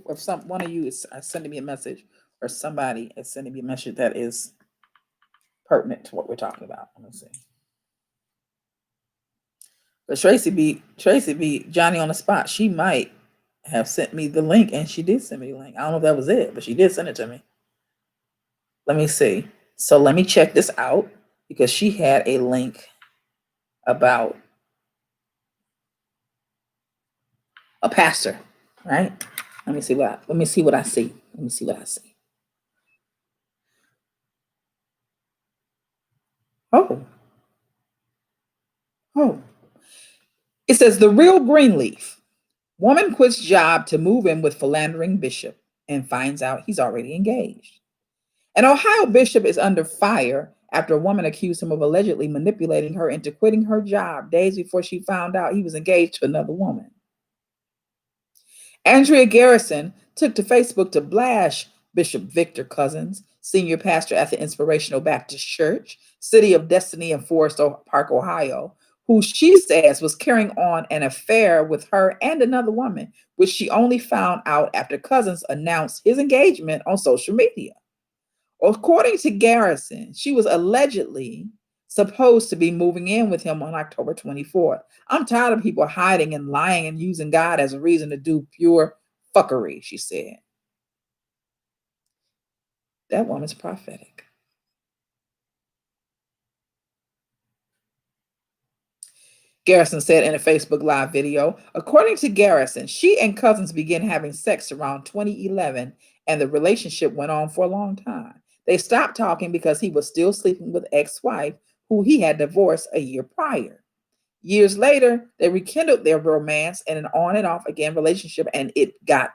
one of you is sending me a message, or somebody is sending me a message that is pertinent to what we're talking about. Let me see. But Tracy be Johnny on the spot. She might have sent me the link, and she did send me the link. I don't know if that was it, but she did send it to me. Let me see. So let me check this out, because she had a link about a pastor, right? Let me see what I see. Let me see what I see. Oh. It says the real Greenleaf. Woman quits job to move in with philandering bishop and finds out he's already engaged. An Ohio bishop is under fire after a woman accused him of allegedly manipulating her into quitting her job days before she found out he was engaged to another woman. Andrea Garrison took to Facebook to blast Bishop Victor Cousins, senior pastor at the Inspirational Baptist Church, City of Destiny in Forest Park, Ohio, who she says was carrying on an affair with her and another woman, which she only found out after Cousins announced his engagement on social media. According to Garrison, she was allegedly supposed to be moving in with him on October 24th. I'm tired of people hiding and lying and using God as a reason to do pure fuckery, she said. That woman's prophetic. Garrison said in a Facebook Live video, according to Garrison, she and Cousins began having sex around 2011, and the relationship went on for a long time. They stopped talking because he was still sleeping with ex-wife, who he had divorced a year prior. Years later, they rekindled their romance and an on and off again relationship, and it got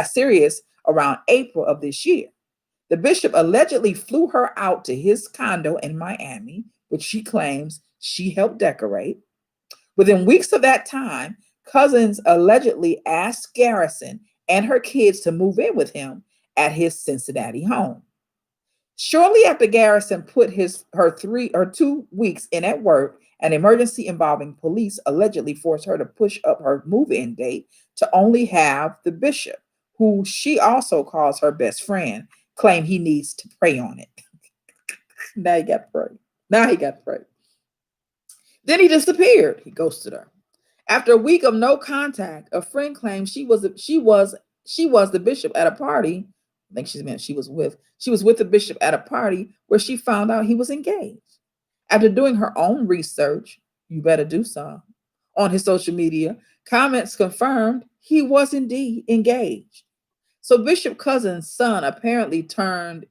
serious around April of this year. The bishop allegedly flew her out to his condo in Miami, which she claims she helped decorate. Within weeks of that time, Cousins allegedly asked Garrison and her kids to move in with him at his Cincinnati home. Shortly after Garrison put her 2 weeks in at work, an emergency involving police allegedly forced her to push up her move-in date to only have the bishop, who she also calls her best friend, claim he needs to pray on it. Now he got prey. Now he got prey. Then he disappeared. He ghosted her. After a week of no contact, a friend claimed she was the bishop at a party. I think she was with the bishop at a party where she found out he was engaged. After doing her own research, you better do so, on his social media, comments confirmed he was indeed engaged. So Bishop Cousin's son apparently tuned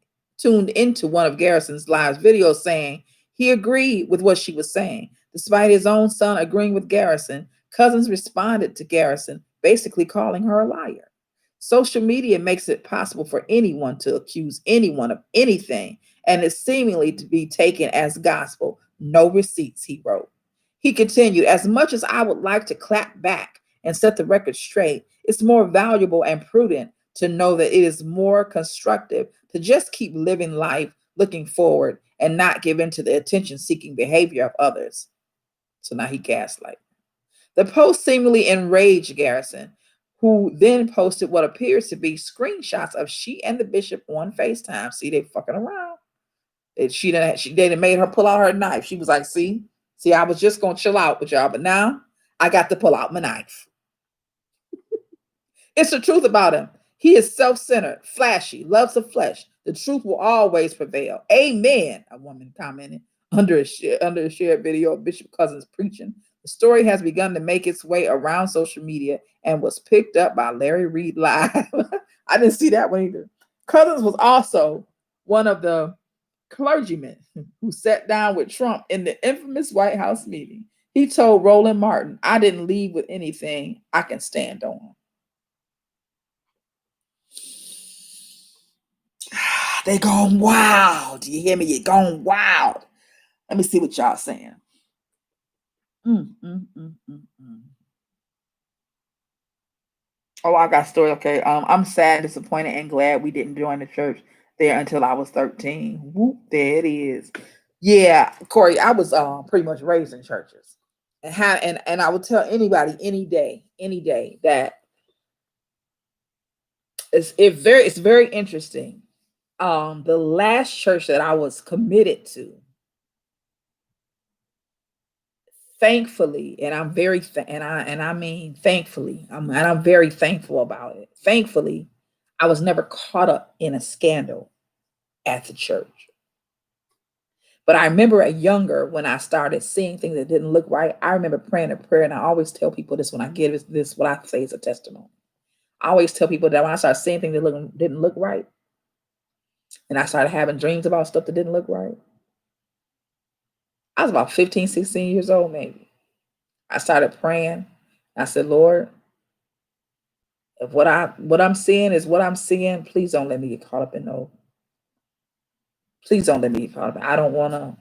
into one of Garrison's live videos saying he agreed with what she was saying. Despite his own son agreeing with Garrison, Cousins responded to Garrison, basically calling her a liar. Social media makes it possible for anyone to accuse anyone of anything, and is seemingly to be taken as gospel. No receipts, he wrote. He continued, as much as I would like to clap back and set the record straight, it's more valuable and prudent to know that it is more constructive to just keep living life, looking forward, and not give in to the attention-seeking behavior of others. So now he gaslight. The post seemingly enraged Garrison, who then posted what appears to be screenshots of she and the bishop on FaceTime. See, they fucking around. They made her pull out her knife. She was like, see, I was just gonna chill out with y'all, but now I got to pull out my knife. It's the truth about him. He is self-centered, flashy, loves the flesh. The truth will always prevail. Amen, a woman commented under a shared video of Bishop Cousins preaching. The story has begun to make its way around social media and was picked up by Larry Reed Live. I didn't see that one either. Cousins was also one of the clergymen who sat down with Trump in the infamous White House meeting. He told Roland Martin, I didn't leave with anything I can stand on. They going wild. Do you hear me? You're going wild. Let me see what y'all saying. Oh, I got a story. Okay. I'm sad, disappointed, and glad we didn't join the church there until I was 13. Whoop, there it is. Yeah, Corey, I was pretty much raised in churches. And I would tell anybody any day that it's very interesting. The last church that I was committed to, thankfully, and I'm very and I mean thankfully, I'm very thankful about it. Thankfully, I was never caught up in a scandal at the church. But I remember at younger, when I started seeing things that didn't look right, I remember praying a prayer, and I always tell people this when I give this what I say is a testimony. I always tell people that when I started seeing things that didn't look right, and I started having dreams about stuff that didn't look right, I was about 15, 16 years old, maybe. I started praying. I said, Lord, if what I'm seeing is what I'm seeing, please don't let me get caught up in no. Please don't let me get caught up. I don't want to,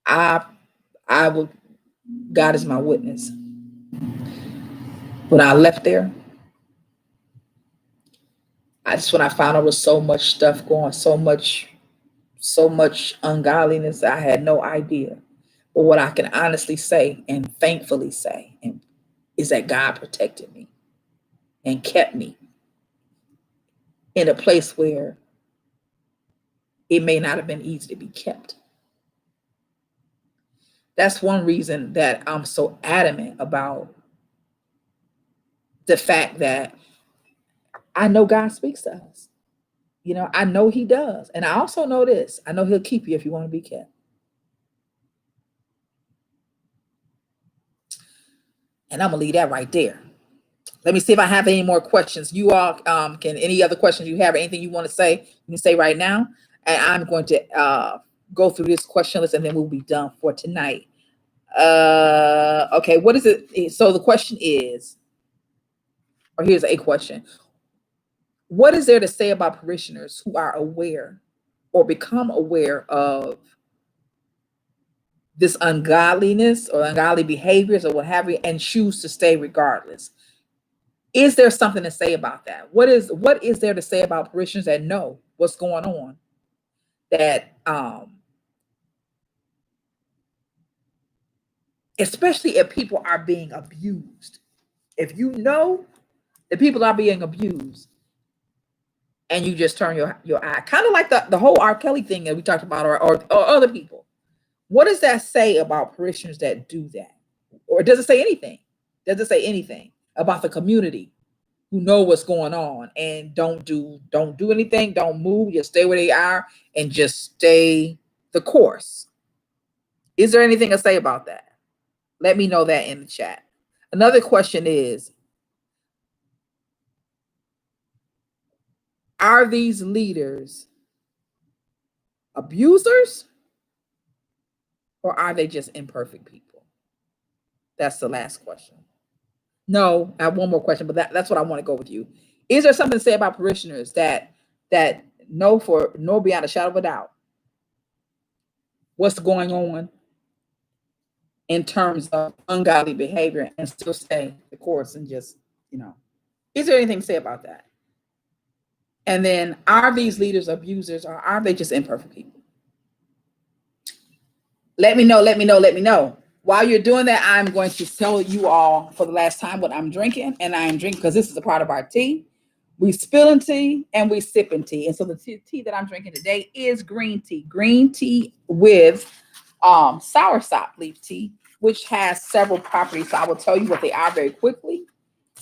I will. God is my witness. When I left there, when I found out there was so much stuff going, so much ungodliness, I had no idea. But what I can honestly say and thankfully say is that God protected me and kept me in a place where it may not have been easy to be kept. That's one reason that I'm so adamant about the fact that I know God speaks to us. I know he does. And I also know this. I know he'll keep you if you want to be kept. And I'm going to leave that right there. Let me see if I have any more questions. You all can, any other questions you have, or anything you want to say, you can say right now. And I'm going to go through this question list, and then we'll be done for tonight. Okay, what is it? So the question is, or here's a question. What is there to say about parishioners who are aware or become aware of this ungodliness or ungodly behaviors or what have you, and choose to stay regardless? Is there something to say about that? What is there to say about parishioners that know what's going on? That especially if people are being abused. If you know that people are being abused, and you just turn your eye. Kind of like the whole R. Kelley thing that we talked about, or other people. What does that say about parishioners that do that? Or does it say anything? Does it say anything about the community who know what's going on and don't do anything, don't move, just stay where they are and just stay the course? Is there anything to say about that? Let me know that in the chat. Another question is, are these leaders abusers or are they just imperfect people? That's the last question. No, I have one more question, but that's what I want to go with you. Is there something to say about parishioners that know beyond a shadow of a doubt what's going on in terms of ungodly behavior and still stay the course and just, is there anything to say about that? And then, are these leaders abusers or are they just imperfect people? Let me know. While you're doing that, I'm going to tell you all for the last time what I'm drinking. And I am drinking, because this is a part of our tea. We spilling tea and we sipping tea. And so the tea that I'm drinking today is green tea. Green tea with soursop leaf tea, which has several properties. So I will tell you what they are very quickly,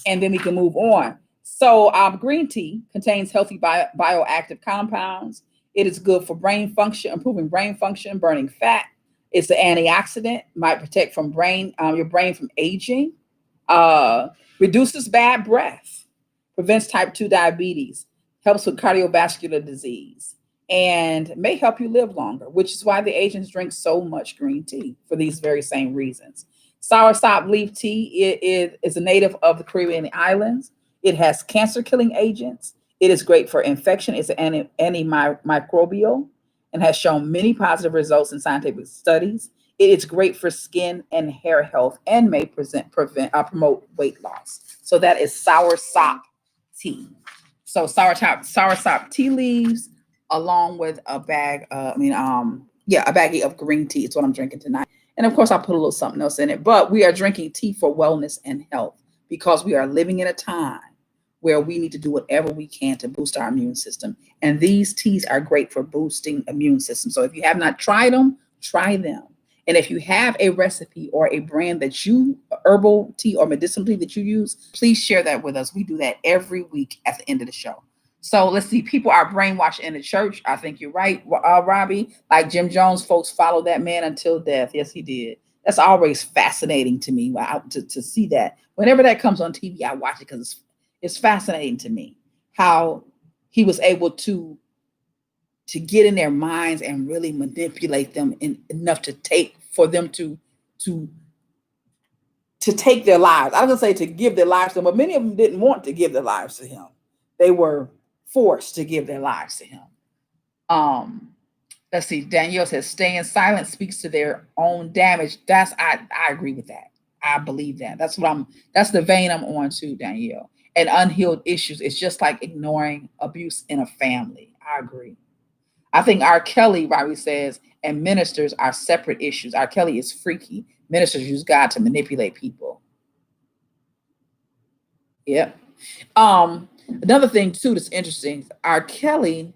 and then we can move on. So green tea contains healthy bioactive compounds. It is good for brain function, improving brain function, burning fat. It's an antioxidant, might protect from your brain from aging, reduces bad breath, prevents type 2 diabetes, helps with cardiovascular disease, and may help you live longer, which is why the Asians drink so much green tea, for these very same reasons. Soursop leaf tea is a native of the Caribbean islands. It has cancer-killing agents. It is great for infection. It's an antimicrobial and has shown many positive results in scientific studies. It is great for skin and hair health and may promote weight loss. So that is soursop tea. So soursop tea leaves, along with a baggie of green tea. It's what I'm drinking tonight. And of course, I'll put a little something else in it. But we are drinking tea for wellness and health, because we are living in a time where we need to do whatever we can to boost our immune system. And these teas are great for boosting immune system. So if you have not tried them, try them. And if you have a recipe or a brand that herbal tea or medicinal tea that you use, please share that with us. We do that every week at the end of the show. So let's see, people are brainwashed in the church. I think you're right, Robbie. Like Jim Jones, folks follow that man until death. Yes, he did. That's always fascinating to me to see that. Whenever that comes on TV, I watch it because it's fascinating to me how he was able to get in their minds and really manipulate them enough to take their lives. I was gonna say to give their lives to him, but many of them didn't want to give their lives to him. They were forced to give their lives to him. Let's see. Danielle says, staying silent speaks to their own damage. I agree with that. I believe that. That's the vein I'm on too, Danielle. And unhealed issues. It's just like ignoring abuse in a family. I agree. I think R. Kelley, Robbie says, and ministers are separate issues. R. Kelley is freaky. Ministers use God to manipulate people. Yep. Another thing too that's interesting. R. Kelley,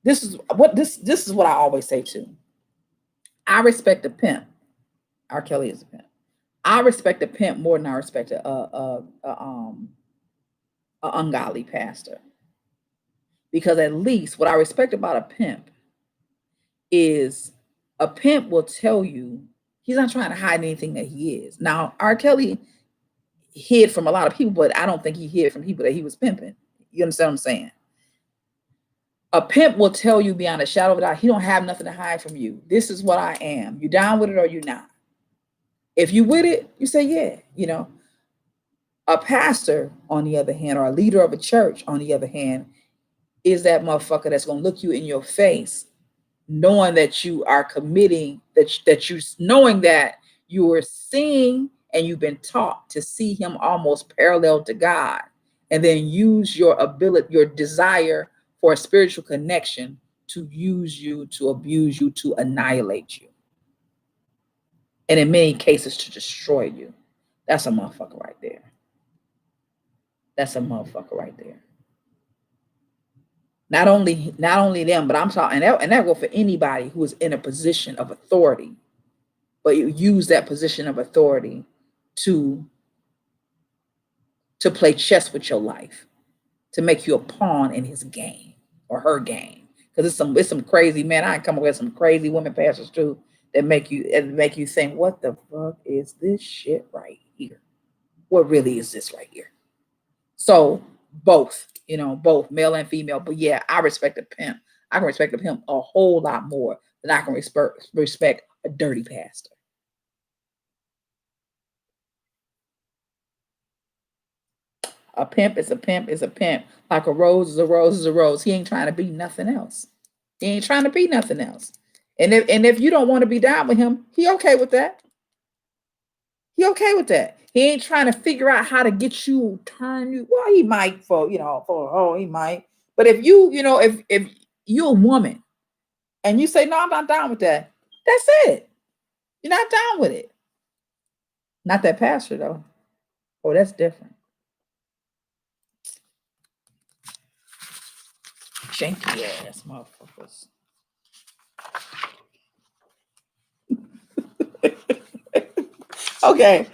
this is what I always say too. I respect a pimp. R. Kelley is a pimp. I respect a pimp more than I respect a ungodly pastor. Because at least what I respect about a pimp is a pimp will tell you he's not trying to hide anything that he is. Now, R. Kelley hid from a lot of people, but I don't think he hid from people that he was pimping. You understand what I'm saying? A pimp will tell you beyond a shadow of a doubt, he don't have nothing to hide from you. This is what I am. You down with it or you not? If you with it, you say, yeah, A pastor, on the other hand, or a leader of a church, on the other hand, is that motherfucker that's going to look you in your face, knowing that you are committing, knowing that you are seeing and you've been taught to see him almost parallel to God, and then use your ability, your desire for a spiritual connection to use you, to abuse you, to annihilate you. And in many cases, to destroy you. That's a motherfucker right there. That's a motherfucker right there. Not only them, but I'm talking, and that go for anybody who is in a position of authority, but you use that position of authority to to play chess with your life, to make you a pawn in his game or her game. Because it's some crazy man. I come up with some crazy women pastors too that make you think, what the fuck is this shit right here? What really is this right here? So both, both male and female. But yeah, I respect a pimp. I can respect a pimp a whole lot more than I can respect a dirty pastor. A pimp is a pimp is a pimp. Like a rose is a rose is a rose. He ain't trying to be nothing else. He ain't trying to be nothing else. And if you don't want to be down with him, he okay with that. He okay with that. He ain't trying to figure out how to get you turn you. Well, he might he might. But if you're a woman and you say, no, I'm not down with that, that's it. You're not down with it. Not that pastor though. Oh, that's different. Janky ass motherfuckers. Okay.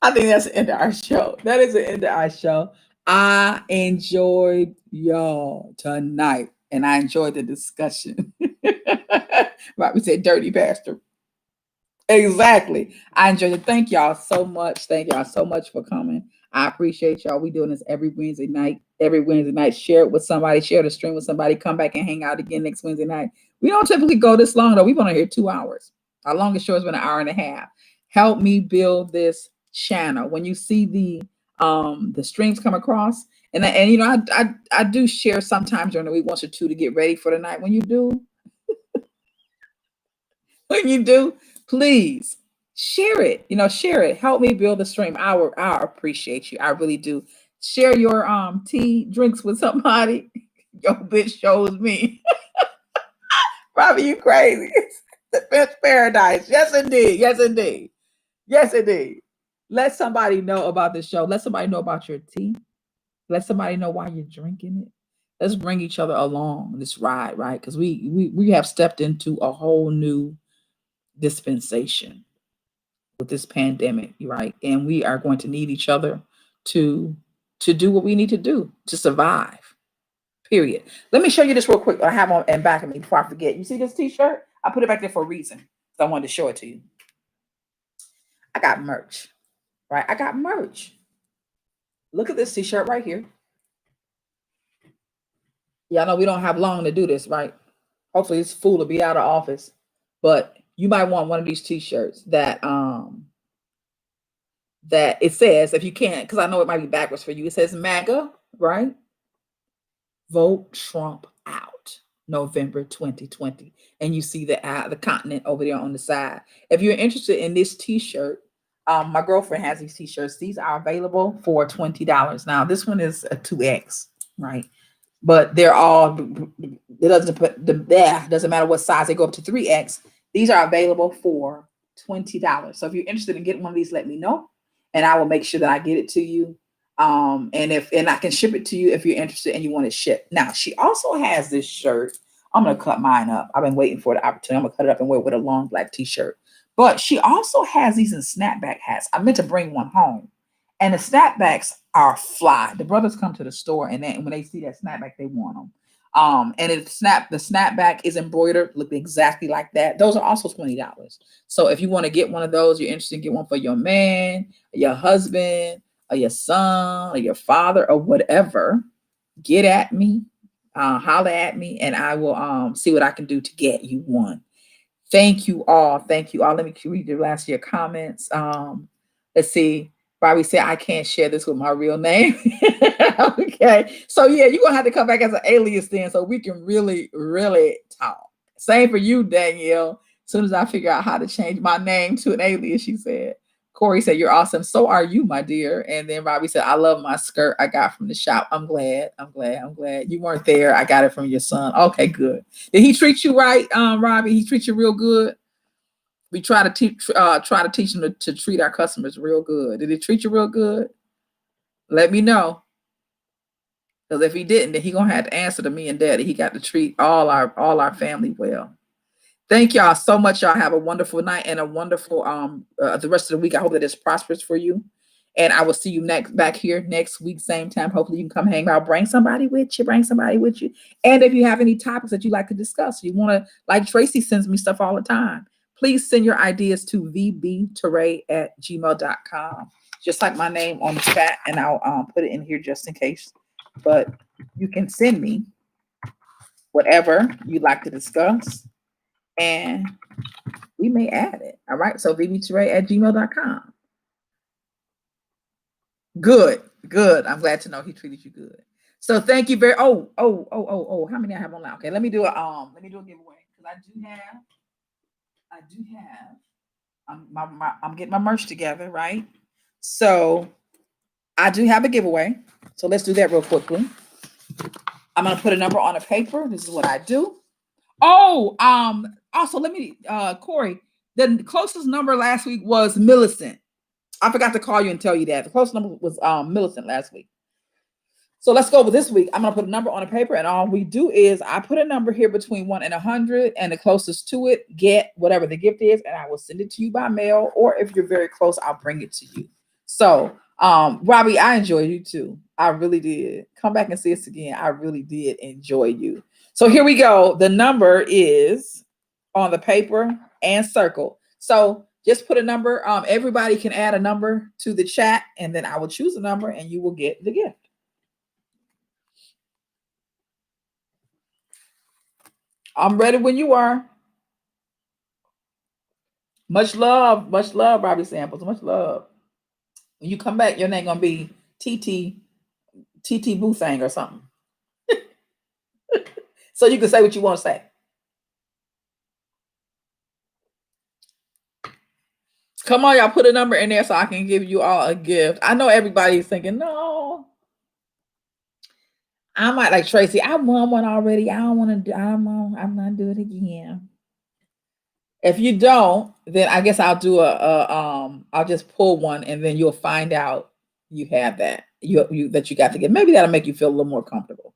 I think that's the end of our show. That is the end of our show. I enjoyed y'all tonight, and I enjoyed the discussion. Right, we said dirty pastor. Exactly. I enjoyed it. Thank y'all so much. Thank y'all so much for coming. I appreciate y'all. We doing this every Wednesday night. Every Wednesday night. Share it with somebody. Share the stream with somebody. Come back and hang out again next Wednesday night. We don't typically go this long though. We want to hear 2 hours. Our longest show has been an hour and a half. Help me build this channel. When you see the streams come across, and I do share sometimes during the week, once or two, to get ready for the night. When you do, please share it. Share it. Help me build the stream. I appreciate you. I really do. Share your tea drinks with somebody. Your bitch shows me. Robbie, you crazy. The best paradise. Yes, indeed. Yes, indeed. Yes, indeed. Let somebody know about the show. Let somebody know about your tea. Let somebody know why you're drinking it. Let's bring each other along this ride, right? Because we have stepped into a whole new dispensation with this pandemic, right? And we are going to need each other to do what we need to do to survive. Period. Let me show you this real quick. I have on and back of me before I forget. You see this T-shirt? I put it back there for a reason. So I wanted to show it to you. I got merch, right? I got merch. Look at this T-shirt right here. Y'all know we don't have long to do this, right? Hopefully this fool will be out of office. But you might want one of these T-shirts that it says, if you can't, because I know it might be backwards for you, it says MAGA, right? Vote Trump out, November 2020. And you see the continent over there on the side. If you're interested in this T-shirt, my girlfriend has these T-shirts. These are available for $20. Now, this one is a 2X, right? But they're all, doesn't matter what size, they go up to 3X. These are available for $20. So if you're interested in getting one of these, let me know, and I will make sure that I get it to you. And I can ship it to you if you're interested and you want it shipped. Now, she also has this shirt. I'm gonna cut mine up. I've been waiting for the opportunity. I'm gonna cut it up and wear it with a long black T-shirt. But she also has these in snapback hats. I meant to bring one home. And the snapbacks are fly. The brothers come to the store, and then when they see that snapback, they want them. And the snapback is embroidered, look exactly like that. Those are also $20. So if you want to get one of those, you're interested in get one for your man, your husband, or your son, or your father, or whatever, get at me, holler at me, and I will see what I can do to get you one. Thank you all. Thank you all. Let me read the last of your comments. Let's see. Bobby said, I can't share this with my real name. Okay. So yeah, you're gonna have to come back as an alias then so we can really, really talk. Same for you, Danielle. As soon as I figure out how to change my name to an alias, she said. Corey said, you're awesome. So are you, my dear. And then Robbie said, I love my skirt I got from the shop. I'm glad. You weren't there. I got it from your son. Okay, good. Did he treat you right, Robbie? He treat you real good? We try to teach him to treat our customers real good. Did he treat you real good? Let me know. Because if he didn't, then he gonna have to answer to me and Daddy. He got to treat all our family well. Thank y'all so much. Y'all have a wonderful night and a wonderful the rest of the week. I hope that it's prosperous for you. And I will see you back here next week, same time. Hopefully you can come hang out. Bring somebody with you. Bring somebody with you. And if you have any topics that you'd like to discuss, you want to, like Tracy sends me stuff all the time. Please send your ideas to vbteray@gmail.com. Just like my name on the chat, and I'll put it in here just in case. But you can send me whatever you'd like to discuss, and we may add it. All right. So vbteray@gmail.com. Good. I'm glad to know he treated you good. So thank you very. Oh. How many I have online? Okay, let me do a giveaway because I do have. I'm getting my merch together, right? So I do have a giveaway. So let's do that real quickly. I'm gonna put a number on a paper. This is what I do. Oh, also let me, Corey, the closest number last week was Millicent. I forgot to call you and tell you that. The closest number was Millicent last week. So let's go with this week. I'm gonna put a number on a paper, and all we do is I put a number here between 1 and 100, and the closest to it get whatever the gift is, and I will send it to you by mail, or if you're very close, I'll bring it to you. So Robbie, I enjoyed you too. I really did. Come back and see us again. I really did enjoy you. So here we go. The number is on the paper and circle. So just put a number. Everybody can add a number to the chat, and then I will choose a number, and you will get the gift. I'm ready when you are. Much love, Robbie Samples. Much love. When you come back, your name gonna be TT Boothang or something. So you can say what you want to say. Come on, y'all, put a number in there so I can give you all a gift. I know everybody's thinking, no. I might like Tracy. I won one already. I don't want to do. I'm gonna do it again. If you don't, then I guess I'll do I'll just pull one, and then you'll find out you have that. You that you got to get. Maybe that'll make you feel a little more comfortable.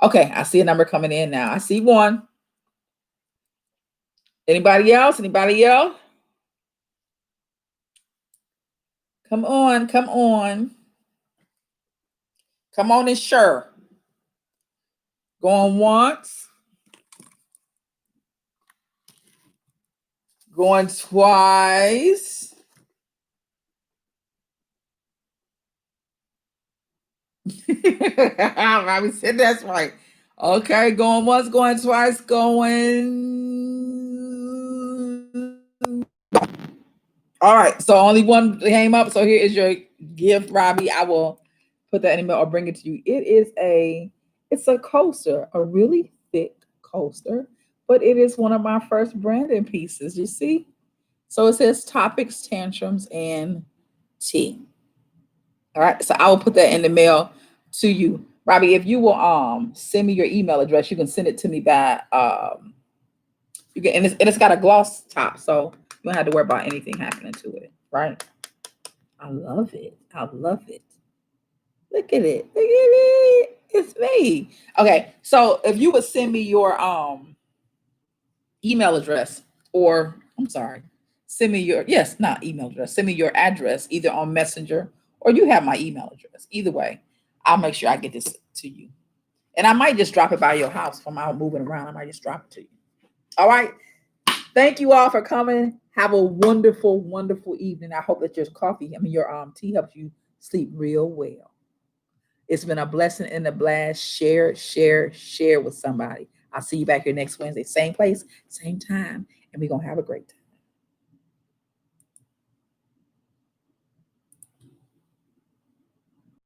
Okay, I see a number coming in now. I see one. Anybody else? Anybody else? Come on. Come on and sure. Going once. Going twice. Robbie said that's right. Okay, going once, going twice, going. All right, so only one came up. So here is your gift, Robbie. I will put that in email or bring it to you. It's a coaster, a really thick coaster, but it is one of my first branding pieces. You see? So it says topics, tantrums, and tea. All right, so I will put that in the mail to you, Robbie. If you will send me your email address, you can send it to me by you can, and it's got a gloss top, so you don't have to worry about anything happening to it, right? I love it. Look at it. Look at it. It's me. Okay, so if you would send me your email address, or I'm sorry, send me your not email address. Send me your address either on Messenger, or you have my email address. Either way, I'll make sure I get this to you. And I might just drop it by your house from out moving around. I might just drop it to you. All right. Thank you all for coming. Have a wonderful, wonderful evening. I hope that your your tea helps you sleep real well. It's been a blessing and a blast. Share with somebody. I'll see you back here next Wednesday. Same place, same time. And we're going to have a great time.